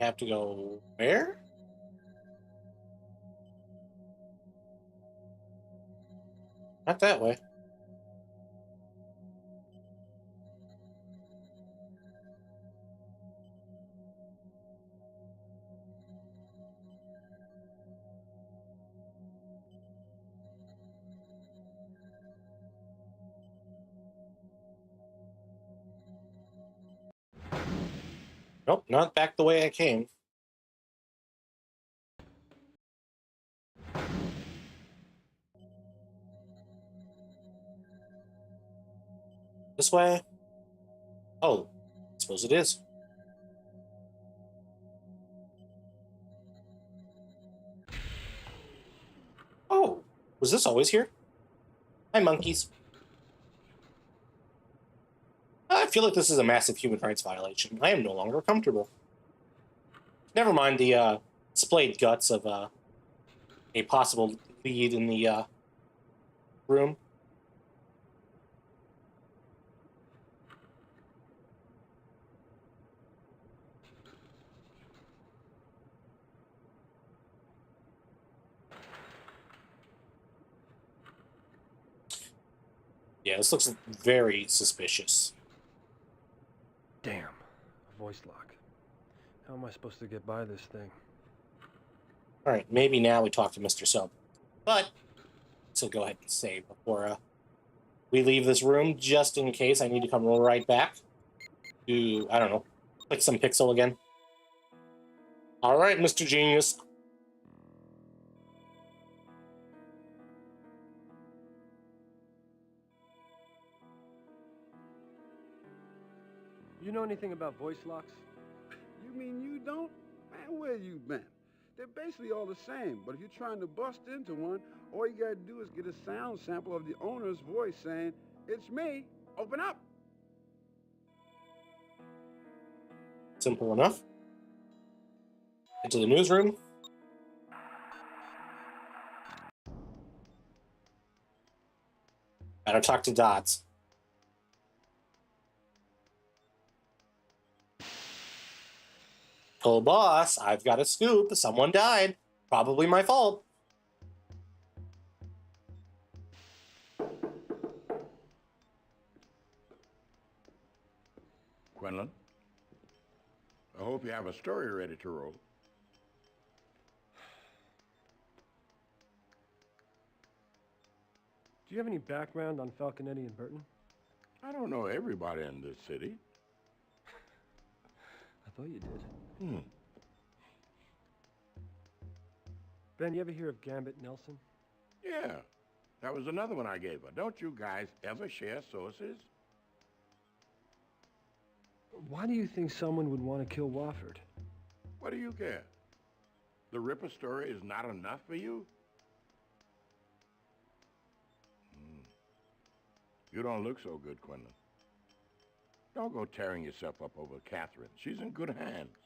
Have to go where? Not that way. Nope, not back the way I came. This way? Oh, I suppose it is. Oh, was this always here? Hi, monkeys. I feel like this is a massive human rights violation. I am no longer comfortable. Never mind the splayed guts of a possible lead in the room. Yeah, this looks very suspicious. Damn, a voice lock. How am I supposed to get by this thing? All right, maybe now we talk to Mr. Soap. But, so go ahead and save before we leave this room, just in case I need to come right back to, I don't know, click some pixel again. All right, Mr. Genius. You know anything about voice locks? You mean you don't? Man, where you been? They're basically all the same, but if you're trying to bust into one, all you gotta do is get a sound sample of the owner's voice saying, "It's me, open up." Simple enough. Get to the newsroom. Gotta talk to Dots. Oh, boss, I've got a scoop. Someone died. Probably my fault. Quinlan, I hope you have a story ready to roll. Do you have any background on Falconetti and Burton? I don't know everybody in this city. I thought you did. Hmm. Ben, you ever hear of Gambit Nelson? Yeah, that was another one I gave her. Don't you guys ever share sources? Why do you think someone would want to kill Wofford? What do you care? The Ripper story is not enough for you? You don't look so good, Quinlan. Don't go tearing yourself up over Catherine. She's in good hands.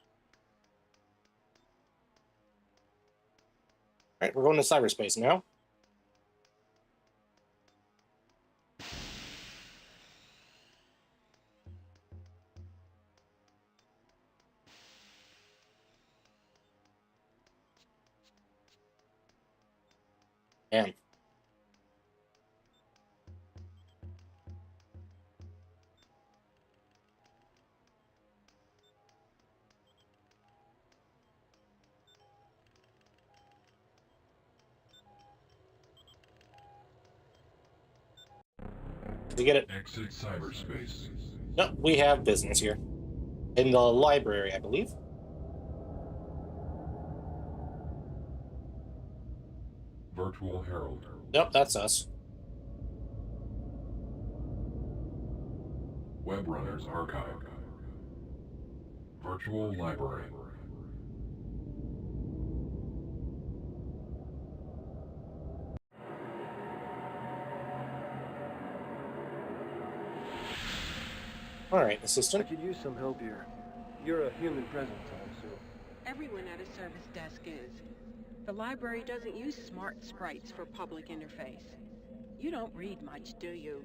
All right, we're going to cyberspace now. Damn. To get it. Exit cyberspace. No, we have business here. In the library, I believe. Virtual Herald. Yep, that's us. Web Runners Archive. Virtual Library. All right, assistant. I could use some help here. You're a human presence, I assume. Everyone at a service desk is. The library doesn't use smart sprites for public interface. You don't read much, do you?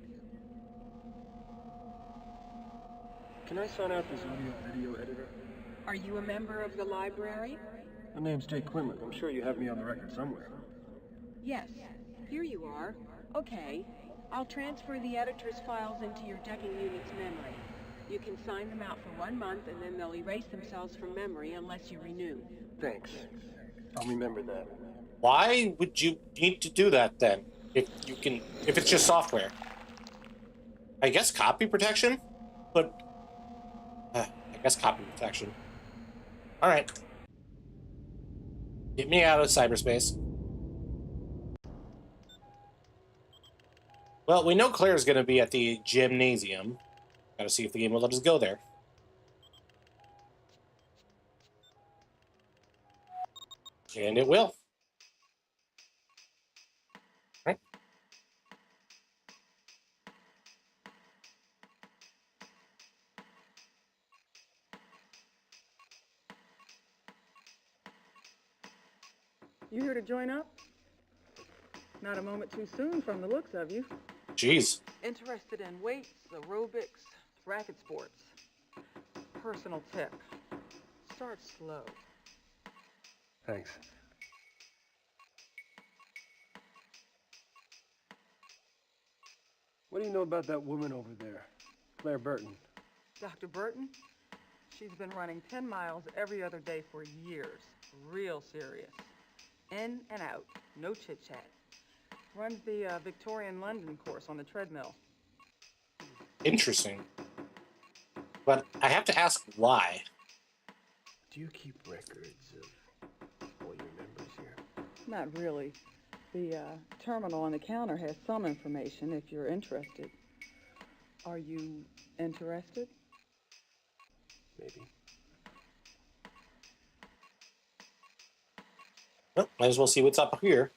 Can I sign out this audio-video editor? Are you a member of the library? My name's Jake Quinlan. I'm sure you have me on the record somewhere. Yes. Here you are. Okay. I'll transfer the editor's files into your decking unit's memory. You can sign them out for 1 month, and then they'll erase themselves from memory unless you renew. Thanks. I'll remember that. Why would you need to do that then? If it's just software. I guess copy protection? But I guess copy protection. All right. Get me out of cyberspace. Well, we know Claire's going to be at the gymnasium. Gotta see if the game will let us go there. And it will. All right. You here to join up? Not a moment too soon from the looks of you. Jeez. Interested in weights, aerobics, racket sports. Personal tip. Start slow. Thanks. What do you know about that woman over there, Claire Burton? Dr. Burton? She's been running 10 miles every other day for years. Real serious. In and out. No chit-chat. Runs the Victorian London course on the treadmill. Interesting. But I have to ask why. Do you keep records of all your members here? Not really. The terminal on the counter has some information if you're interested. Are you interested? Maybe. Oh, might as well see what's up here.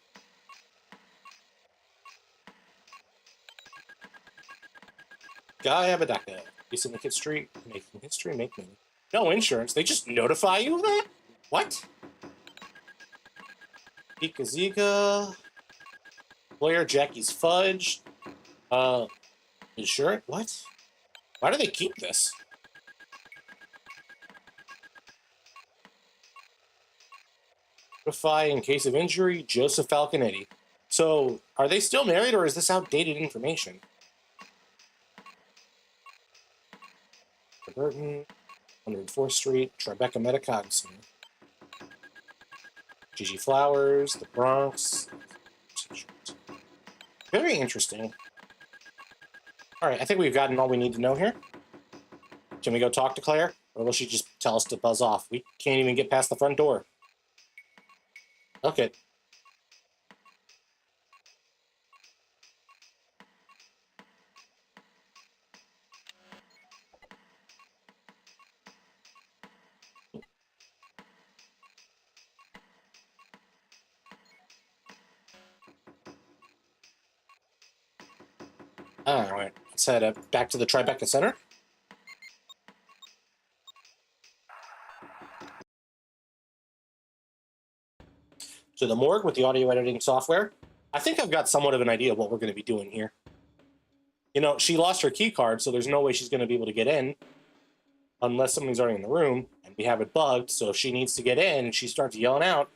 Guy Abadaka. He's in the Kid Street, making history, make money. No insurance. They just notify you of that? What? Pika Zika. Lawyer Jackie's Fudge. Insurance? What? Why do they keep this? Notify in case of injury, Joseph Falconetti. So, are they still married, or is this outdated information? Burton, 104th Street, Tribeca Medicog Center. Gigi Flowers, the Bronx. Very interesting. All right, I think we've gotten all we need to know here. Can we go talk to Claire? Or will she just tell us to buzz off? We can't even get past the front door. Okay. All right, let's head back to the Tribeca Center. To the morgue with the audio editing software. I think I've got somewhat of an idea of what we're going to be doing here. You know, she lost her key card, so there's no way she's going to be able to get in unless somebody's already in the room, and we have it bugged, so if she needs to get in and she starts yelling out,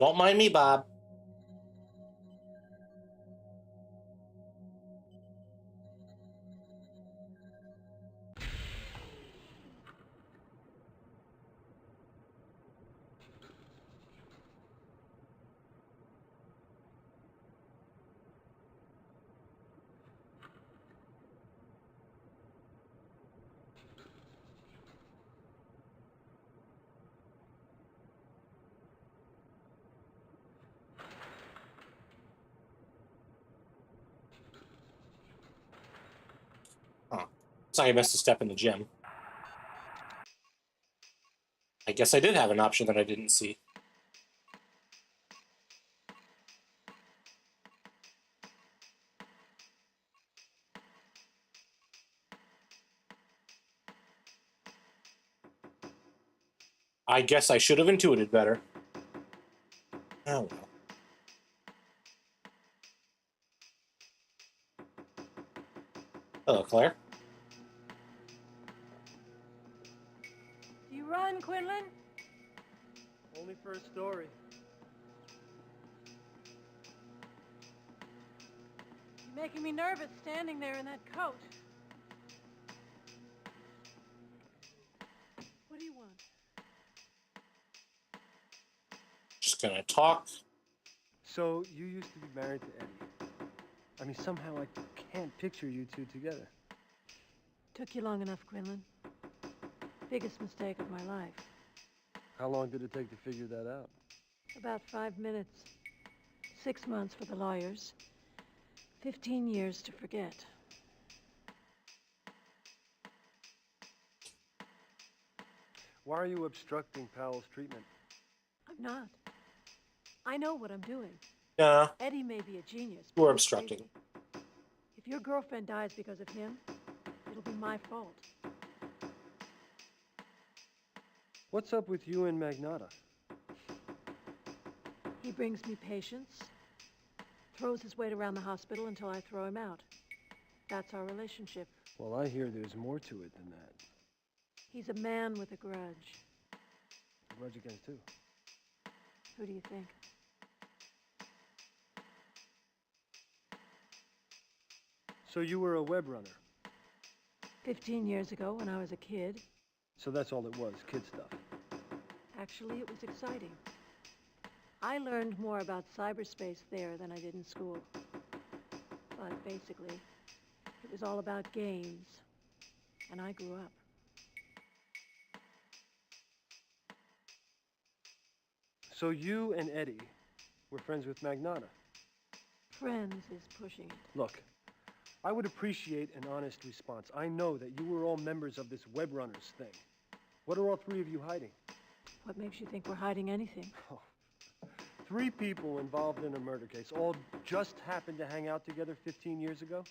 don't mind me, Bob. Huh. Looks like I missed a step in the gym. I guess I did have an option that I didn't see. I guess I should have intuited better. Oh well. Hello, Claire. Do you run, Quinlan? Only for a story. You're making me nervous standing there in that coat. What do you want? Just gonna talk. So, you used to be married to Eddie. I mean, somehow I can't picture you two together. Took you long enough, Quinlan. Biggest mistake of my life. How long did it take to figure that out? About 5 minutes. 6 months for the lawyers. 15 years to forget. Why are you obstructing Powell's treatment? I'm not. I know what I'm doing. Nah. Eddie may be a genius. We're but he's obstructing. crazy. If your girlfriend dies because of him, it'll be my fault. What's up with you and Magnata? He brings me patients, throws his weight around the hospital until I throw him out. That's our relationship. Well, I hear there's more to it than that. He's a man with a grudge. A grudge against who? Who do you think? So you were a web runner? 15 years ago when I was a kid. So that's all it was, kid stuff. Actually, it was exciting. I learned more about cyberspace there than I did in school. But basically, it was all about games. And I grew up. So you and Eddie were friends with Magnata? Friends is pushing it. Look, I would appreciate an honest response. I know that you were all members of this Web Runners thing. What are all three of you hiding? What makes you think we're hiding anything? Oh. 3 people involved in a murder case all just happened to hang out together 15 years ago?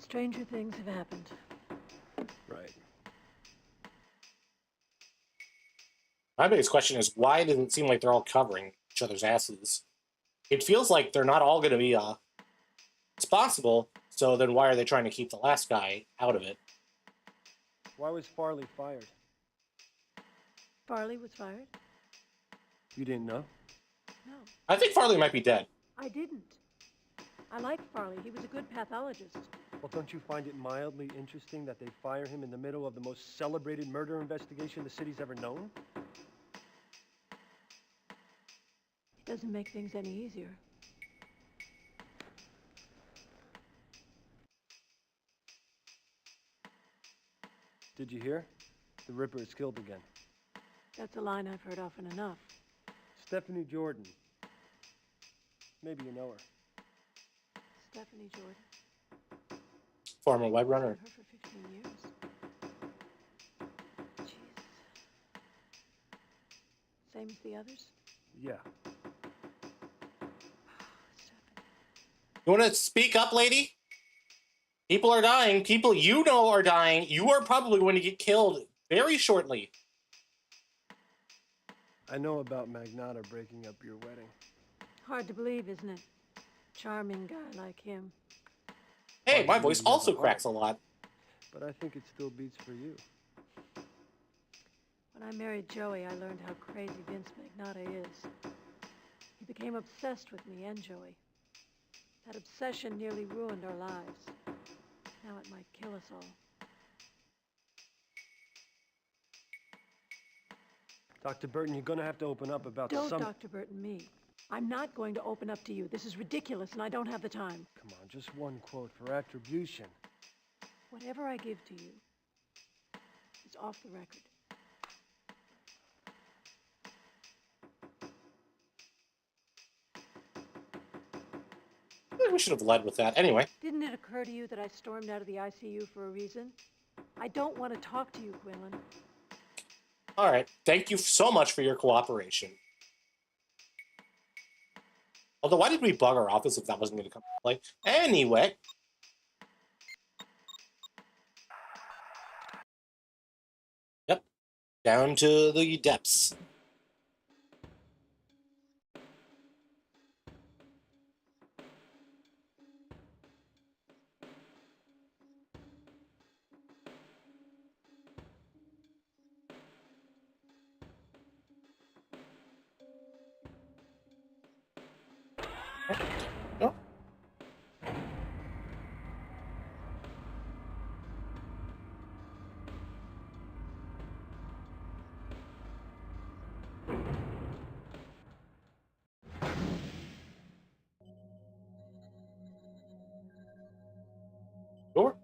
Stranger things have happened. Right. My biggest question is, why does it seem like they're all covering each other's asses? It feels like they're not all going to be responsible, so then why are they trying to keep the last guy out of it? Why was Farley fired? Farley was fired? You didn't know? No. I think Farley might be dead. I didn't. I liked Farley. He was a good pathologist. Well, don't you find it mildly interesting that they fire him in the middle of the most celebrated murder investigation the city's ever known? It doesn't make things any easier. Did you hear? The Ripper is killed again. That's a line I've heard often enough. Stephanie Jordan. Maybe you know her. Stephanie Jordan. Former web runner. I've known her for 15 years. Jesus. Same as the others? Yeah. You want to speak up, lady? People are dying. People you know are dying. You are probably going to get killed very shortly. I know about Magnata breaking up your wedding. Hard to believe, isn't it? Charming guy like him. Hey, my voice also cracks a lot. But I think it still beats for you. When I married Joey, I learned how crazy Vince Magnata is. He became obsessed with me and Joey. That obsession nearly ruined our lives. Now it might kill us all. Dr. Burton, you're gonna have to open up about Don't Dr. Burton me. I'm not going to open up to you. This is ridiculous and I don't have the time. Come on, just one quote for attribution. Whatever I give to you is off the record. I think we should have led with that. Anyway. Didn't it occur to you that I stormed out of the ICU for a reason? I don't want to talk to you, Quinlan. All right. Thank you so much for your cooperation. Although, why did we bug our office if that wasn't going to come into play? Anyway. Yep. Down to the depths. Oh. Sure.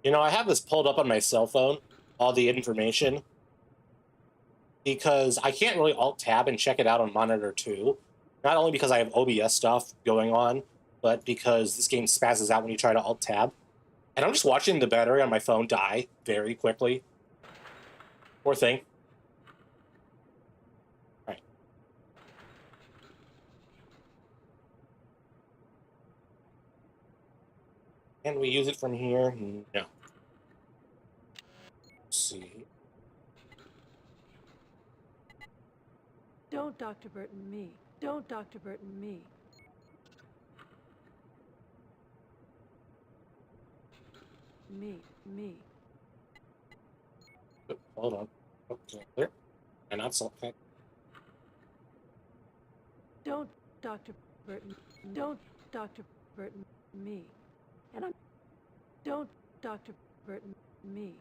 You know, I have this pulled up on my cell phone, all the information, because I can't really alt-tab and check it out on monitor 2. Not only because I have OBS stuff going on, but because this game spazzes out when you try to alt-tab. And I'm just watching the battery on my phone die very quickly. Poor thing. All right. Can we use it from here? No. Let's see. Don't Dr. Burton me. Don't Dr. Burton me. Me. Hold on. Okay, there. And that's something. Don't Dr. Burton. Don't Dr. Burton, me. And I'm... Don't, Dr. Burton, me.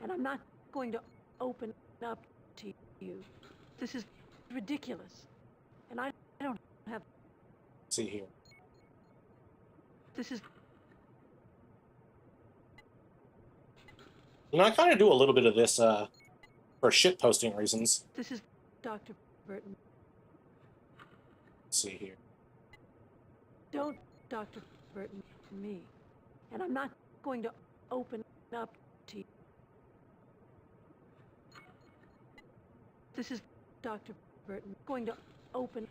And I'm not going to open up to you. This is ridiculous. And I don't have... Let's see here. This is... You know, I kind of do a little bit of this for shit posting reasons. This is Dr. Burton. Let's see here. Don't, Dr. Burton, me. And I'm not going to open up to you. This is Dr. Burton. Going to open...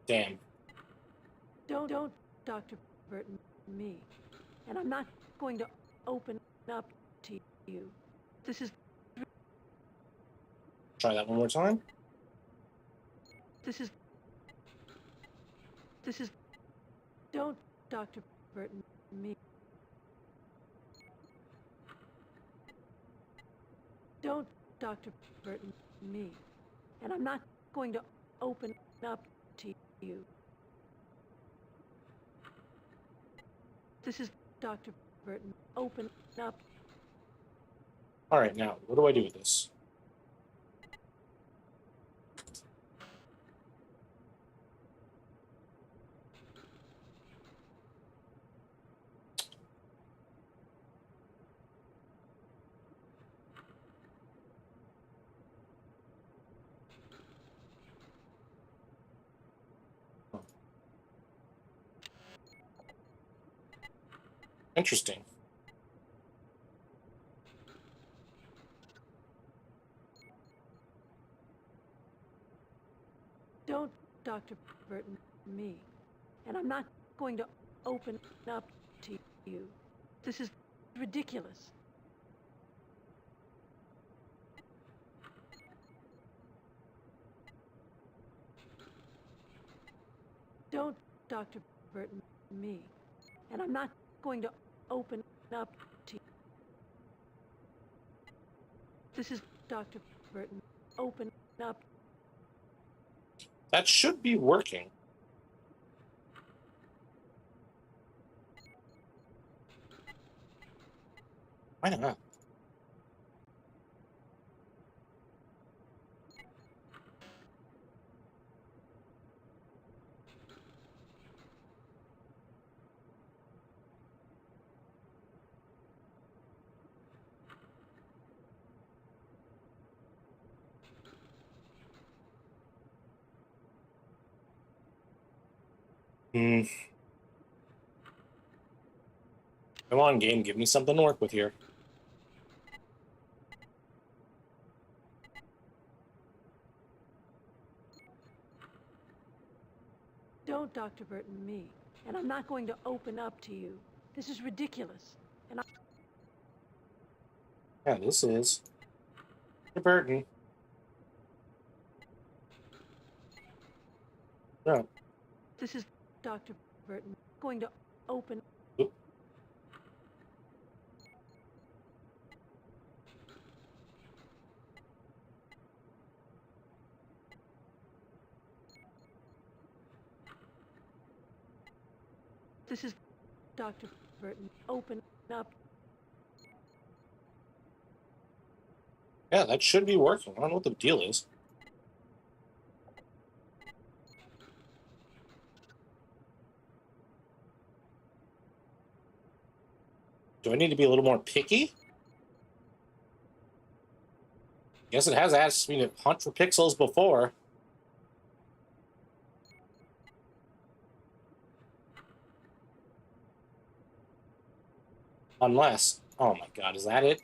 Damn. Don't, Dr. Burton, me. And I'm not going to open up to you. This is... Try that one more time. This is... Don't, Dr. Burton, me. Don't, Dr. Burton, me. And I'm not going to open up to you. This is Dr. Burton. Open up. All right, now, what do I do with this? Interesting. Don't, Dr. Burton, me. And I'm not going to open up to you. This is ridiculous. Don't, Dr. Burton, me. And I'm not going to open up to you. This is Dr. Burton. Open up. That should be working. Why not? Come on, game, give me something to work with here. Don't, Dr. Burton, me. And I'm not going to open up to you. This is ridiculous. And I... Yeah, this is. Mr. Burton. No. This is Dr. Burton. Going to open... Oop. This is Dr. Burton. Open up. Yeah, that should be working. I don't know what the deal is. Do I need to be a little more picky? Guess it has asked me to hunt for pixels before. Unless... Oh my god, is that it?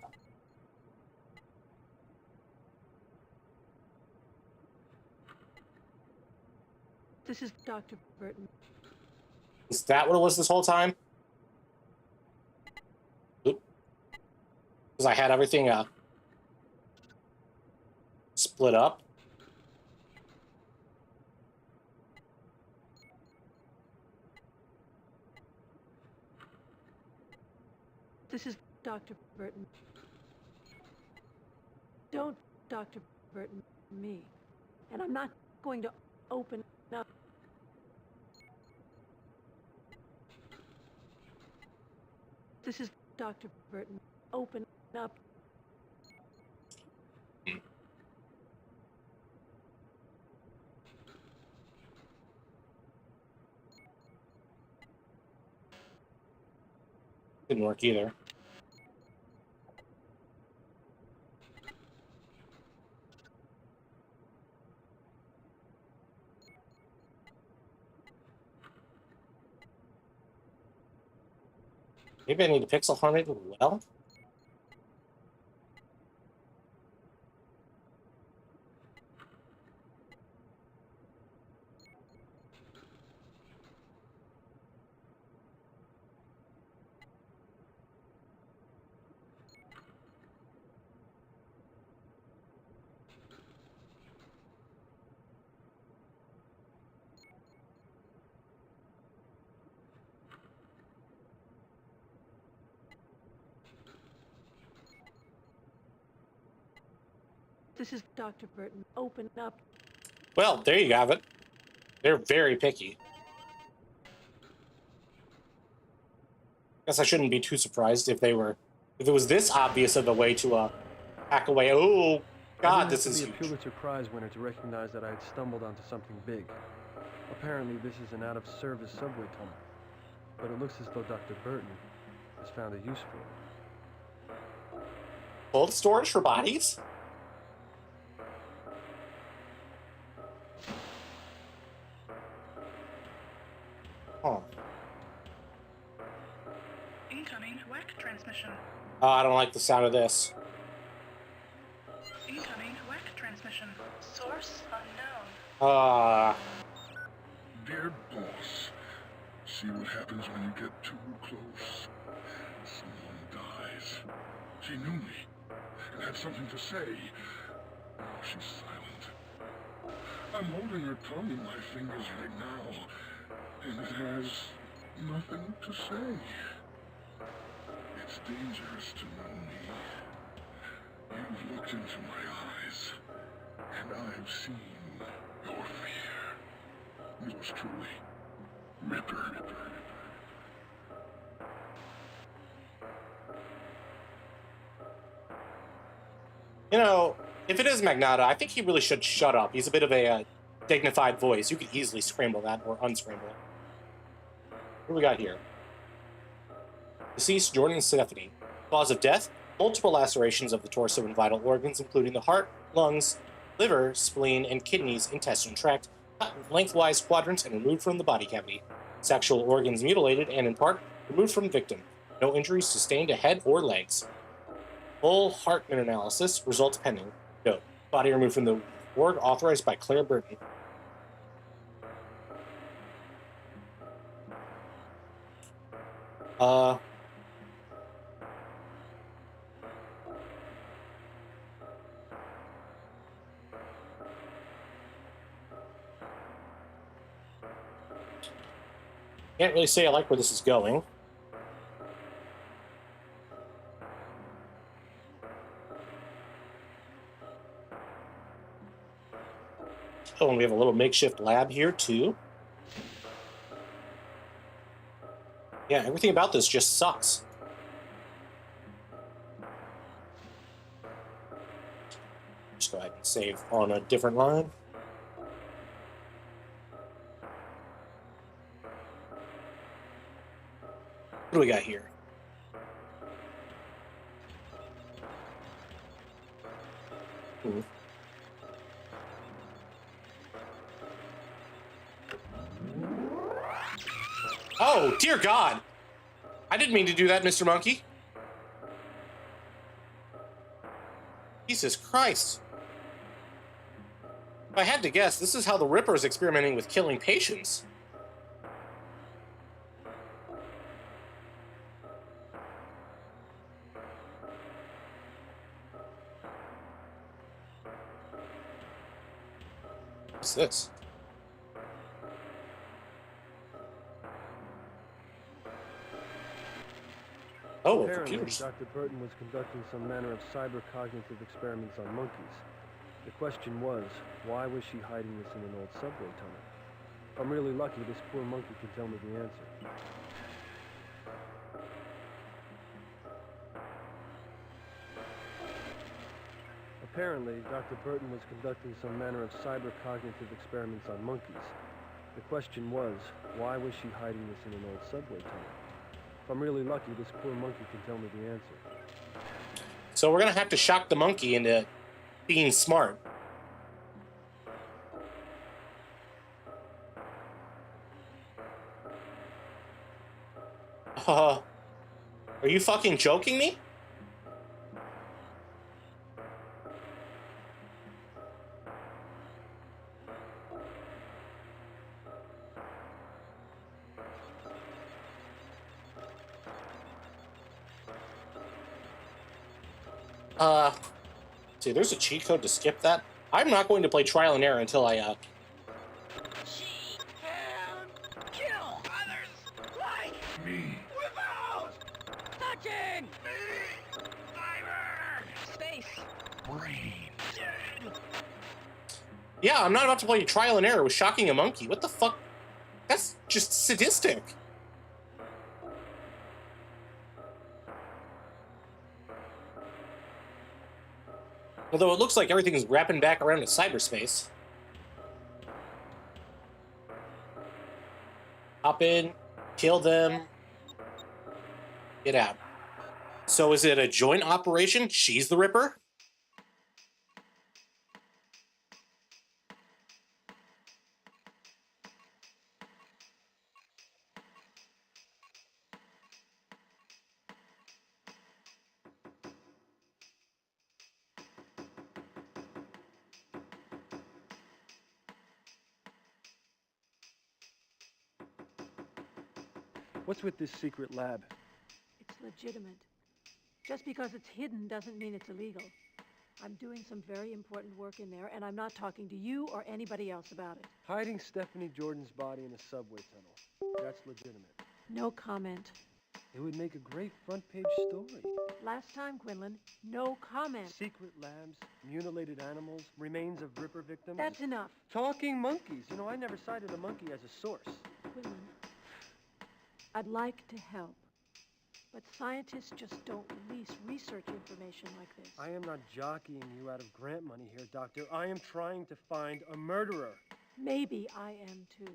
This is Dr. Burton. Is that what it was this whole time? Oop. Because I had everything split up. This is Dr. Burton. Don't, Dr. Burton, me. And I'm not going to open up. This is Dr. Burton. Open up. Didn't work either. Maybe I need to pixel harm it well. This is Dr. Burton. Open up. Well, there you have it. They're very picky. Guess I shouldn't be too surprised if it was this obvious of a way to hack away. Oh God, this is I huge. didn't have to be a Pulitzer Prize winner to recognize that I had stumbled onto something big. Apparently, this is an out-of-service subway tunnel, but it looks as though Dr. Burton has found a use for it. Cold storage for bodies? Huh. Incoming WAC transmission. Oh, I don't like the sound of this. Incoming WAC transmission. Source unknown. Dear boss, see what happens when you get too close. Someone dies. She knew me and had something to say. Now she's silent. I'm holding her tongue in my fingers right now, and it has nothing to say. It's dangerous to know me. You've looked into my eyes, and I've seen your fear. Yours truly, Ripper. You know, if it is Magnata, I think he really should shut up. He's a bit of a dignified voice. You could easily scramble that or unscramble it. What do we got here? Deceased Jordan Stephanie. Cause of death: multiple lacerations of the torso and vital organs, including the heart, lungs, liver, spleen, and kidneys, intestinal tract, cut in lengthwise quadrants and removed from the body cavity. Sexual organs mutilated and, in part, removed from victim. No injuries sustained to head or legs. Full heart analysis, results pending. Note: body removed from the ward authorized by Claire Burton. Can't really say I like where this is going. Oh, and we have a little makeshift lab here, too. Yeah, everything about this just sucks. Just go ahead and save on a different line. What do we got here? Ooh. Oh, dear God! I didn't mean to do that, Mr. Monkey. Jesus Christ. If I had to guess, this is how the Ripper is experimenting with killing patients. What's this? Oh, Apparently, computers. Dr. Burton was conducting some manner of cyber-cognitive experiments on monkeys. The question was, why was she hiding this in an old subway tunnel? If I'm really lucky, this poor monkey can tell me the answer. Apparently, Dr. Burton was conducting some manner of cyber-cognitive experiments on monkeys. The question was, why was she hiding this in an old subway tunnel? If I'm really lucky, this poor monkey can tell me the answer. So we're going to have to shock the monkey into being smart. Are you fucking joking me? See, there's a cheat code to skip that. I'm not going to play trial and error until I, She can kill others like Me. without touching me. Cyber Space. Brain. yeah, I'm not about to play trial and error with shocking a monkey. What the fuck? That's just sadistic. Although it looks like everything's wrapping back around to cyberspace. Hop in, kill them, get out. So is it a joint operation? She's the Ripper? What's with this secret lab? It's legitimate. Just because it's hidden doesn't mean it's illegal. I'm doing some very important work in there, and I'm not talking to you or anybody else about it. Hiding Stephanie Jordan's body in a subway tunnel. That's legitimate. No comment. It would make a great front-page story. Last time, Quinlan, no comment. Secret labs, mutilated animals, remains of Ripper victims. That's enough. Talking monkeys. You know, I never cited a monkey as a source. Quinlan, I'd like to help, but scientists just don't release research information like this. I am not jockeying you out of grant money here, Doctor. I am trying to find a murderer. Maybe I am too.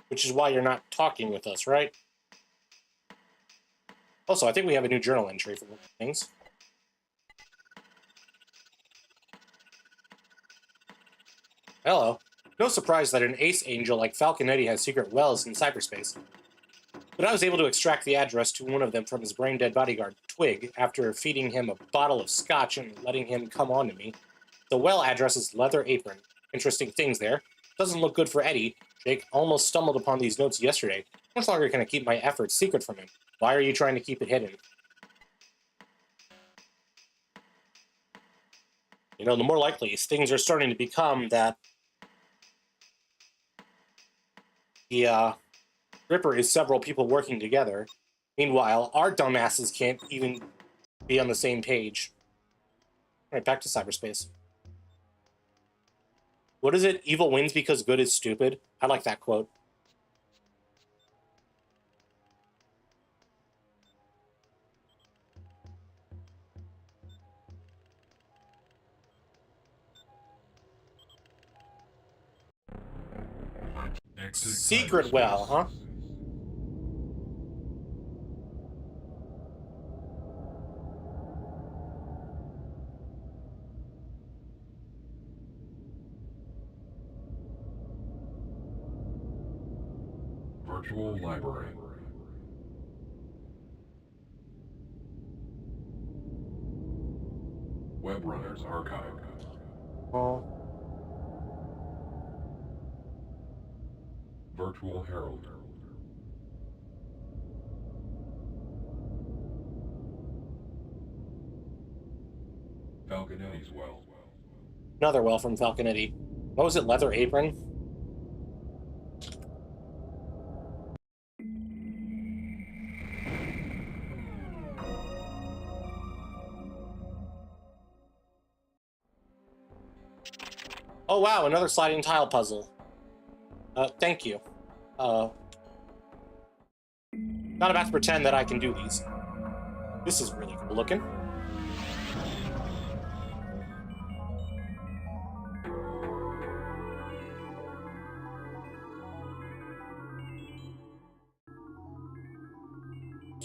Which is why you're not talking with us, right? Also, I think we have a new journal entry for things. Hello. No surprise that an ace angel like Falconetti has secret wells in cyberspace. But I was able to extract the address to one of them from his brain-dead bodyguard, Twig, after feeding him a bottle of scotch and letting him come on to me. The well address is Leather Apron. Interesting things there. Doesn't look good for Eddie. Jake almost stumbled upon these notes yesterday. How much longer can I keep my efforts secret from him? Why are you trying to keep it hidden? You know, the more likely things are starting to become that the Ripper is several people working together. Meanwhile, our dumbasses can't even be on the same page. All right, back to cyberspace. What is it? Evil wins because good is stupid? I like that quote. Secret well, huh? Virtual library. Web Runners Archive. Oh. Virtual Herald. Falconetti's well. Another well from Falconetti. What was it, Leather Apron? Oh wow, another sliding tile puzzle. Thank you. Not about to pretend that I can do these. This is really cool looking.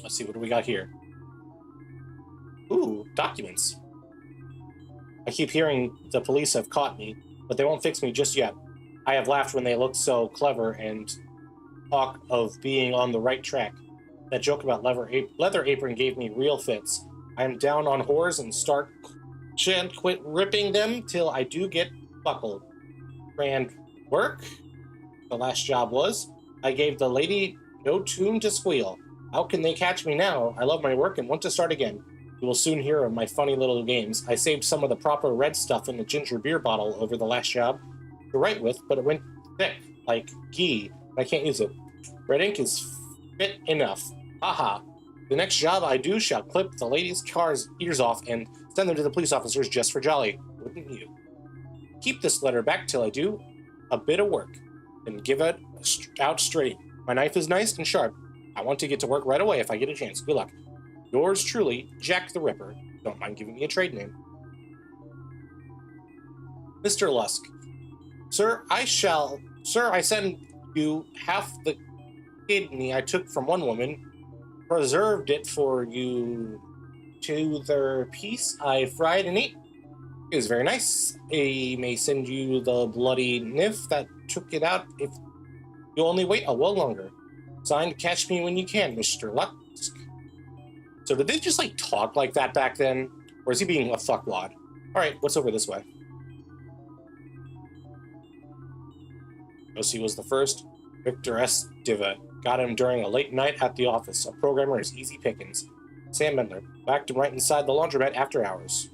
Let's see, what do we got here? Ooh, documents. I keep hearing the police have caught me, but they won't fix me just yet. I have laughed when they look so clever and talk of being on the right track. That joke about leather apron gave me real fits. I am down on whores and shan't quit ripping them till I do get buckled. Grand work. The last job was. I gave the lady no tune to squeal. How can they catch me now? I love my work and want to start again. You will soon hear of my funny little games. I saved some of the proper red stuff in the ginger beer bottle over the last job to write with, but it went thick, like ghee. I can't use it. Red ink is fit enough. Haha. The next job I do shall clip the lady's car's ears off and send them to the police officers just for jolly. Wouldn't you? Keep this letter back till I do a bit of work, and give it out straight. My knife is nice and sharp. I want to get to work right away if I get a chance. Good luck. Yours truly, Jack the Ripper. Don't mind giving me a trade name. Mr. Lusk. Sir, I send you half the kidney I took from one woman, preserved it for you to their piece I fried and ate. It was very nice. I may send you the bloody niff that took it out if you only wait a while longer. Signed, catch me when you can, Mr. Lusk. So did they just, like, talk like that back then? Or is he being a fuckwad? Alright, what's over this way? Josie was the first. Victor S. Diva. Got him during a late night at the office. A programmer is easy pickings. Sam Bendler. Whacked him right inside the laundromat after hours.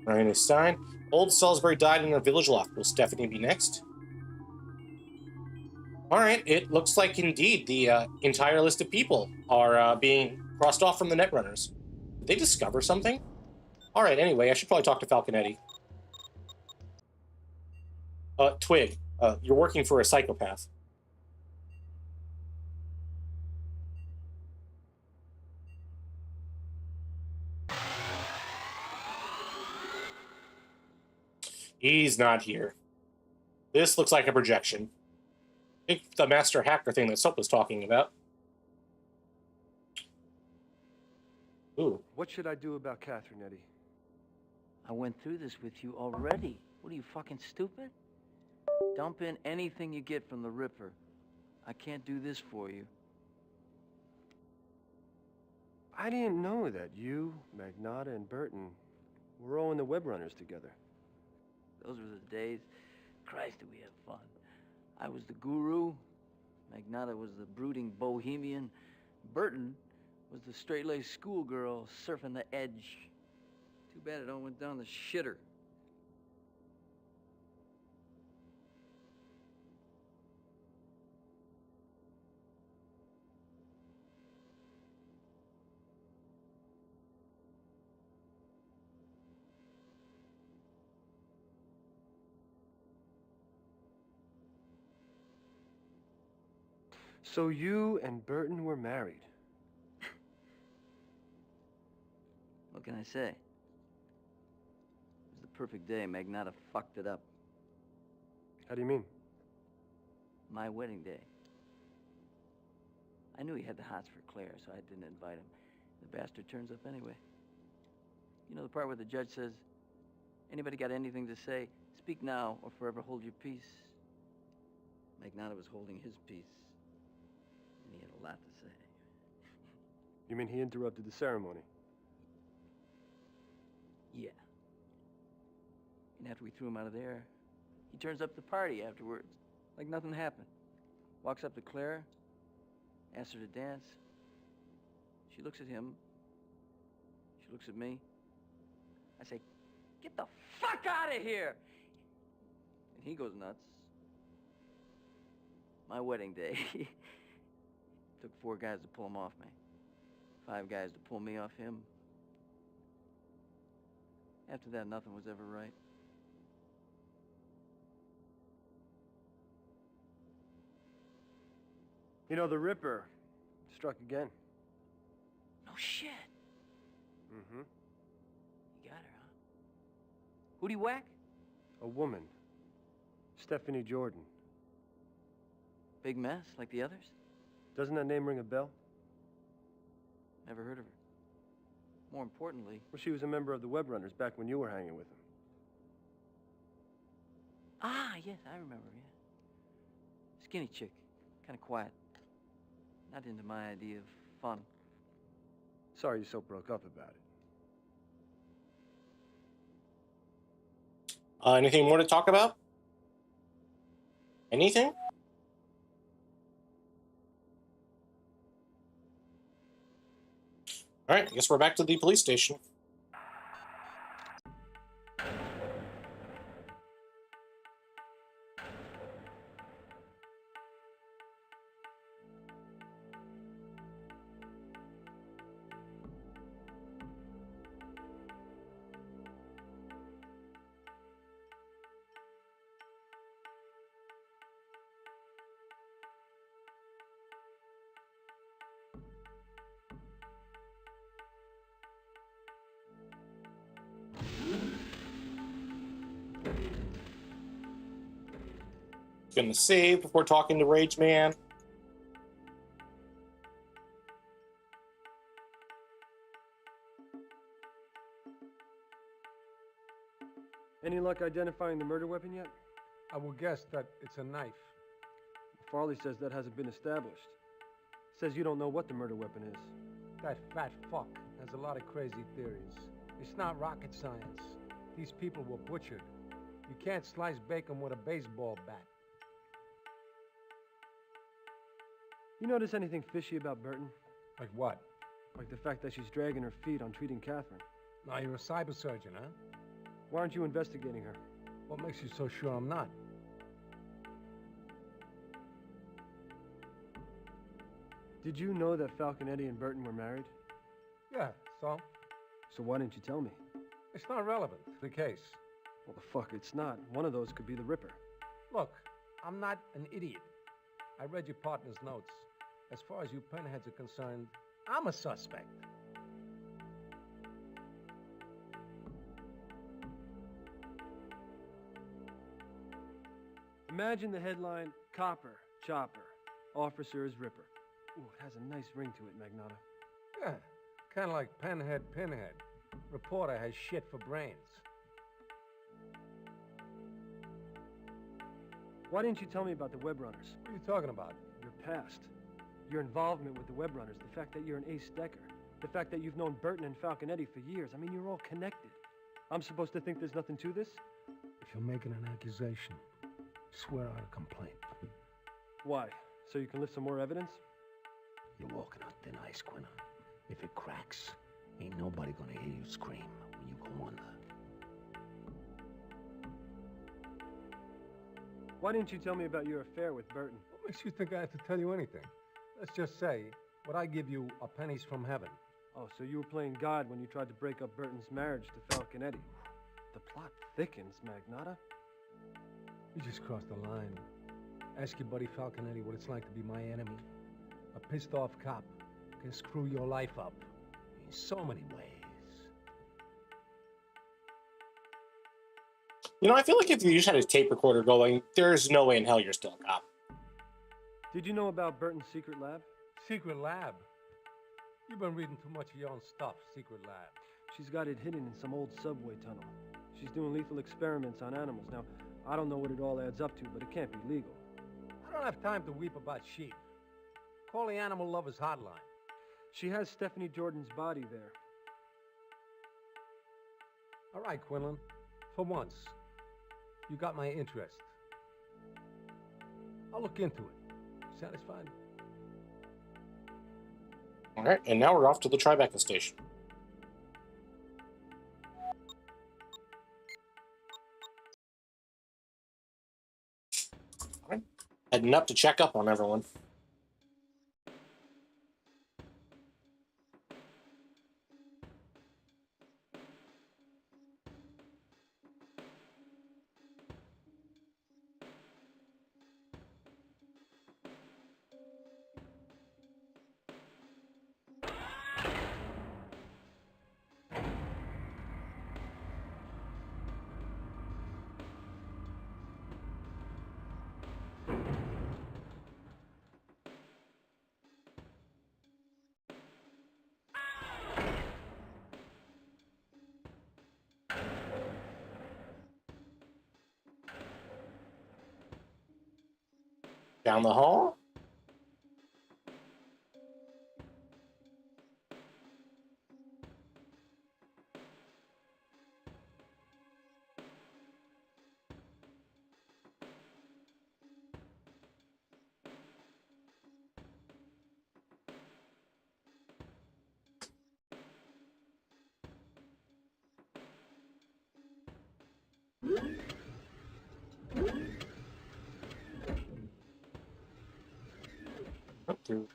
Ryan Stein. Old Salisbury died in a village loft. Will Stephanie be next? Alright, it looks like indeed the entire list of people are being crossed off from the Netrunners. Did they discover something? Alright, anyway, I should probably talk to Falconetti. Twig, you're working for a psychopath. He's not here. This looks like a projection. I think the master hacker thing that Soap was talking about. Ooh. What should I do about Catherine, Eddie? I went through this with you already. What are you, fucking stupid? Dump in anything you get from the Ripper. I can't do this for you. I didn't know that you, Magnata, and Burton were all in the web runners together. Those were the days. Christ, did we have fun. I was the guru. Magnata was the brooding bohemian. Burton was the straight-laced schoolgirl surfing the edge. Too bad it all went down the shitter. So you and Burton were married? What can I say? It was the perfect day. Magnata fucked it up. How do you mean? My wedding day. I knew he had the hots for Claire, so I didn't invite him. The bastard turns up anyway. You know the part where the judge says, anybody got anything to say? Speak now or forever hold your peace. Magnata was holding his peace. And he had a lot to say. You mean he interrupted the ceremony? Yeah. And after we threw him out of there, he turns up the party afterwards, like nothing happened. Walks up to Claire, asks her to dance. She looks at him. She looks at me. I say, get the fuck out of here! And he goes nuts. My wedding day. Took 4 guys to pull him off me. 5 guys to pull me off him. After that, nothing was ever right. You know, the Ripper struck again. No shit. Mm-hmm. You got her, huh? Who'd he whack? A woman. Stephanie Jordan. Big mess, like the others? Doesn't that name ring a bell? Never heard of her. More importantly... Well, she was a member of the Web Runners back when you were hanging with them. Ah, yes, I remember, yeah. Skinny chick. Kind of quiet. Not into my idea of fun. Sorry you so broke up about it. Anything more to talk about? Anything? All right, I guess we're back to the police station. Gonna save before talking to Rage Man. Any luck identifying the murder weapon yet? I will guess that it's a knife. Farley says that hasn't been established. Says you don't know what the murder weapon is. That fat fuck has a lot of crazy theories. It's not rocket science. These people were butchered. You can't slice bacon with a baseball bat. You notice anything fishy about Burton? Like what? Like the fact that she's dragging her feet on treating Catherine. Now you're a cyber surgeon, huh? Why aren't you investigating her? What makes you so sure I'm not? Did you know that Falconetti and Burton were married? Yeah, so? So why didn't you tell me? It's not relevant to the case. Well, the fuck it's not. One of those could be the Ripper. Look, I'm not an idiot. I read your partner's notes. As far as you pinheads are concerned, I'm a suspect. Imagine the headline, Copper, Chopper, Officer is Ripper. Ooh, it has a nice ring to it, Magnata. Yeah, kind of like Pinhead, Pinhead. Reporter has shit for brains. Why didn't you tell me about the Web Runners? What are you talking about? Your past. Your involvement with the Web Runners, the fact that you're an ace decker, the fact that you've known Burton and Falconetti for years. I mean, you're all connected. I'm supposed to think there's nothing to this? If you're making an accusation, swear out a complaint. Why? So you can lift some more evidence? You're walking on thin ice, Quinn. If it cracks, ain't nobody gonna hear you scream when you go under. Why didn't you tell me about your affair with Burton? What makes you think I have to tell you anything? Let's just say, what I give you are pennies from heaven. Oh, so you were playing God when you tried to break up Burton's marriage to Falconetti. The plot thickens, Magnata. You just crossed the line. Ask your buddy Falconetti what it's like to be my enemy. A pissed off cop can screw your life up in so many ways. You know, I feel like if you just had a tape recorder going, there's no way in hell you're still a cop. Did you know about Burton's secret lab? Secret lab? You've been reading too much of your own stuff, secret lab. She's got it hidden in some old subway tunnel. She's doing lethal experiments on animals. Now, I don't know what it all adds up to, but it can't be legal. I don't have time to weep about sheep. Call the Animal Lovers Hotline. She has Stephanie Jordan's body there. All right, Quinlan. For once, you got my interest. I'll look into it. Satisfied? All right, and now we're off to the Tribeca station. All right, heading up to check up on everyone. Down the hall.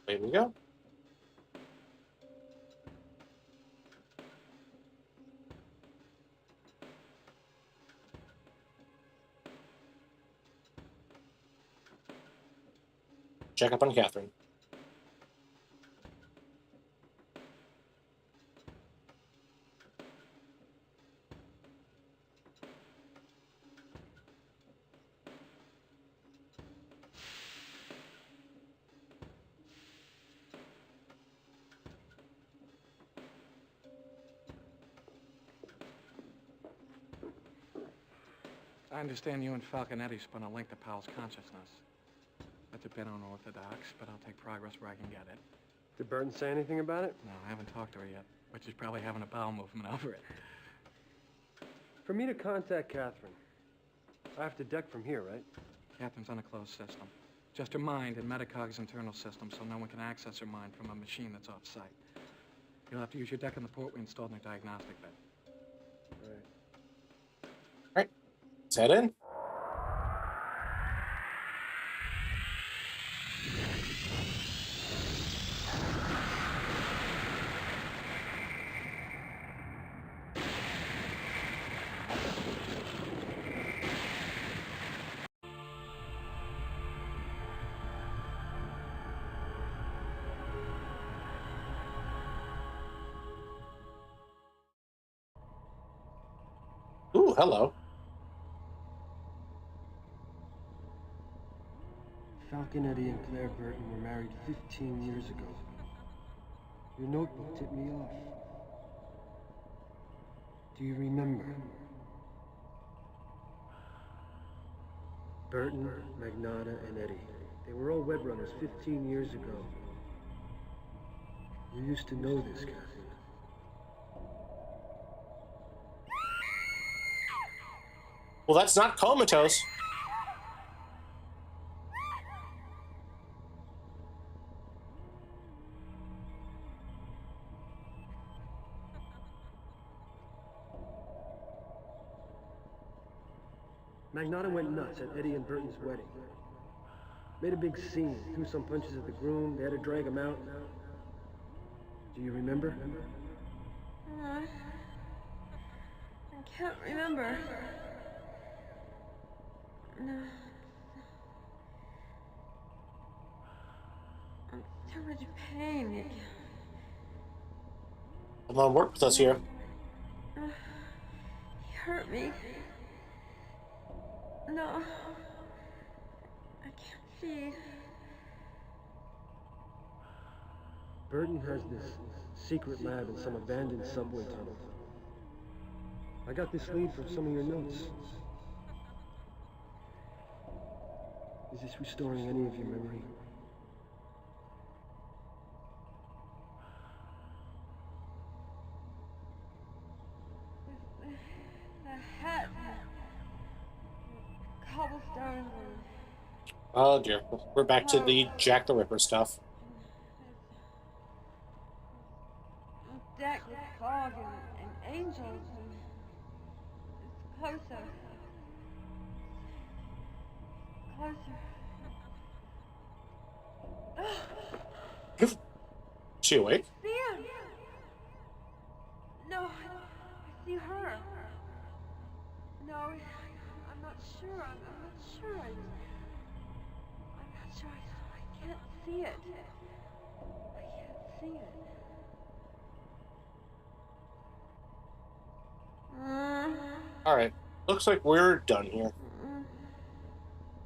There we go. Check up on Catherine. I understand you and Falconetti spun a link to Powell's consciousness. That's a bit unorthodox, but I'll take progress where I can get it. Did Burton say anything about it? No, I haven't talked to her yet, but she's probably having a bowel movement over it. For me to contact Catherine, I have to deck from here, right? Catherine's on a closed system. Just her mind and Metacog's internal system, so no one can access her mind from a machine that's off-site. You'll have to use your deck on the port we installed in her diagnostic bed. Right. Let's head in. Ooh, hello. Falconetti and Claire Burton were married 15 years ago. Your notebook tipped me off. Do you remember? Burton, Magnata, and Eddie. They were all web runners 15 years ago. You used to know this, Catherine. Well, that's not comatose. Magnata went nuts at Eddie and Burton's wedding. Made a big scene, threw some punches at the groom, they had to drag him out. Do you remember? I can't remember. No. I'm so much pain. Come on, work with us here. You hurt me. No. I can't see. Burton has this secret lab in some abandoned subway tunnel. I got this lead from some of your notes. Is this restoring any of your memory? The hat. Cobblestones. Oh dear, we're back to the Jack the Ripper stuff. Deck with fog and angels. And it's closer. Closer. She awake? Sam! No, I see her. No, I'm not sure. I'm not sure. I'm not sure. I can't see it. I can't see it. Alright, looks like we're done here.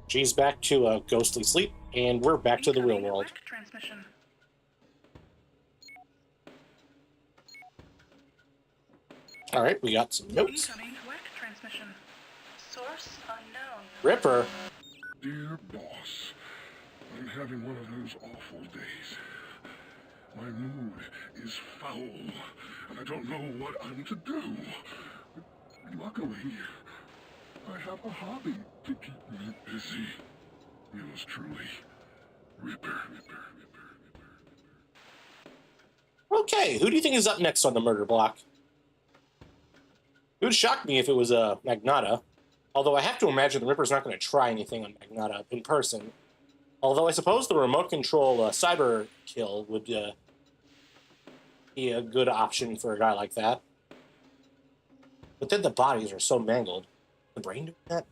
She's back to a ghostly sleep, and we're back to the real world. Transmission. Alright, we got some notes. Incoming WEC transmission. Source unknown. Ripper. Dear boss, I'm having one of those awful days. My mood is foul, and I don't know what I'm to do. But luckily, I have a hobby to keep me busy. Yours truly, Ripper. Okay, who do you think is up next on the murder block? It would shock me if it was Magnata. Although I have to imagine the Ripper's not going to try anything on Magnata in person. Although I suppose the remote control cyber kill would be a good option for a guy like that. But then the bodies are so mangled. The brain doing that?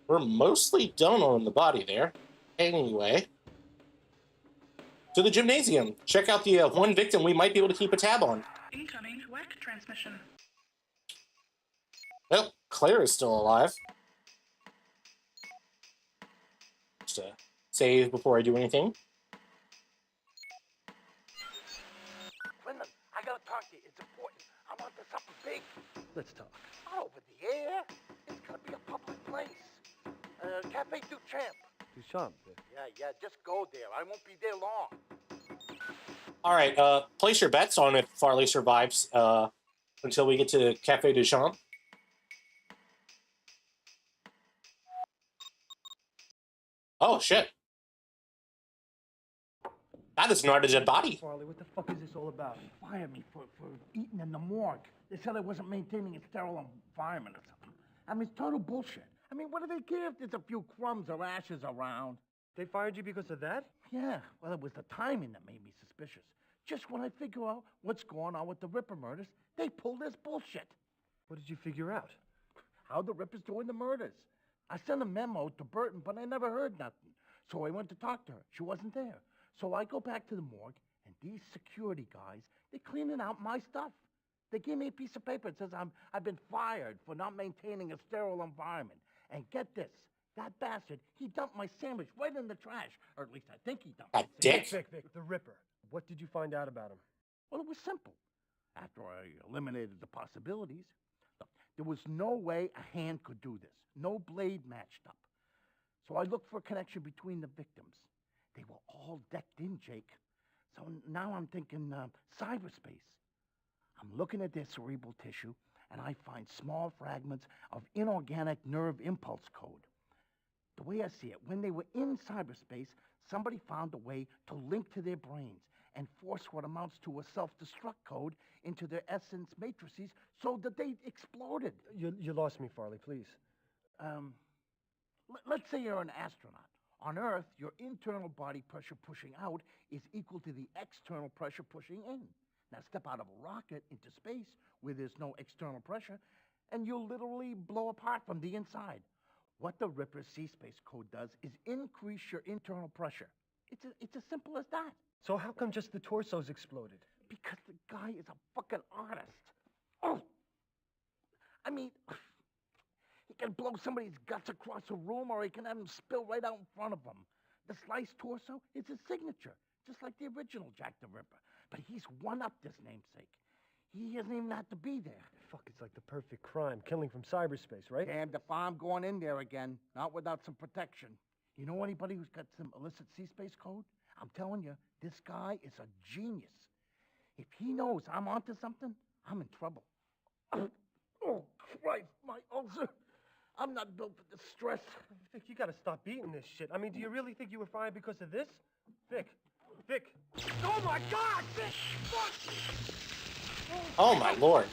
We're mostly done on the body there. Anyway. To the gymnasium. Check out the one victim we might be able to keep a tab on. Incoming WAC transmission. Well, Claire is still alive. Just save before I do anything. Quinlan, I gotta talk to you. It's important. I want this something big. Let's talk. Not over the air. It's gonna be a public place. Cafe Duchamp. Duchamp. Yeah, just go there. I won't be there long. All right, place your bets on if Farley survives until we get to Cafe Duchamp. Oh, shit. That is not a dead body. Farley, what the fuck is this all about? Fired me for eating in the morgue. They said I wasn't maintaining a sterile environment or something. I mean, it's total bullshit. I mean, what do they care if there's a few crumbs or ashes around? They fired you because of that? Yeah, well, it was the timing that made me suspicious. Just when I figure out what's going on with the Ripper murders, they pull this bullshit. What did you figure out? How the Ripper's doing the murders. I sent a memo to Burton, but I never heard nothing. So I went to talk to her. She wasn't there. So I go back to the morgue, and these security guys, they're cleaning out my stuff. They gave me a piece of paper that says I've been fired for not maintaining a sterile environment. And get this, that bastard, he dumped my sandwich right in the trash. Or at least I think he dumped it. Dick. Vic, the Ripper. What did you find out about him? Well, it was simple. After I eliminated the possibilities, there was no way a hand could do this. No blade matched up. So I looked for a connection between the victims. They were all decked in, Jake. So now I'm thinking cyberspace. I'm looking at their cerebral tissue, and I find small fragments of inorganic nerve impulse code. The way I see it, when they were in cyberspace, somebody found a way to link to their brains and force what amounts to a self-destruct code into their essence matrices so that they exploded. You lost me, Farley, please. Let's say you're an astronaut. On Earth, your internal body pressure pushing out is equal to the external pressure pushing in. Now step out of a rocket into space where there's no external pressure, and you'll literally blow apart from the inside. What the Ripper C-Space code does is increase your internal pressure. It's as simple as that. So how come just the torsos exploded? Because the guy is a fucking artist. Oh! I mean, he can blow somebody's guts across a room, or he can have them spill right out in front of him. The sliced torso is his signature, just like the original Jack the Ripper. But he's one-upped his namesake. He doesn't even have to be there. Fuck, it's like the perfect crime. Killing from cyberspace, right? Damned if I'm going in there again, not without some protection. You know anybody who's got some illicit C-Space code? I'm telling you, this guy is a genius. If he knows I'm onto something, I'm in trouble. Oh, Christ, my ulcer. I'm not built for this stress. Vic, you gotta stop eating this shit. I mean, do you really think you were fired because of this? Vic. Oh, my God, Vic! Fuck! Oh, my Lord.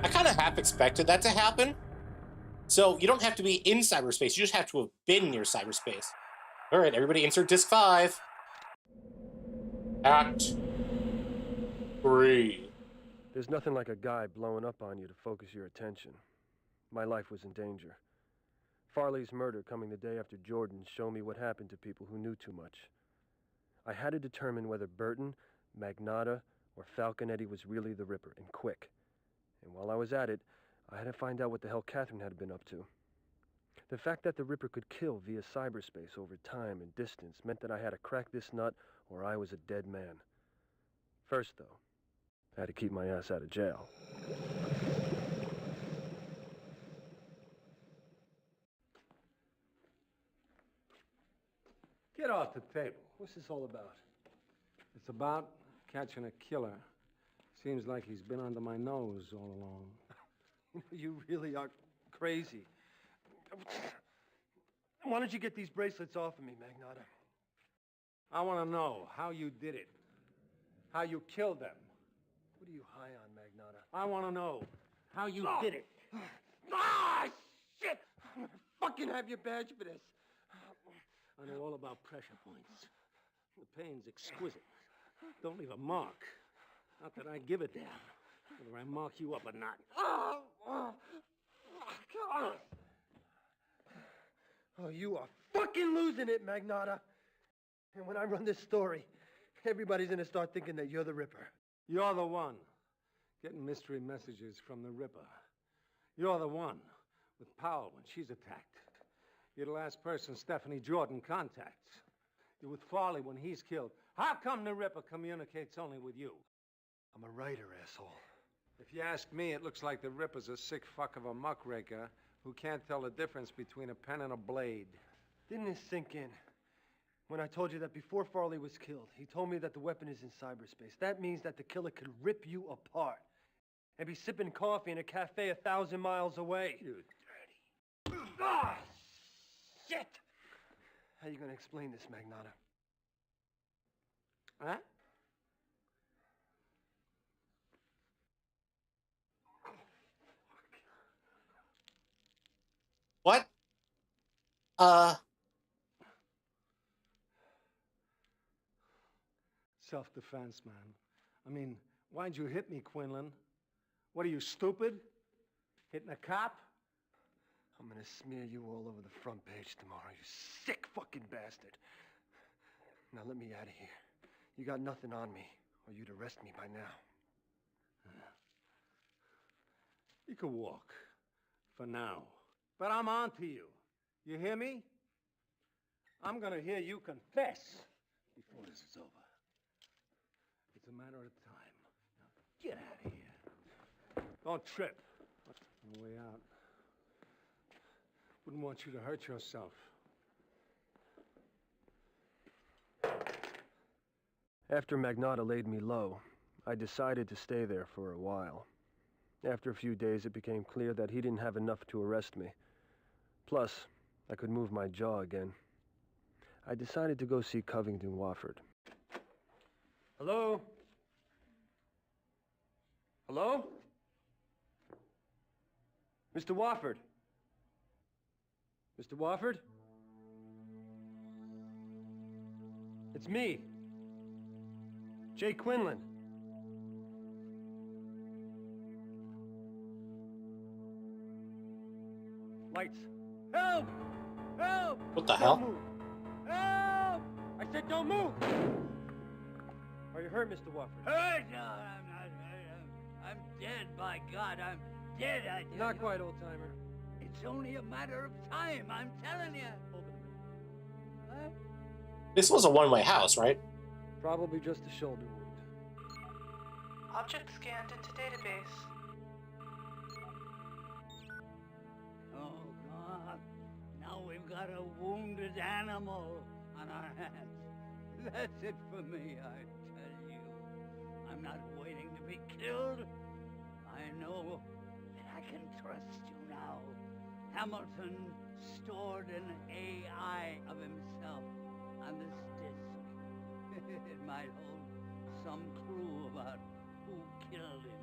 I kind of half expected that to happen. So you don't have to be in cyberspace. You just have to have been near cyberspace. All right, everybody insert disc 5. Act 3. There's nothing like a guy blowing up on you to focus your attention. My life was in danger. Farley's murder coming the day after Jordan's showed me what happened to people who knew too much. I had to determine whether Burton, Magnata, or Falconetti was really the Ripper, and quick. And while I was at it, I had to find out what the hell Catherine had been up to. The fact that the Ripper could kill via cyberspace over time and distance meant that I had to crack this nut or I was a dead man. First, though, I had to keep my ass out of jail. Get off the table. What's this all about? It's about catching a killer. Seems like he's been under my nose all along. You really are crazy. Why don't you get these bracelets off of me, Magnata? I want to know how you did it. How you killed them. What are you high on, Magnata? I want to know how you did it. Ah, shit! I'm gonna fucking have your badge for this. I know all about pressure points. The pain's exquisite. Don't leave a mark. Not that I give a damn whether I mark you up or not. Oh, you are fucking losing it, Magnata. And when I run this story, everybody's gonna start thinking that you're the Ripper. You're the one getting mystery messages from the Ripper. You're the one with Powell when she's attacked. You're the last person Stephanie Jordan contacts. You're with Farley when he's killed. How come the Ripper communicates only with you? I'm a writer, asshole. If you ask me, it looks like the Ripper's a sick fuck of a muckraker who can't tell the difference between a pen and a blade. Didn't it sink in? When I told you that before Farley was killed, he told me that the weapon is in cyberspace. That means that the killer could rip you apart and be sipping coffee in a cafe 1,000 miles away. You dirty. Ah, shit! How you gonna explain this, Magnata? Huh? What? Self-defense, man. I mean, why'd you hit me, Quinlan? What are you, stupid? Hitting a cop? I'm gonna smear you all over the front page tomorrow, you sick fucking bastard. Now let me out of here. You got nothing on me, or you'd arrest me by now. You can walk. For now. But I'm on to you. You hear me? I'm gonna hear you confess before this is over. It's a matter of time. Now get out of here. Don't trip on the way out. Wouldn't want you to hurt yourself. After Magnata laid me low, I decided to stay there for a while. After a few days, it became clear that he didn't have enough to arrest me. Plus, I could move my jaw again. I decided to go see Covington Wofford. Hello? Hello? Mr. Wofford? Mr. Wofford? It's me. Jay Quinlan. Lights. Help! Help! What the Don't hell? move. Help! I said don't move! Are you hurt, Mr. Wofford? Hurt? No, I'm not hurt. I'm dead, by God. I'm dead, I tell Not you. quite, old-timer. It's only a matter of time, I'm telling you. Hold it a minute. This was a one-way house, right? Probably just a shoulder wound. Object scanned into database. Oh, God. Now we've got a wounded animal on our hands. That's it for me, I tell you. I'm not waiting to be killed. I know that I can trust you now. Hamilton stored an AI of himself on this disk. It might hold some clue about who killed him.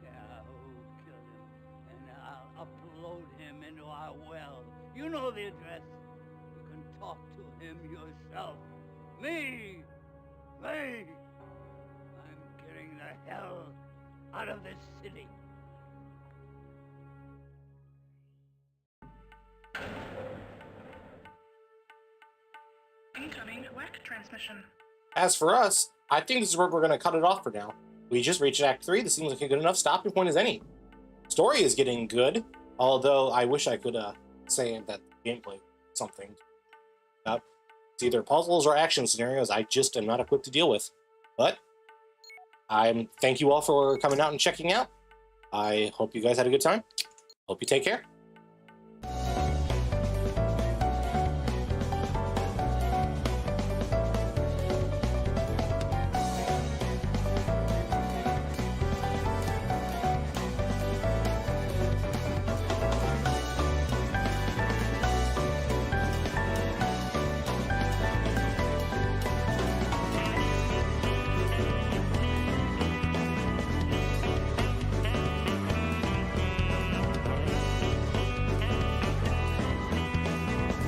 Yeah, who killed him. And I'll upload him into our well. You know the address. You can talk to him yourself. Me! I'm getting the hell out of this city. Incoming WEC transmission. As for us, I think this is where we're going to cut it off for now. We just reached Act 3. This seems like a good enough stopping point as any. Story is getting good, although I wish I could say that the gameplay, something. It's either puzzles or action scenarios I just am not equipped to deal with. But thank you all for coming out and checking out. I hope you guys had a good time. Hope you take care.